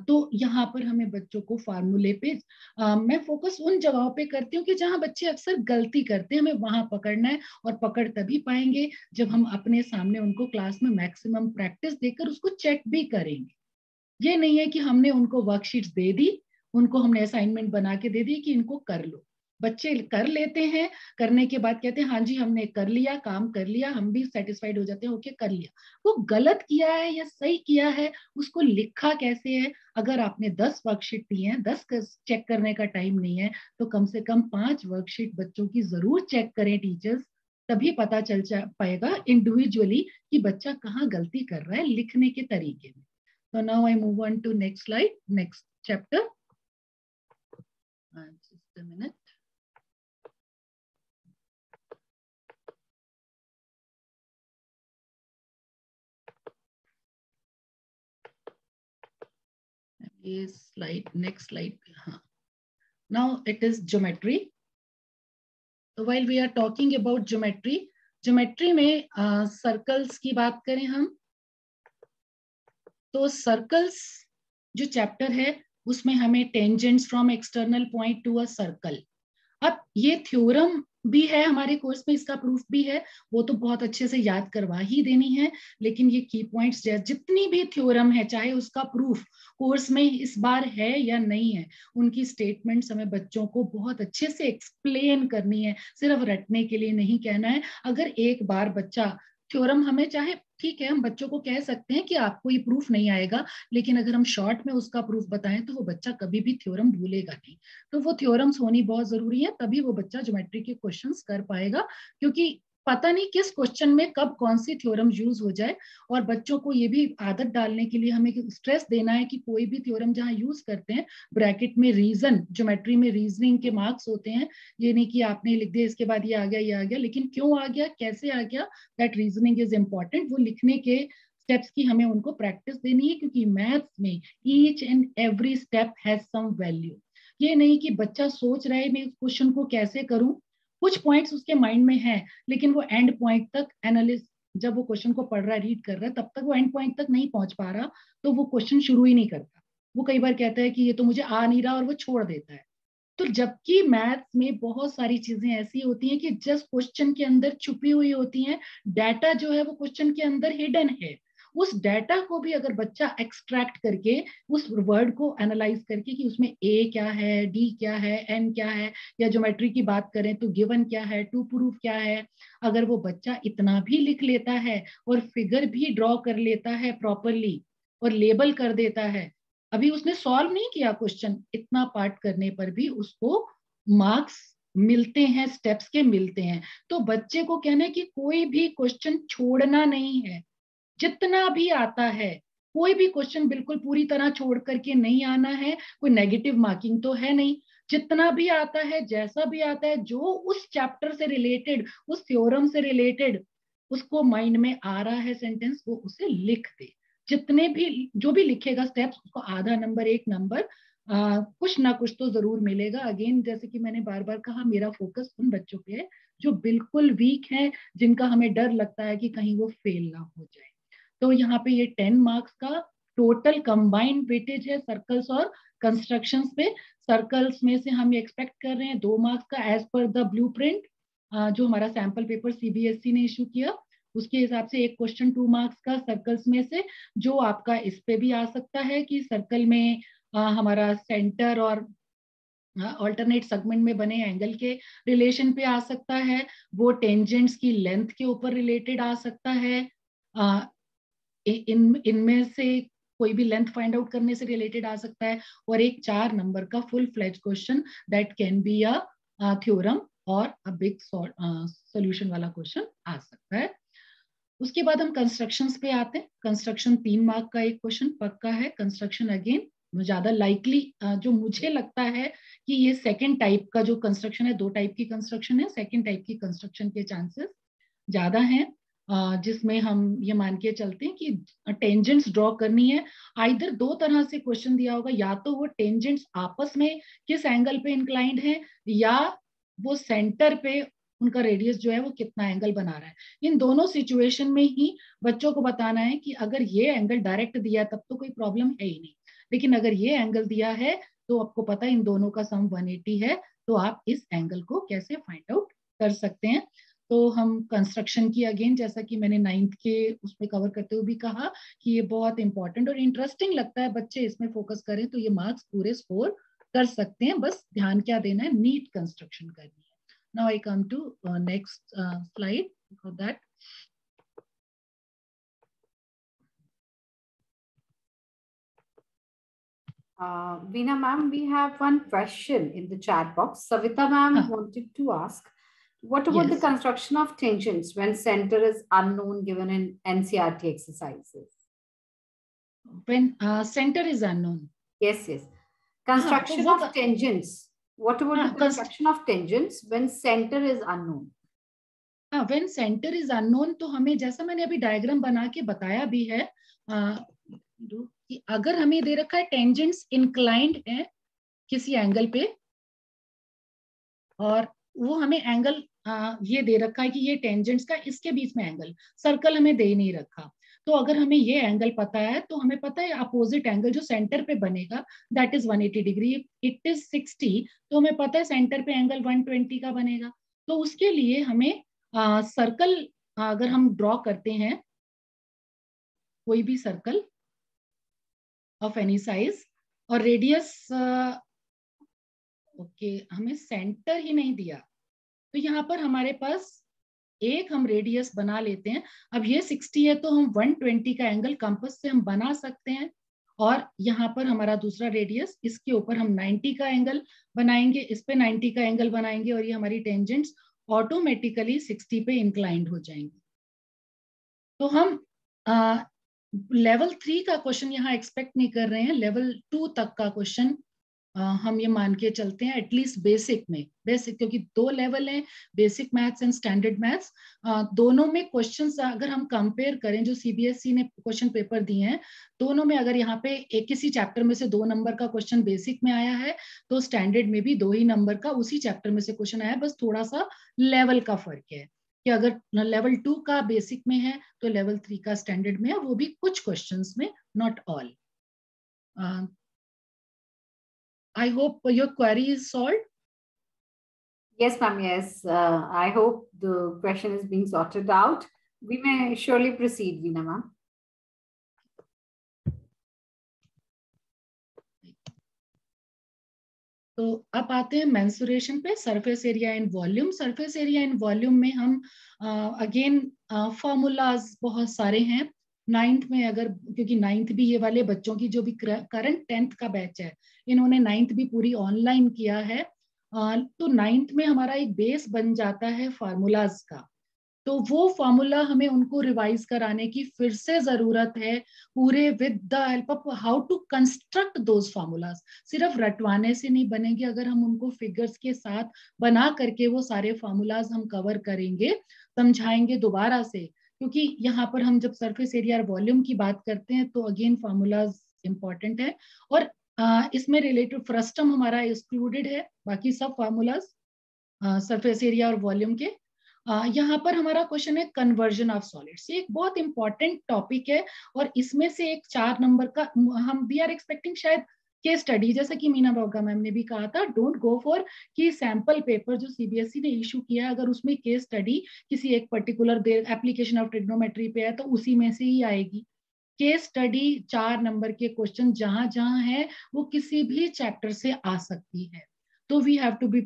तो यहाँ पर हमें बच्चों को फार्मूले पे मैं फोकस उन जगहों पे करती हूँ कि जहाँ बच्चे अक्सर गलती करते हैं, हमें वहां पकड़ना है, और पकड़ तभी पाएंगे जब हम अपने सामने उनको क्लास में मैक्सिमम प्रैक्टिस देकर उसको चेक भी करेंगे। ये नहीं है कि हमने उनको वर्कशीट्स दे दी, उनको हमने असाइनमेंट बना के दे दी कि इनको कर लो, बच्चे कर लेते हैं, करने के बाद कहते हैं हाँ जी हमने कर लिया, काम कर लिया, हम भी सेटिस्फाइड हो जाते हैं, ओके कर लिया। वो गलत किया है या सही किया है उसको लिखा कैसे है। अगर आपने 10 वर्कशीट दी है, 10 चेक करने का टाइम नहीं है, तो कम से कम 5 वर्कशीट बच्चों की जरूर चेक करें टीचर्स, तभी पता चल पाएगा इंडिविजुअली कि बच्चा कहाँ गलती कर रहा है लिखने के तरीके में। So now I move on to next slide, next chapter. Just a minute. Yes, slide, next slide. Now it is geometry. So while we are talking about geometry, geometry में circles की बात करें हम, तो सर्कल्स जो chapter है उसमें हमें tangents from external point to a circle, अब ये थ्योरम भी है हमारे कोर्स में, इसका प्रूफ भी है, वो तो बहुत अच्छे से याद करवा ही देनी है, लेकिन ये की पॉइंट्स जितनी भी थ्योरम है, चाहे उसका प्रूफ कोर्स में इस बार है या नहीं है, उनकी स्टेटमेंट्स हमें बच्चों को बहुत अच्छे से एक्सप्लेन करनी है, सिर्फ रटने के लिए नहीं कहना है। अगर एक बार बच्चा थ्योरम, हमें चाहे ठीक है हम बच्चों को कह सकते हैं कि आपको ये प्रूफ नहीं आएगा, लेकिन अगर हम शॉर्ट में उसका प्रूफ बताएं तो वो बच्चा कभी भी थ्योरम भूलेगा नहीं। तो वो थ्योरम्स होनी बहुत जरूरी है, तभी वो बच्चा ज्योमेट्री के क्वेश्चंस कर पाएगा, क्योंकि पता नहीं किस क्वेश्चन में कब कौन सी थ्योरम यूज हो जाए। और बच्चों को ये भी आदत डालने के लिए हमें स्ट्रेस देना है कि कोई भी थ्योरम जहां यूज करते हैं ब्रैकेट में रीजन, ज्योमेट्री में रीजनिंग के मार्क्स होते हैं, ये नहीं कि आपने लिख दिया इसके बाद ये आ गया, लेकिन क्यों आ गया, कैसे आ गया, दैट रीजनिंग इज इंपॉर्टेंट। वो लिखने के स्टेप्स की हमें उनको प्रैक्टिस देनी है, क्योंकि मैथ्स में each and every step has some value. ये नहीं कि बच्चा सोच रहा है मैं इस क्वेश्चन को कैसे करूं, कुछ पॉइंट्स उसके माइंड में है, लेकिन वो एंड पॉइंट तक एनालिस्ट, जब वो क्वेश्चन को पढ़ रहा है, रीड कर रहा है, तब तक वो एंड पॉइंट तक नहीं पहुंच पा रहा, तो वो क्वेश्चन शुरू ही नहीं करता। वो कई बार कहता है कि ये तो मुझे आ नहीं रहा, और वो छोड़ देता है। तो जबकि मैथ्स में बहुत सारी चीजें ऐसी होती हैं कि जस्ट क्वेश्चन के अंदर छुपी हुई होती हैं, डाटा जो है वो क्वेश्चन के अंदर हिडन है, उस डाटा को भी अगर बच्चा एक्सट्रैक्ट करके उस वर्ड को एनालाइज करके कि उसमें ए क्या है, डी क्या है, एन क्या है, या ज्योमेट्री की बात करें तो गिवन क्या है, टू प्रूफ क्या है, अगर वो बच्चा इतना भी लिख लेता है और फिगर भी ड्रॉ कर लेता है प्रॉपरली और लेबल कर देता है, अभी उसने सॉल्व नहीं किया क्वेश्चन, इतना पार्ट करने पर भी उसको मार्क्स मिलते हैं, स्टेप्स के मिलते हैं। तो बच्चे को कहना है कि कोई भी क्वेश्चन छोड़ना नहीं है, जितना भी आता है, कोई भी क्वेश्चन बिल्कुल पूरी तरह छोड़ करके नहीं आना है, कोई नेगेटिव मार्किंग तो है नहीं, जितना भी आता है, जैसा भी आता है, जो उस चैप्टर से रिलेटेड, उस थ्योरम से रिलेटेड उसको माइंड में आ रहा है सेंटेंस, वो उसे लिख दे। जितने भी जो भी लिखेगा स्टेप्स, उसको आधा नंबर, 1 नंबर कुछ ना कुछ तो जरूर मिलेगा। अगेन जैसे कि मैंने बार बार कहा, मेरा फोकस उन बच्चों पे है जो बिल्कुल वीक है, जिनका हमें डर लगता है कि कहीं वो फेल ना हो जाए। तो यहाँ पे ये 10 मार्क्स का टोटल कंबाइंड वेटेज है सर्कल्स और कंस्ट्रक्शंस पे। सर्कल्स में से हम एक्सपेक्ट कर रहे हैं 2 मार्क्स का एज पर द ब्लूप्रिंट, जो हमारा सैंपल पेपर सीबीएसई ने इशू किया, उसके हिसाब से एक क्वेश्चन 2 मार्क्स का सर्कल्स में से, जो आपका इस पे भी आ सकता है कि सर्कल में हमारा सेंटर और ऑल्टरनेट सेगमेंट में बने एंगल के रिलेशन पे आ सकता है, वो टेंजेंट्स की लेंथ के ऊपर रिलेटेड आ सकता है, इनमें से कोई भी लेंथ फाइंड आउट करने से रिलेटेड आ सकता है, और एक 4 नंबर का full fledge question that can be a theorem और अ बिग सॉल्यूशन वाला क्वेश्चन आ सकता है। उसके बाद हम कंस्ट्रक्शंस पे आते हैं। कंस्ट्रक्शन 3 मार्क का एक क्वेश्चन पक्का है। कंस्ट्रक्शन अगेन ज्यादा लाइकली जो मुझे लगता है कि ये सेकेंड टाइप का जो कंस्ट्रक्शन है, 2 टाइप की कंस्ट्रक्शन है, सेकेंड टाइप की कंस्ट्रक्शन के चांसेस ज्यादा हैं। जिसमें हम ये मान के चलते हैं कि टेंजेंट्स ड्रॉ करनी है। आइदर दो तरह से क्वेश्चन दिया होगा, या तो वो टेंजेंट्स आपस में किस एंगल पे इंक्लाइंड है, या वो सेंटर पे उनका रेडियस जो है वो कितना एंगल बना रहा है। इन दोनों सिचुएशन में ही बच्चों को बताना है कि अगर ये एंगल डायरेक्ट दिया तब तो कोई प्रॉब्लम है ही नहीं, लेकिन अगर ये एंगल दिया है तो आपको पता है इन दोनों का सम 180 है, तो आप इस एंगल को कैसे फाइंड आउट कर सकते हैं। तो हम कंस्ट्रक्शन की अगेन, जैसा कि मैंने 9th के उसमें कवर करते हुए भी कहा कि ये बहुत इंपॉर्टेंट और इंटरेस्टिंग लगता है, बच्चे इसमें फोकस करें तो ये मार्क्स पूरे स्कोर कर सकते हैं। बस ध्यान क्या देना है, नीट कंस्ट्रक्शन करनी है। Now I come to next slide for that. Veena ma'am, we have one question in the chat box. Savita ma'am wanted to ask, what about the construction of tangents when center is unknown given in NCERT exercises? When center is unknown. Yes. Construction of tangents. What about the construction of tangents when center is unknown? when center is unknown, तो हमें, जैसा मैंने अभी diagram बना के बताया भी है, कि अगर हमें दे रखा है टेंजेंट्स इंक्लाइंड है किसी एंगल पे, और वो हमें एंगल ये दे रखा है कि ये टेंजेंट्स का इसके बीच में एंगल, सर्कल हमें दे नहीं रखा, तो अगर हमें ये एंगल पता है तो हमें पता है अपोजिट एंगल जो सेंटर पे बनेगा that is 180 degree, it is 60, तो हमें पता है सेंटर पे एंगल 120 का बनेगा। तो उसके लिए हमें सर्कल अगर हम ड्रॉ करते हैं, कोई भी सर्कल ऑफ एनी साइज और रेडियस हमें सेंटर ही नहीं दिया, तो यहाँ पर हमारे पास एक हम रेडियस बना लेते हैं। अब ये 60 है तो हम 120 का एंगल कंपास से हम बना सकते हैं, और यहाँ पर हमारा दूसरा रेडियस, इसके ऊपर हम 90 का एंगल बनाएंगे, इस पे 90 का एंगल बनाएंगे, और ये हमारी टेंजेंट्स ऑटोमेटिकली 60 पे इंक्लाइंड हो जाएंगे। तो हम लेवल 3 का क्वेश्चन यहाँ एक्सपेक्ट नहीं कर रहे हैं, लेवल 2 तक का क्वेश्चन हम ये मान के चलते हैं एटलीस्ट बेसिक में, बेसिक क्योंकि 2 लेवल हैं, basic maths and standard maths, दोनों में क्वेश्चंस अगर हम कंपेयर करें जो सीबीएसई ने क्वेश्चन पेपर दिए हैं, दोनों में अगर यहाँ पे एक किसी चैप्टर में से 2 नंबर का क्वेश्चन बेसिक में आया है तो स्टैंडर्ड में भी 2 ही नंबर का उसी चैप्टर में से क्वेश्चन आया है, बस थोड़ा सा लेवल का फर्क है कि अगर लेवल 2 का बेसिक में है तो लेवल 3 का स्टैंडर्ड में है, वो भी कुछ क्वेश्चंस में, not all. I hope your query is solved. Yes, ma'am. Yes. I hope the question is being sorted out. We may surely proceed, Veena ma'am. तो अब आते हैं मेंसुरेशन पे, surface area and volume. Surface area and volume में हम again formulas बहुत सारे हैं। 9th में अगर, क्योंकि 9th भी ये वाले बच्चों की जो भी करंट 10th का बैच है, इन्होंने 9th भी पूरी ऑनलाइन किया है, तो 9th में हमारा एक बेस बन जाता है फार्मूलाज का, तो वो फार्मूला हमें उनको रिवाइज कराने की फिर से जरूरत है, पूरे with the help of how to construct those formulas. सिर्फ रटवाने से नहीं बनेंगे, अगर हम उनको फिगर्स के साथ बना करके वो सारे फार्मूलाज हम कवर करेंगे, समझाएंगे दोबारा से, क्योंकि यहाँ पर हम जब सरफेस एरिया और वॉल्यूम की बात करते हैं तो अगेन फार्मूलाज इंपॉर्टेंट है, और इसमें रिलेटेड फ्रस्टम हमारा एक्सक्लूडेड है, बाकी सब फार्मूलाज सरफेस एरिया और वॉल्यूम के। यहाँ पर हमारा क्वेश्चन है कन्वर्जन ऑफ सॉलिड्स, ये एक बहुत इंपॉर्टेंट टॉपिक है, और इसमें से एक 4 नंबर का हम वी आर एक्सपेक्टिंग शायद केस स्टडी, जैसा कि मीना बावगा मैम ने भी कहा था, डोंट गो फॉर कि सैंपल पेपर जो सीबीएसई ने इशू किया है अगर उसमें केस स्टडी किसी एक पर्टिकुलर एप्लीकेशन ऑफ ट्रिग्नोमेट्री पे है तो उसी में से ही आएगी। केस स्टडी 4 नंबर के क्वेश्चन जहां जहां है वो किसी भी चैप्टर से आ सकती है, तो we have to be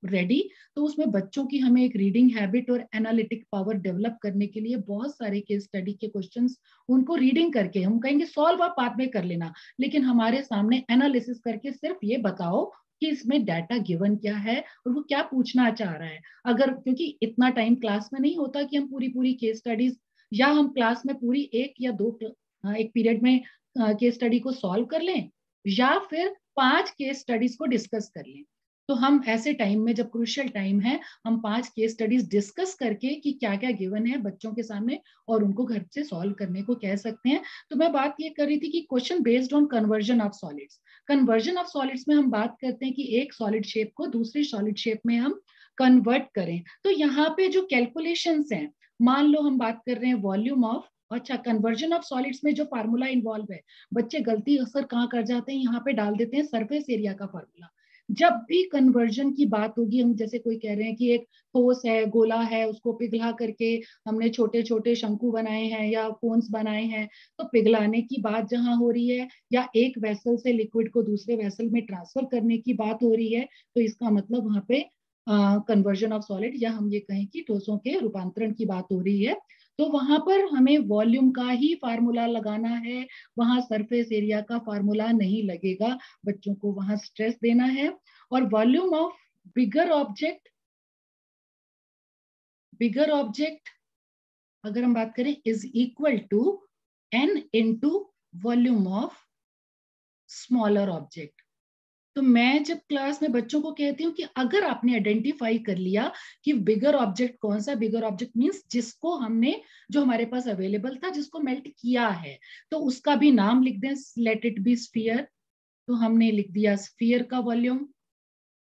ready. तो उसमें बच्चों की हमें एक रीडिंग हैबिट और एनालिटिक पावर डेवलप करने के लिए बहुत सारे केस स्टडी के क्वेश्चंस उनको रीडिंग करके, हम कहेंगे सॉल्व आप बाद में कर लेना, लेकिन हमारे सामने एनालिसिस करके सिर्फ ये बताओ कि इसमें डाटा गिवन क्या है और वो क्या पूछना चाह रहा है। अगर, क्योंकि इतना टाइम क्लास में नहीं होता कि हम पूरी केस स्टडीज, या हम क्लास में पूरी 1 या 2 एक पीरियड में केस स्टडी को सॉल्व कर लें, या फिर 5 केस स्टडीज को डिस्कस कर लें। तो हम ऐसे टाइम में, जब क्रूशियल टाइम है, हम 5 केस स्टडीज डिस्कस करके कि क्या क्या गिवन है बच्चों के सामने और उनको घर से सॉल्व करने को कह सकते हैं। तो मैं बात ये कर रही थी कि question based on conversion of solids. Conversion of solids में हम बात करते हैं कि एक सॉलिड शेप को दूसरी सॉलिड शेप में हम कन्वर्ट करें। तो यहाँ पे जो कैलकुलेशंस हैं, मान लो हम बात कर रहे हैं वॉल्यूम ऑफ, अच्छा कन्वर्जन ऑफ सॉलिड्स में जो फार्मूला इन्वॉल्व है, बच्चे गलती अक्सर कहाँ कर जाते हैं, यहाँ पे डाल देते हैं सरफेस एरिया का फार्मूला। जब भी कन्वर्जन की बात होगी, हम जैसे कोई कह रहे हैं कि एक ठोस है, गोला है, उसको पिघला करके हमने छोटे छोटे शंकु बनाए हैं या कोन्स बनाए हैं, तो पिघलाने की बात जहां हो रही है या एक वेसल से लिक्विड को दूसरे वेसल में ट्रांसफर करने की बात हो रही है, तो इसका मतलब वहां पे कन्वर्जन ऑफ सॉलिड, या हम ये कहें कि ठोसों के रूपांतरण की बात हो रही है। तो वहां पर हमें वॉल्यूम का ही फार्मूला लगाना है, वहां सरफेस एरिया का फार्मूला नहीं लगेगा, बच्चों को वहां स्ट्रेस देना है। और वॉल्यूम ऑफ बिगर ऑब्जेक्ट अगर हम बात करें is equal to n into volume of smaller object. तो मैं जब क्लास में बच्चों को कहती हूँ कि अगर आपने आइडेंटिफाई कर लिया कि बिगर ऑब्जेक्ट कौन सा, बिगर ऑब्जेक्ट मींस जिसको हमने, जो हमारे पास अवेलेबल था, जिसको मेल्ट किया है, तो उसका भी नाम लिख दें, लेट इट बी स्फीयर। तो हमने लिख दिया स्फीयर का वॉल्यूम,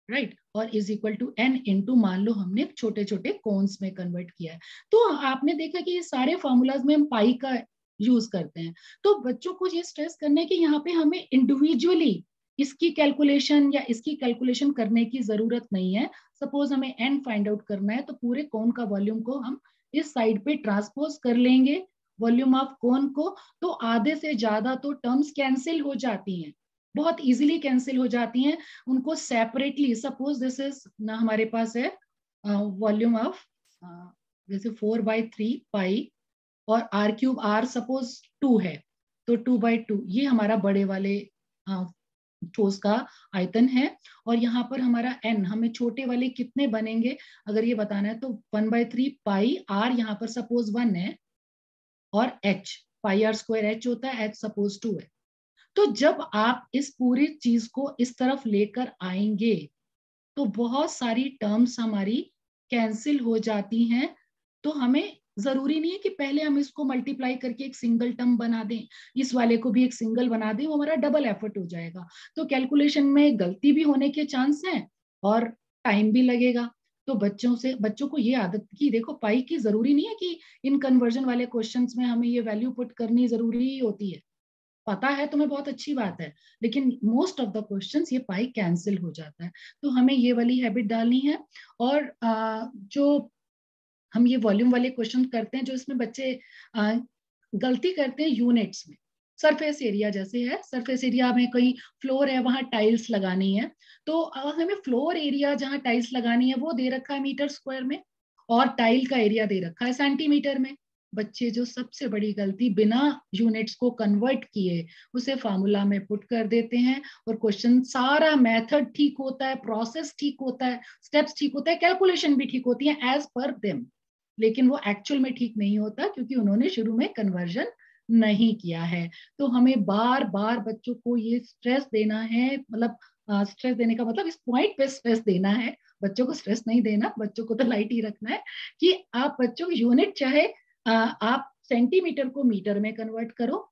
राइट, और is equal to n into, मान लो हमने छोटे छोटे कोन्स में कन्वर्ट किया है। तो आपने देखा कि ये सारे फॉर्मूलाज में हम पाई का यूज करते हैं। तो बच्चों को ये स्ट्रेस करने की यहाँ पे हमें इंडिविजुअली इसकी कैलकुलेशन या इसकी कैलकुलेशन करने की जरूरत नहीं है। सपोज हमें n फाइंड आउट करना है, तो पूरे कोन का वॉल्यूम को हम इस साइड पे ट्रांसपोज कर लेंगे, वॉल्यूम ऑफ कोन को, तो आधे से ज्यादा तो टर्म्स कैंसिल हो जाती हैं, बहुत इजीली कैंसिल हो जाती हैं। उनको सेपरेटली, सपोज दिस इज ना, हमारे पास है वॉल्यूम ऑफ जैसे 4/3 पाई और r क्यूब, r सपोज 2 है, तो 2/2 ये हमारा बड़े वाले ठोस का आयतन है। और यहाँ पर हमारा n, हमें छोटे वाले कितने बनेंगे अगर ये बताना है, तो 1/3 पाई r, यहाँ पर सपोज 1 है, और h, पाई r स्क्वायर h होता है, h सपोज 2 है। तो जब आप इस पूरी चीज को इस तरफ लेकर आएंगे तो बहुत सारी टर्म्स हमारी कैंसिल हो जाती हैं। तो हमें जरूरी नहीं है कि पहले हम इसको मल्टीप्लाई करके एक सिंगल टर्म बना दें, इस वाले को भी एक सिंगल बना दें, वो हमारा डबल एफर्ट हो जाएगा। तो कैलकुलेशन में गलती भी होने के चांस हैं और टाइम भी लगेगा। तो बच्चों को ये आदत की, देखो पाई की जरूरी नहीं है कि इन कन्वर्जन वाले क्वेश्चंस में हमें ये वैल्यू पुट करनी जरूरी होती है, पता है तुम्हें बहुत अच्छी बात है, लेकिन मोस्ट ऑफ द क्वेश्चंस ये पाई कैंसिल हो जाता है। तो हमें ये वाली हैबिट डालनी है। और जो हम ये वॉल्यूम वाले क्वेश्चन करते हैं, जो इसमें बच्चे गलती करते हैं यूनिट्स में, सरफेस एरिया जैसे है, सरफेस एरिया में कहीं फ्लोर है, वहां टाइल्स लगानी है, तो हमें फ्लोर एरिया जहां टाइल्स लगानी है वो दे रखा है मीटर स्क्वायर में, और टाइल का एरिया दे रखा है सेंटीमीटर में। बच्चे जो सबसे बड़ी गलती, बिना यूनिट्स को कन्वर्ट किए उसे फार्मूला में पुट कर देते हैं, और क्वेश्चन सारा मेथड ठीक होता है, प्रोसेस ठीक होता है, स्टेप्स ठीक होता है, कैलकुलेशन भी ठीक होती है एज पर देम, लेकिन वो एक्चुअल में ठीक नहीं होता क्योंकि उन्होंने शुरू में कन्वर्जन नहीं किया है। तो हमें बार बार बच्चों को ये स्ट्रेस देना है, मतलब स्ट्रेस देने का मतलब इस पॉइंट पे स्ट्रेस देना है, बच्चों को स्ट्रेस नहीं देना, बच्चों को तो लाइट ही रखना है कि आप बच्चों यूनिट चाहे आप सेंटीमीटर को मीटर में कन्वर्ट करो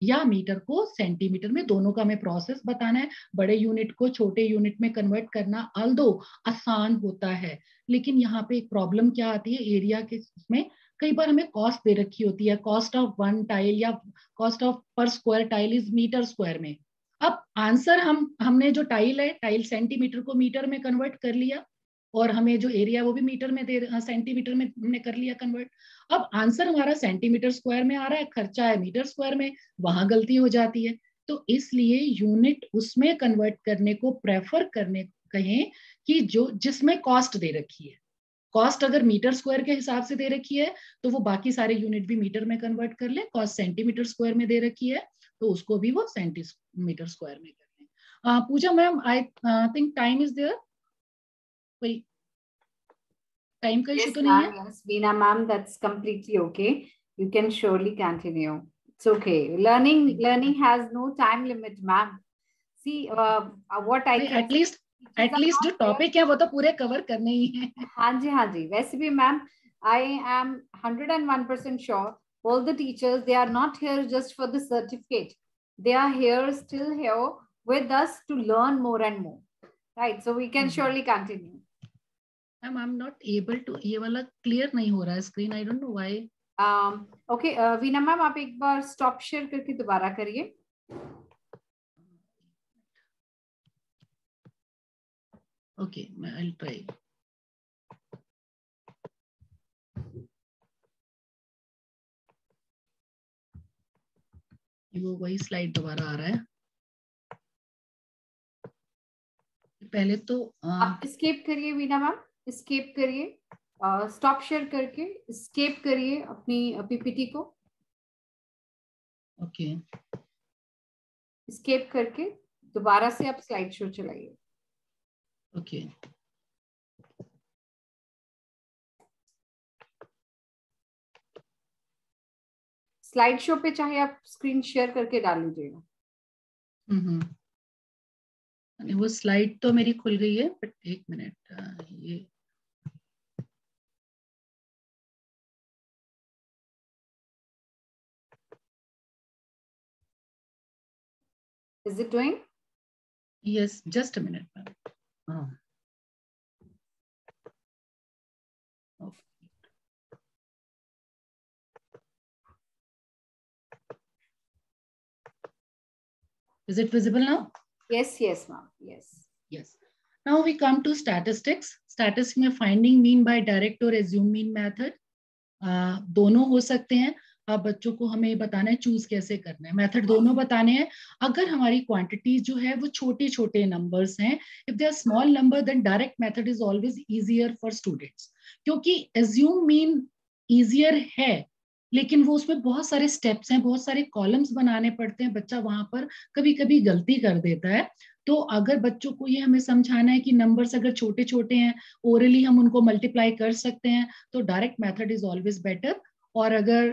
या मीटर को सेंटीमीटर में, दोनों का हमें प्रोसेस बताना है। बड़े यूनिट को छोटे यूनिट में कन्वर्ट करना अल्दो आसान होता है, लेकिन यहाँ पे एक प्रॉब्लम क्या आती है, एरिया के में कई बार हमें कॉस्ट दे रखी होती है, कॉस्ट ऑफ 1 टाइल या cost of per square tile is meter square में। अब आंसर हमने जो टाइल है, टाइल सेंटीमीटर को मीटर में कन्वर्ट कर लिया, और हमें जो एरिया वो भी मीटर में सेंटीमीटर में हमने कर लिया कन्वर्ट। अब आंसर हमारा सेंटीमीटर स्क्वायर में आ रहा है, खर्चा है मीटर स्क्वायर में, वहां गलती हो जाती है। तो इसलिए यूनिट उसमें कन्वर्ट करने को प्रेफर करने कहें कि जो जिसमें कॉस्ट दे रखी है, कॉस्ट अगर मीटर स्क्वायर के हिसाब से दे रखी है तो वो बाकी सारे यूनिट भी मीटर में कन्वर्ट कर ले, कॉस्ट सेंटीमीटर स्क्वायर में दे रखी है तो उसको भी वो सेंटीमीटर स्क्वायर में कर ले। Pooja ma'am, I think time is there, कोई टाइम का इशू तो नहीं है? Yes, Veena ma'am, that's completely okay. You can surely continue. It's okay. Learning has no time limit, ma'am. See, what I can at least at least जो topic है वो तो पूरे कवर करने ही है। हाँ जी, वैसे भी ma'am I am 101% sure all the teachers, they are not here just for the certificate. They are here, still here with us to learn more and more. Right? So we can surely continue. Ma'am, I'm not able to, ये वाला clear नहीं हो रहा है screen. I don't know why. Okay, Veena ma'am आप एक बार stop share करके दोबारा करिए. Okay, I'll try. वो वही स्लाइड दोबारा आ रहा है. पहले तो आप escape करिए वीना मैम, escape करिए, stop share करके escape करिए अपनी PPT को. ओके. escape करके दोबारा से आप स्लाइड शो चलाइए. ओके. स्लाइड शो पे चाहे आप स्क्रीन शेयर करके डाल लीजिएगा. वो स्लाइड तो मेरी खुल गई है, बट एक मिनट, ये Is it doing? Yes, just a minute, ma'am. Okay. Is it visible now? Yes, ma'am. Yes. Now we come to statistics. Statistics में finding mean by direct or assume mean method. दोनों हो सकते हैं. अब बच्चों को हमें बताना है चूज कैसे करना है. मेथड दोनों बताने हैं. अगर हमारी क्वांटिटी जो है वो छोटे छोटे नंबर्स हैं, if they are small number, then direct method is always easier for students. क्योंकि एज्यूम मीन इजियर है, लेकिन वो उसमें बहुत सारे स्टेप्स हैं, बहुत सारे कॉलम्स बनाने पड़ते हैं. बच्चा वहां पर कभी कभी गलती कर देता है. तो अगर बच्चों को ये हमें समझाना है कि नंबर्स अगर छोटे छोटे हैं, ओरली हम उनको मल्टीप्लाई कर सकते हैं, तो direct method is always better. और अगर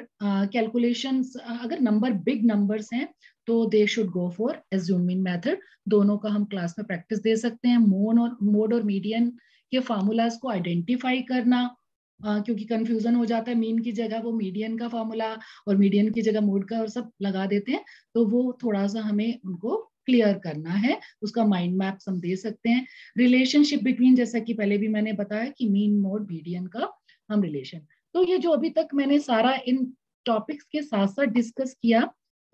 कैलकुलेशंस अगर नंबर बिग नंबर्स हैं तो they should go for assuming method. दोनों का हम क्लास में प्रैक्टिस दे सकते हैं. मोड और मीडियन के फार्मूलाज को आइडेंटिफाई करना, क्योंकि कंफ्यूजन हो जाता है. मीन की जगह वो मीडियन का फार्मूला और मीडियन की जगह मोड का और सब लगा देते हैं. तो वो थोड़ा सा हमें उनको क्लियर करना है. उसका माइंड मैप्स हम दे सकते हैं. रिलेशनशिप बिटवीन, जैसा कि पहले भी मैंने बताया कि मीन मोड मीडियन का हम रिलेशन. तो ये जो अभी तक मैंने सारा इन टॉपिक्स के साथ साथ डिस्कस किया,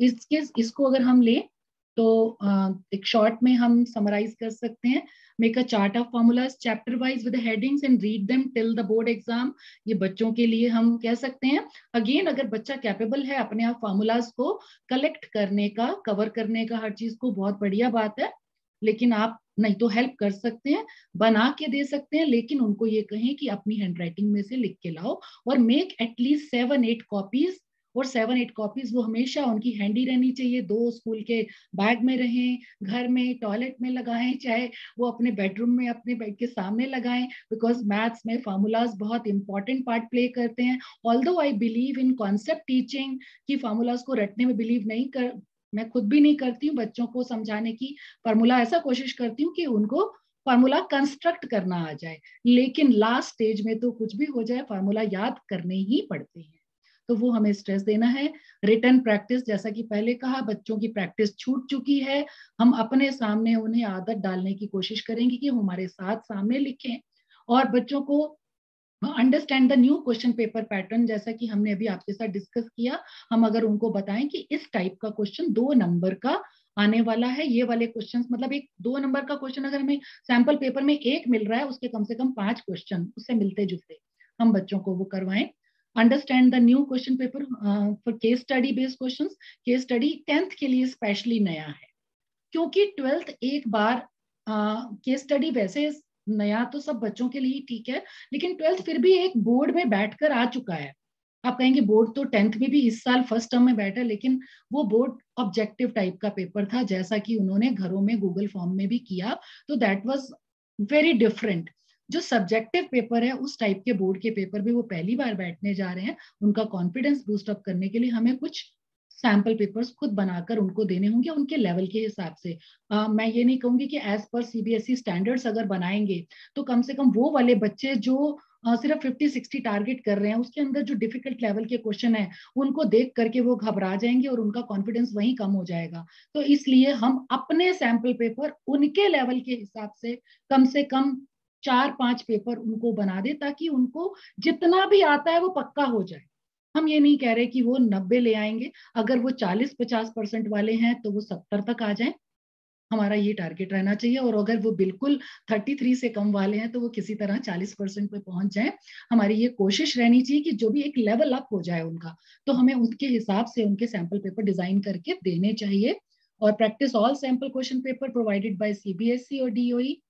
इसको अगर हम ले तो एक शॉर्ट में हम समराइज कर सकते हैं. Make a chart of formulas chapter wise with headings and read them till the board exam. ये बच्चों के लिए हम कह सकते हैं. अगेन अगर बच्चा कैपेबल है अपने आप फॉर्मूलाज को कलेक्ट करने का, कवर करने का, हर चीज को, बहुत बढ़िया बात है. लेकिन आप नहीं तो हेल्प कर सकते हैं, बना के दे सकते हैं, लेकिन उनको ये कहें कि अपनी हैंडराइटिंग में से लिख के लाओ और मेक एटलीस्ट 7-8 कॉपीज. और 7-8 कॉपीज वो हमेशा उनकी हैंडी रहनी चाहिए. 2 स्कूल के बैग में रहें, घर में, टॉयलेट में लगाएं, चाहे वो अपने बेडरूम में अपने बेड के सामने लगाएं, बिकॉज मैथ्स में फार्मूलाज बहुत इंपॉर्टेंट पार्ट प्ले करते हैं. Although I believe in concept teaching, कि फार्मूलाज को रटने में बिलीव नहीं कर, मैं खुद भी नहीं करती हूँ. बच्चों को समझाने की फार्मूला ऐसा कोशिश करती हूँ कि उनको फार्मूला कंस्ट्रक्ट करना आ जाए. लेकिन लास्ट स्टेज में तो कुछ भी हो जाए, फार्मूला याद करने ही पड़ते हैं. तो वो हमें स्ट्रेस देना है. रिटन प्रैक्टिस, जैसा कि पहले कहा, बच्चों की प्रैक्टिस छूट चुकी है. हम अपने सामने उन्हें आदत डालने की कोशिश करेंगे कि हमारे साथ सामने लिखें. और बच्चों को understand the new question paper pattern, जैसा कि हमने अभी आपके साथ डिस्कस किया. हम अगर उनको बताएं कि इस टाइप का क्वेश्चन 2 नंबर का आने वाला है, ये वाले क्वेश्चंस, मतलब एक 2 नंबर का क्वेश्चन अगर हमें सैंपल पेपर में 1 मिल रहा है, उसके कम से कम 5 क्वेश्चन उससे मिलते जुलते हम बच्चों को वो करवाएं. Understand the new question paper for case study based questions. Case study 10th के लिए स्पेशली नया है, क्योंकि 12th एक बार केस स्टडी वैसे नया तो सब बच्चों के लिए ठीक है, लेकिन 12th फिर भी एक बोर्ड में बैठकर आ चुका है. आप कहेंगे बोर्ड तो 10th में भी इस साल फर्स्ट टर्म में बैठा, लेकिन वो बोर्ड ऑब्जेक्टिव टाइप का पेपर था, जैसा कि उन्होंने घरों में गूगल फॉर्म में भी किया. तो दैट वाज वेरी डिफरेंट. जो सब्जेक्टिव पेपर है उस टाइप के बोर्ड के पेपर भी वो पहली बार बैठने जा रहे हैं. उनका कॉन्फिडेंस बूस्ट अप करने के लिए हमें कुछ सैम्पल पेपर्स खुद बनाकर उनको देने होंगे उनके लेवल के हिसाब से। मैं ये नहीं कहूंगी कि एज पर सीबीएसई स्टैंडर्ड्स अगर बनाएंगे तो कम से कम वो वाले बच्चे जो सिर्फ 50-60 टारगेट कर रहे हैं, उसके अंदर जो डिफिकल्ट लेवल के क्वेश्चन है उनको देख करके वो घबरा जाएंगे और उनका कॉन्फिडेंस वहीं कम हो जाएगा। तो इसलिए हम अपने सैंपल पेपर उनके लेवल के हिसाब से कम 4-5 पेपर उनको बना दे, ताकि उनको जितना भी आता है वो पक्का हो जाए। हम ये नहीं कह रहे कि वो 90 ले आएंगे, अगर वो 40-50% वाले हैं तो वो 70 तक आ जाए, हमारा ये टारगेट रहना चाहिए। और अगर वो बिल्कुल 33 से कम वाले हैं तो वो किसी तरह 40% पे पहुंच जाए। हमारी ये कोशिश रहनी चाहिए कि जो भी एक लेवल अप हो जाए उनका, तो हमें उनके हिसाब से उनके सैंपल पेपर डिजाइन करके देने चाहिए। और practice all sample question paper provided by CBSE और DOE.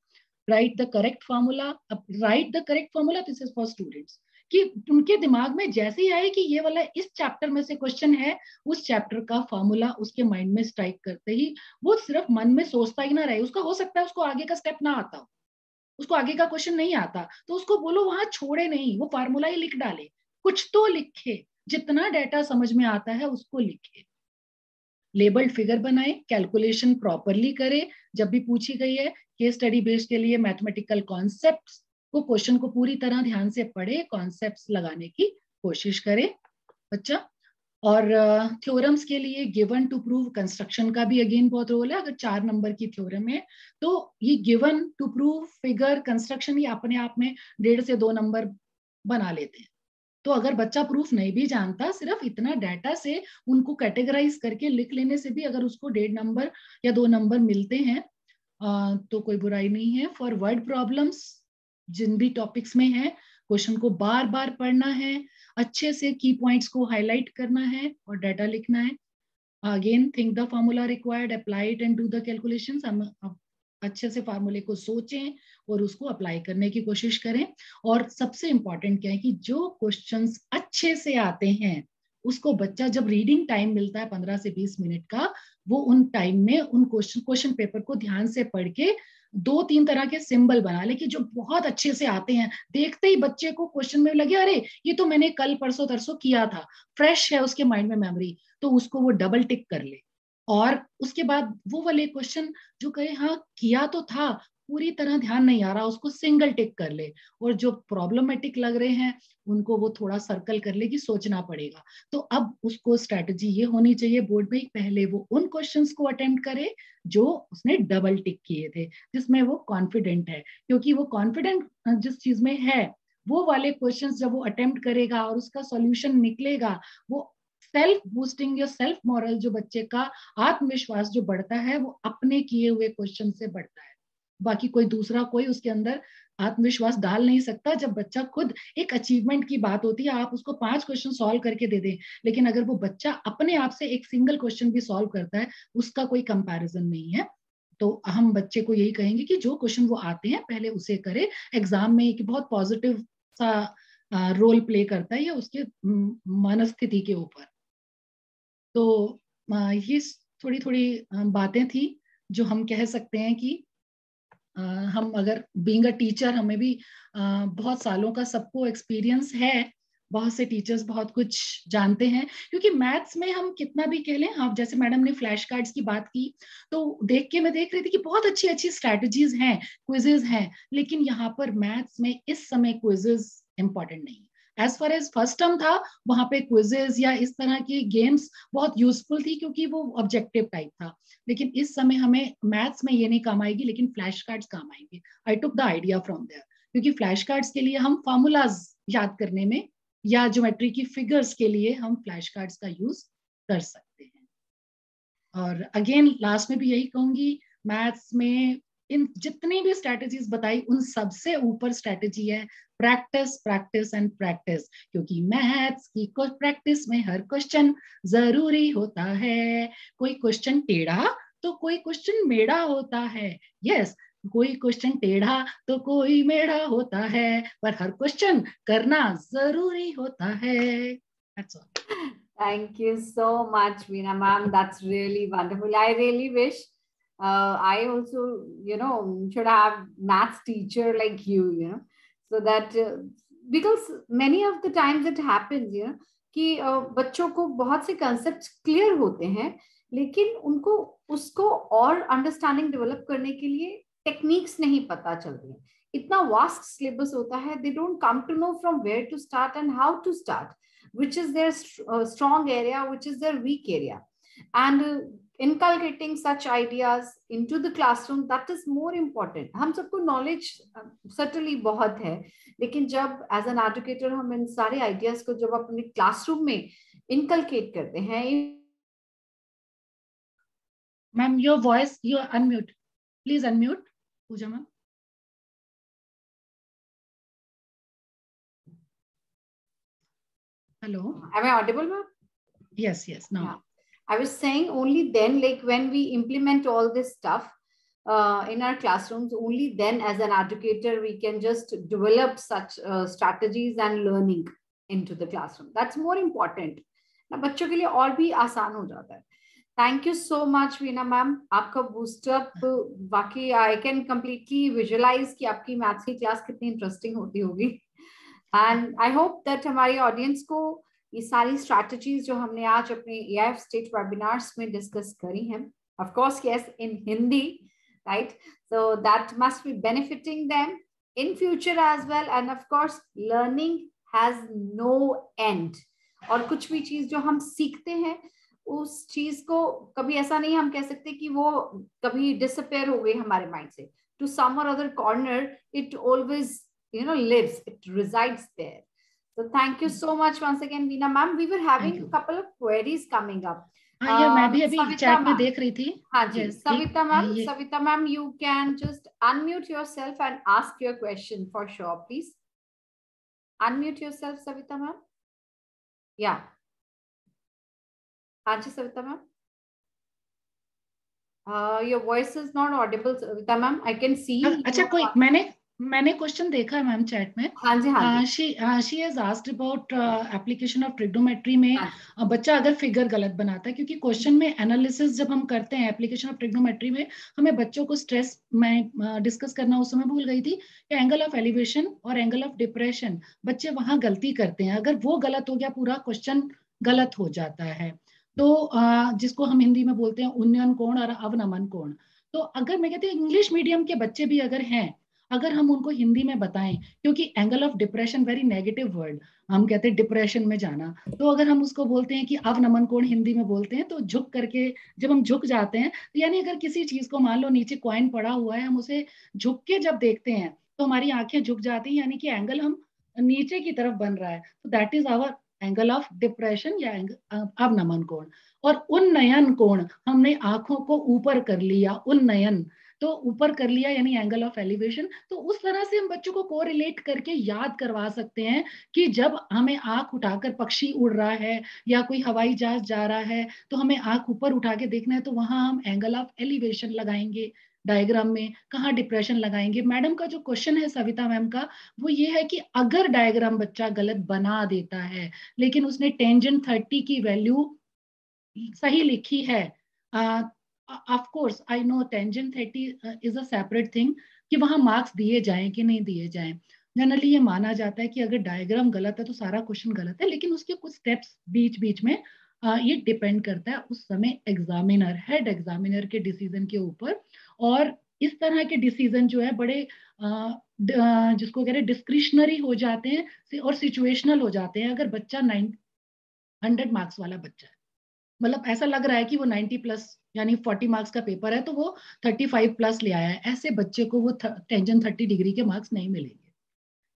Write the correct formula, write the correct formula, this is for students, कि उनके दिमाग में जैसे ही आए कि ये वाला इस चैप्टर में से क्वेश्चन है, उस चैप्टर का फॉर्मूला उसके माइंड में स्ट्राइक करते ही वो सिर्फ मन में सोचता ही ना रहे। उसका हो सकता है उसको आगे का स्टेप ना आता हो, उसको आगे का क्वेश्चन नहीं आता, तो उसको बोलो वहां छोड़े नहीं, वो फार्मूला ही लिख डाले, कुछ तो लिखे, जितना डाटा समझ में आता है उसको लिखे। लेबल्ड फिगर बनाए, कैलकुलेशन प्रॉपरली करे, जब भी पूछी गई है केस स्टडी बेस्ड के लिए मैथमेटिकल कॉन्सेप्ट्स को, क्वेश्चन को पूरी तरह ध्यान से पढ़े, कॉन्सेप्ट्स लगाने की कोशिश करे बच्चा। और थ्योरम्स के लिए गिवन टू प्रूव कंस्ट्रक्शन का भी अगेन बहुत रोल है। अगर 4 नंबर की थ्योरम है तो ये given to prove figure construction ही अपने आप में 1.5 से 2 नंबर बना लेते हैं। तो अगर बच्चा प्रूफ नहीं भी जानता, सिर्फ इतना डाटा से उनको कैटेगराइज करके लिख लेने से भी अगर उसको 1.5 नंबर या 2 नंबर मिलते हैं तो कोई बुराई नहीं है। फॉर वर्ड प्रॉब्लम्स, जिन भी टॉपिक्स में है, क्वेश्चन को बार बार पढ़ना है, अच्छे से की पॉइंट्स को हाईलाइट करना है और डाटा लिखना है। Again think the formula required, apply it and do the calculations. हम अच्छे से फार्मूले को सोचें और उसको अप्लाई करने की कोशिश करें। और सबसे इंपॉर्टेंट क्या है कि जो क्वेश्चंस अच्छे से आते हैं उसको बच्चा जब रीडिंग टाइम मिलता है 15 से 20 मिनट का, वो उन टाइम में उन क्वेश्चन पेपर को ध्यान से पढ़ के 2-3 तरह के सिंबल बना ले कि जो बहुत अच्छे से आते हैं, देखते ही बच्चे को क्वेश्चन में लगे अरे ये तो मैंने कल परसों तरसों किया था, फ्रेश है उसके माइंड में मेमोरी, तो उसको वो डबल टिक कर ले। और उसके बाद वो वाले क्वेश्चन जो कहे हाँ किया तो था, पूरी तरह ध्यान नहीं आ रहा, उसको सिंगल टिक कर ले। और जो प्रॉब्लमेटिक लग रहे हैं उनको वो थोड़ा सर्कल कर ले कि सोचना पड़ेगा। तो अब उसको स्ट्रैटेजी ये होनी चाहिए बोर्ड में, पहले वो उन क्वेश्चंस को अटेम्प्ट करे जो उसने डबल टिक किए थे, जिसमें वो कॉन्फिडेंट है। क्योंकि वो कॉन्फिडेंट जिस चीज में है, वो वाले क्वेश्चंस जब वो अटेम्प्ट करेगा और उसका सॉल्यूशन निकलेगा, वो सेल्फ बूस्टिंग या सेल्फ मॉरल, जो बच्चे का आत्मविश्वास जो बढ़ता है वो अपने किए हुए क्वेश्चन से बढ़ता है। बाकी कोई दूसरा कोई उसके अंदर आत्मविश्वास डाल नहीं सकता। जब बच्चा खुद, एक अचीवमेंट की बात होती है, आप उसको 5 क्वेश्चन सॉल्व करके दे दें, लेकिन अगर वो बच्चा अपने आप से एक सिंगल क्वेश्चन भी सॉल्व करता है, उसका कोई कंपैरिजन नहीं है। तो हम बच्चे को यही कहेंगे कि जो क्वेश्चन वो आते हैं पहले उसे करे। एग्जाम में एक बहुत पॉजिटिव सा रोल प्ले करता है, या उसके मनस्थिति के ऊपर। तो ये थोड़ी थोड़ी बातें थी जो हम कह सकते हैं कि हम अगर बीइंग अ टीचर, हमें भी बहुत सालों का सबको एक्सपीरियंस है, बहुत से टीचर्स बहुत कुछ जानते हैं। क्योंकि मैथ्स में हम कितना भी कह लें, आप जैसे मैडम ने फ्लैश कार्ड्स की बात की, तो देख के मैं देख रही थी कि बहुत अच्छी अच्छी स्ट्रैटेजीज हैं, क्विजेज हैं, लेकिन यहाँ पर मैथ्स में इस समय क्विजेज इंपॉर्टेंट नहीं। As far as first term था, वहां पे क्विजेज या इस तरह के गेम्स बहुत यूजफुल थी क्योंकि वो ऑब्जेक्टिव टाइप था। लेकिन इस समय हमें मैथ्स में ये नहीं काम आएगी, लेकिन फ्लैश कार्ड्स काम आएंगे। I took the idea from there, क्योंकि फ्लैश कार्ड्स के लिए हम फॉर्मूलाज याद करने में या ज्योमेट्री की फिगर्स के लिए हम फ्लैश कार्ड्स का यूज कर सकते हैं। और अगेन लास्ट में भी यही कहूंगी, मैथ्स में इन जितनी भी स्ट्रैटेजीज बताई, उन सबसे ऊपर स्ट्रैटेजी है प्रैक्टिस, प्रैक्टिस एंड प्रैक्टिस। क्योंकि मैथ्स की प्रैक्टिस में हर क्वेश्चन जरूरी होता है। कोई क्वेश्चन टेढ़ा तो कोई क्वेश्चन मेढ़ा होता है। यस, कोई क्वेश्चन टेढ़ा तो कोई मेढ़ा होता है, पर हर क्वेश्चन करना जरूरी होता है। That's all. Thank you so much, Veena ma'am. That's really wonderful. I really wish I also, should have maths teacher like you, so that because many of the times it happens, कि बच्चों को बहुत से concept clear होते हैं, लेकिन उनको उसको और अंडरस्टैंडिंग डेवलप करने के लिए टेक्निक्स नहीं पता चल रही है। इतना वास्ट सिलेबस होता है, they don't come to know from where to start and how to start, which is their strong area, which is their weak area. And inculcating such ideas into the classroom, that is more important. हम सबको knowledge certainly बहुत है, लेकिन जब as an educator हम इन सारे ideas को जब अपने classroom में inculcate करते हैं. Ma'am, your voice, you are unmute. Please unmute, Pooja ma'am. Hello. Am I audible, ma'am? Yes, now. Yeah. I was saying only then, like when we implement all this stuff in our classrooms, only then as an educator, we can just develop such strategies and learning into the classroom. That's more important. ना बच्चों के लिए और भी आसान हो जाता है. Thank you so much, Veena ma'am. आपका बूस्टअप वाकई I can completely visualize कि आपकी मैथ्स की क्लास कितनी इंटरेस्टिंग होती होगी. And I hope that हमारी ऑडियंस को ये सारी स्ट्रैटेजीज जो हमने आज अपने AIF स्टेट वेबिनार्स में डिस्कस करी हैं, of course yes in Hindi, right? So that must be benefiting them in future as well. And of course learning has no end. और कुछ भी चीज जो हम सीखते हैं उस चीज को कभी ऐसा नहीं हम कह सकते कि वो कभी डिसअपेयर हो गई हमारे माइंड से. To some or other corner it always lives, it resides there. So thank you so much once again, Veena ma'am. We were having a couple of queries coming up. Yeah, मैं भी अभी chat में देख रही थी. हाँ जी, Savita ma'am, you can just unmute yourself and ask your question for sure, please. Unmute yourself, Savita ma'am. Yeah. हाँ जी, Savita ma'am. Your voice is not audible, Savita ma'am. I can see. अच्छा, कोई मैंने question देखा है ma'am chat में. हाँ जी, हाँ जी. She has asked about application of trigonometry में बच्चा अगर फिगर गलत बनाता है, क्योंकि क्वेश्चन में एनालिसिस जब हम करते हैं एप्लीकेशन ऑफ ट्रिग्नोमेट्री में, हमें बच्चों को स्ट्रेस मैं डिस्कस करना उस समय भूल गई थी कि एंगल ऑफ एलिवेशन और एंगल ऑफ डिप्रेशन बच्चे वहां गलती करते हैं. अगर वो गलत हो गया पूरा क्वेश्चन गलत हो जाता है. तो जिसको हम हिंदी में बोलते हैं उन्नयन कोण और अवनमन कोण. तो अगर मैं कहती हूँ इंग्लिश मीडियम के बच्चे भी अगर हैं, अगर हम उनको हिंदी में बताएं, क्योंकि angle of depression very negative word, हम कहते हैं डिप्रेशन में जाना, तो अगर हम उसको बोलते हैं कि अवनमन कोण हिंदी में बोलते हैं, तो झुक करके जब हम झुक जाते हैं, तो यानी अगर किसी चीज को मान लो नीचे कॉइन पड़ा हुआ है, हम उसे झुक के जब देखते हैं तो हमारी आंखें झुक जाती हैं, यानी कि एंगल हम नीचे की तरफ बन रहा है. तो that is hour angle of depression या अवनमन कोण. और उन्नयन कोण हमने आंखों को ऊपर कर लिया, उन्नयन तो ऊपर कर लिया यानी एंगल ऑफ एलिवेशन. तो उस तरह से हम बच्चों को कोरिलेट करके याद करवा सकते हैं कि जब हमें आंख उठाकर पक्षी उड़ रहा है या कोई हवाई जहाज जा रहा है तो हमें आंख ऊपर उठा के देखना है, तो वहां हम एंगल ऑफ एलिवेशन लगाएंगे डायग्राम में, कहाँ डिप्रेशन लगाएंगे. मैडम का जो क्वेश्चन है सविता मैम का, वो ये है कि अगर डायग्राम बच्चा गलत बना देता है लेकिन उसने टेंजेंट 30 की वैल्यू सही लिखी है, of course I know tangent 30 is a separate thing कि वहां मार्क्स दिए जाएं कि नहीं दिए जाएं. जनरली ये माना जाता है कि अगर डायग्राम गलत है तो सारा क्वेश्चन गलत है, लेकिन उसके कुछ स्टेप्स बीच में ये डिपेंड करता है उस समय एग्जामिनर, हेड एग्जामिनर के डिसीजन के ऊपर. और इस तरह के डिसीजन जो है बड़े जिसको कह रहे डिस्क्रिशनरी हो जाते हैं और सिचुएशनल हो जाते हैं. अगर बच्चा 100 मार्क्स वाला बच्चा है, मतलब ऐसा लग रहा है कि वो 90 प्लस यानी 40 मार्क्स का पेपर है तो वो 35 प्लस ले आया है, ऐसे बच्चे को वो टेंजेंट 30 डिग्री के मार्क्स नहीं मिलेंगे.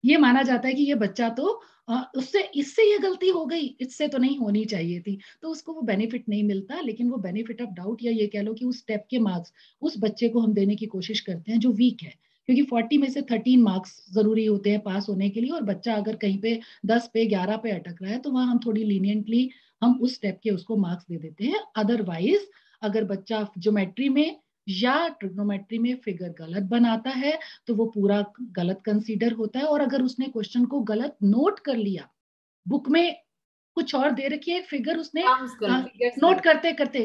ये माना जाता है कि ये बच्चा तो इससे ये गलती हो गई, इससे तो नहीं होनी चाहिए थी, तो उसको वो बेनिफिट नहीं मिलता. लेकिन वो बेनिफिट ऑफ डाउट या ये कह लो कि उस स्टेप के मार्क्स उस बच्चे को हम देने की कोशिश करते हैं जो वीक है, क्योंकि 40 में से 13 मार्क्स जरूरी होते हैं पास होने के लिए. और बच्चा अगर कहीं पे 10 पे 11 पे अटक रहा है तो वहां हम थोड़ी लीनियंटली हम उस स्टेप के उसको मार्क्स दे देते हैं. अदरवाइज अगर बच्चा ज्योमेट्री में या ट्रिग्नोमेट्री में फिगर गलत बनाता है तो वो पूरा गलत कंसीडर होता है. और अगर उसने क्वेश्चन को गलत नोट कर लिया, बुक में कुछ और दे रखी है फिगर, उसने नोट करते करते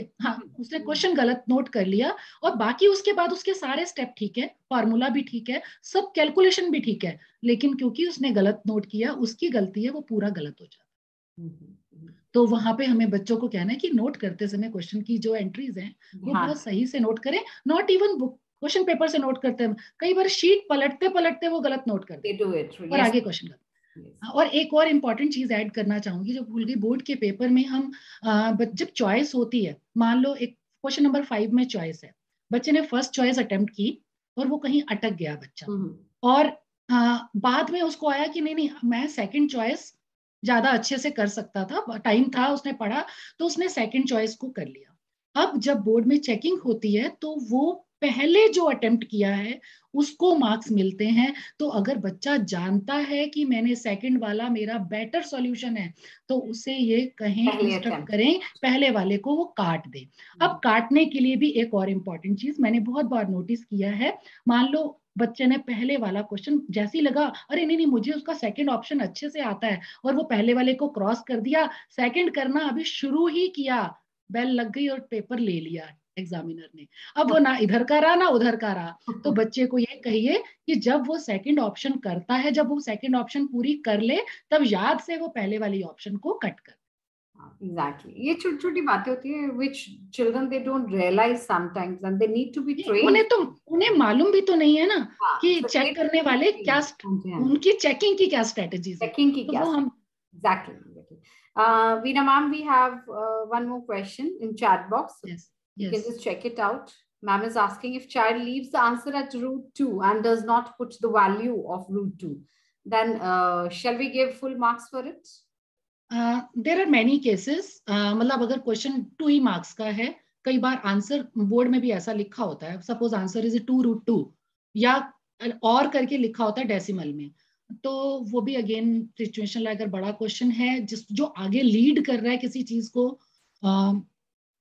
उसने क्वेश्चन गलत नोट कर लिया और बाकी उसके बाद उसके सारे स्टेप ठीक है, फार्मूला भी ठीक है, सब कैलकुलेशन भी ठीक है, लेकिन क्योंकि उसने गलत नोट किया, उसकी गलती है, वो पूरा गलत हो जाता है. तो वहां पे हमें बच्चों को कहना है कि नोट करते समय क्वेश्चन की जो एंट्रीज हैं वो बहुत सही से नोट करें, not even book, question paper से नोट करते हैं, कई बार शीट पलटते पलटते वो गलत नोट करते हैं और आगे क्वेश्चन करते। और एक और इम्पॉर्टेंट चीज ऐड करना चाहूंगी जो भूल गई, बोर्ड के पेपर में हम जब चॉइस होती है, मान लो एक क्वेश्चन नंबर 5 में चॉइस है, बच्चे ने फर्स्ट चॉइस अटेम्प्ट की और वो कहीं अटक गया बच्चा, और बाद में उसको आया कि नहीं मैं सेकंड चॉइस ज्यादा अच्छे से कर सकता था, टाइम था, उसने पढ़ा, तो उसने सेकंड चॉइस को कर लिया। अब जब बोर्ड में चेकिंग होती है तो वो पहले जो अटेम्प्ट किया है उसको मार्क्स मिलते हैं। तो अगर बच्चा जानता है कि मैंने सेकंड वाला मेरा बेटर सॉल्यूशन है तो उसे ये कहें, इंस्ट्रक्ट करें पहले वाले को वो काट दे। अब काटने के लिए भी एक और इम्पॉर्टेंट चीज मैंने बहुत बार नोटिस किया है, मान लो बच्चे ने पहले वाला क्वेश्चन जैसे ही लगा अरे नहीं मुझे उसका सेकंड ऑप्शन अच्छे से आता है, और वो पहले वाले को क्रॉस कर दिया, सेकंड करना अभी शुरू ही किया, बेल लग गई और पेपर ले लिया एग्जामिनर ने, अब वो ना इधर का रहा ना उधर का रहा। तो बच्चे को ये कहिए कि जब वो सेकंड ऑप्शन करता है, जब वो सेकंड ऑप्शन पूरी कर ले, तब याद से वो पहले वाली ऑप्शन को कट कर। Exactly. ये छोटी छोटी बातें होती है which children they don't realize sometimes and they need to be trained. उन्हें मालूम भी तो नहीं है ना कि चेक करने वाले क्या, उनकी चेकिंग की क्या स्ट्रेटजीज है, चेकिंग की तो क्या वो हम exactly. Veena ma'am, we have one more question in chat box. Yes. You can just check it out. Ma'am is asking if child leaves the answer at root 2 and does not put the value of root 2, then shall we give full marks for it? There are many cases, मतलब अगर question 2 ही marks का है, कई बार answer board में भी ऐसा लिखा होता है, सपोज आंसर इज 2√2 या और करके लिखा होता है डेसिमल में, तो वो भी अगेन सिचुएशन अगर बड़ा क्वेश्चन है जिस जो आगे लीड कर रहा है किसी चीज को,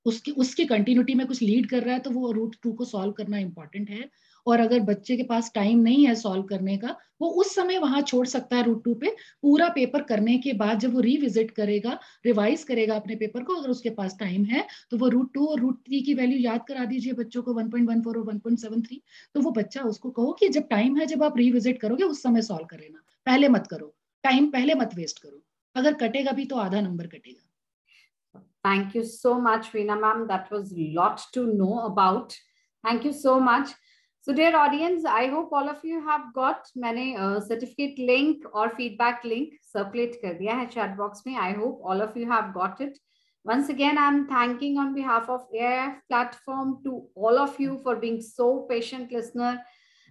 उसकी कंटिन्यूटी में कुछ लीड कर रहा है, तो वो √2 को सॉल्व करना इंपॉर्टेंट है। और अगर बच्चे के पास टाइम नहीं है सॉल्व करने का, वो उस समय वहां छोड़ सकता है √2 पे, पूरा पेपर करने के बाद जब वो रिविजिट करेगा, रिवाइज करेगा अपने पेपर को, अगर उसके पास टाइम है तो वो √2 और √3 की वैल्यू याद करा दीजिए बच्चों को, 1.14 और 1.73, तो वो बच्चा उसको कहो कि जब टाइम है, जब आप रिविजिट करोगे उस समय सॉल्व कर लेना, पहले मत करो, टाइम पहले मत वेस्ट करो, अगर कटेगा भी तो आधा नंबर कटेगा। Thank you so much, Veena ma'am. That was a lot to know about. Thank you so much. So dear audience, I hope all of you have got, मैंने certificate link और feedback link circulate कर दिया है chat box में. I hope all of you have got it. Once again, I'm thanking on behalf of AIF platform to all of you for being so patient listener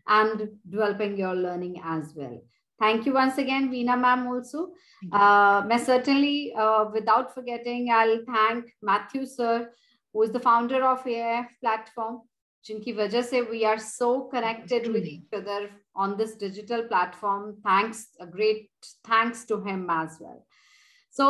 and developing your learning as well. Thank you once again, Veena ma'am also. मैं certainly, without forgetting, I'll thank Matthew sir, who is the founder of AIF platform, जिनकी वजह से we are so connected with each other on this digital platform. A great thanks to him as well. So,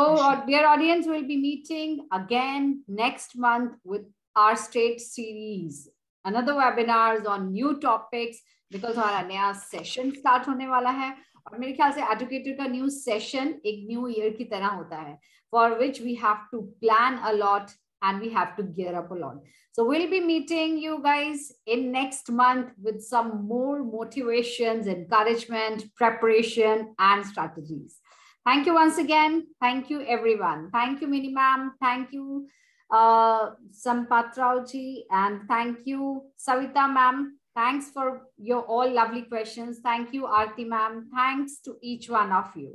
dear audience, we'll be meeting again next month with our state series, another webinars on new topics, because हमारा नया session start होने वाला है, और मेरे ख्याल से educator का न्यू सेशन एक न्यू ईयर की तरह होता है, for which we have to plan a lot and we have to gear up a lot. So we'll be meeting you guys in next month with some more motivations, encouragement, preparation and strategies. Thank you once again. Thank you everyone. Thank you Mini ma'am. Thank you Sampath Rao ji, and thank you Savita ma'am. Thanks for your all lovely questions. Thank you Aarti ma'am. Thanks to each one of you.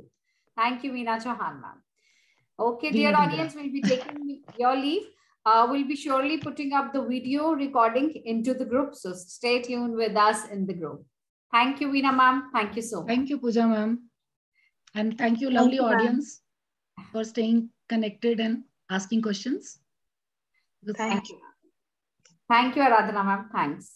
Thank you Meena Chauhan ma'am. Okay, dear audience, we'll be taking your leave. We'll be surely putting up the video recording into the group, so stay tuned with us in the group. Thank you, Veena ma'am. Thank you so much. Thank you, Pooja ma'am. And thank you, lovely audience, for staying connected and asking questions. Thank you. Thank you, Aradhana ma'am. Thanks.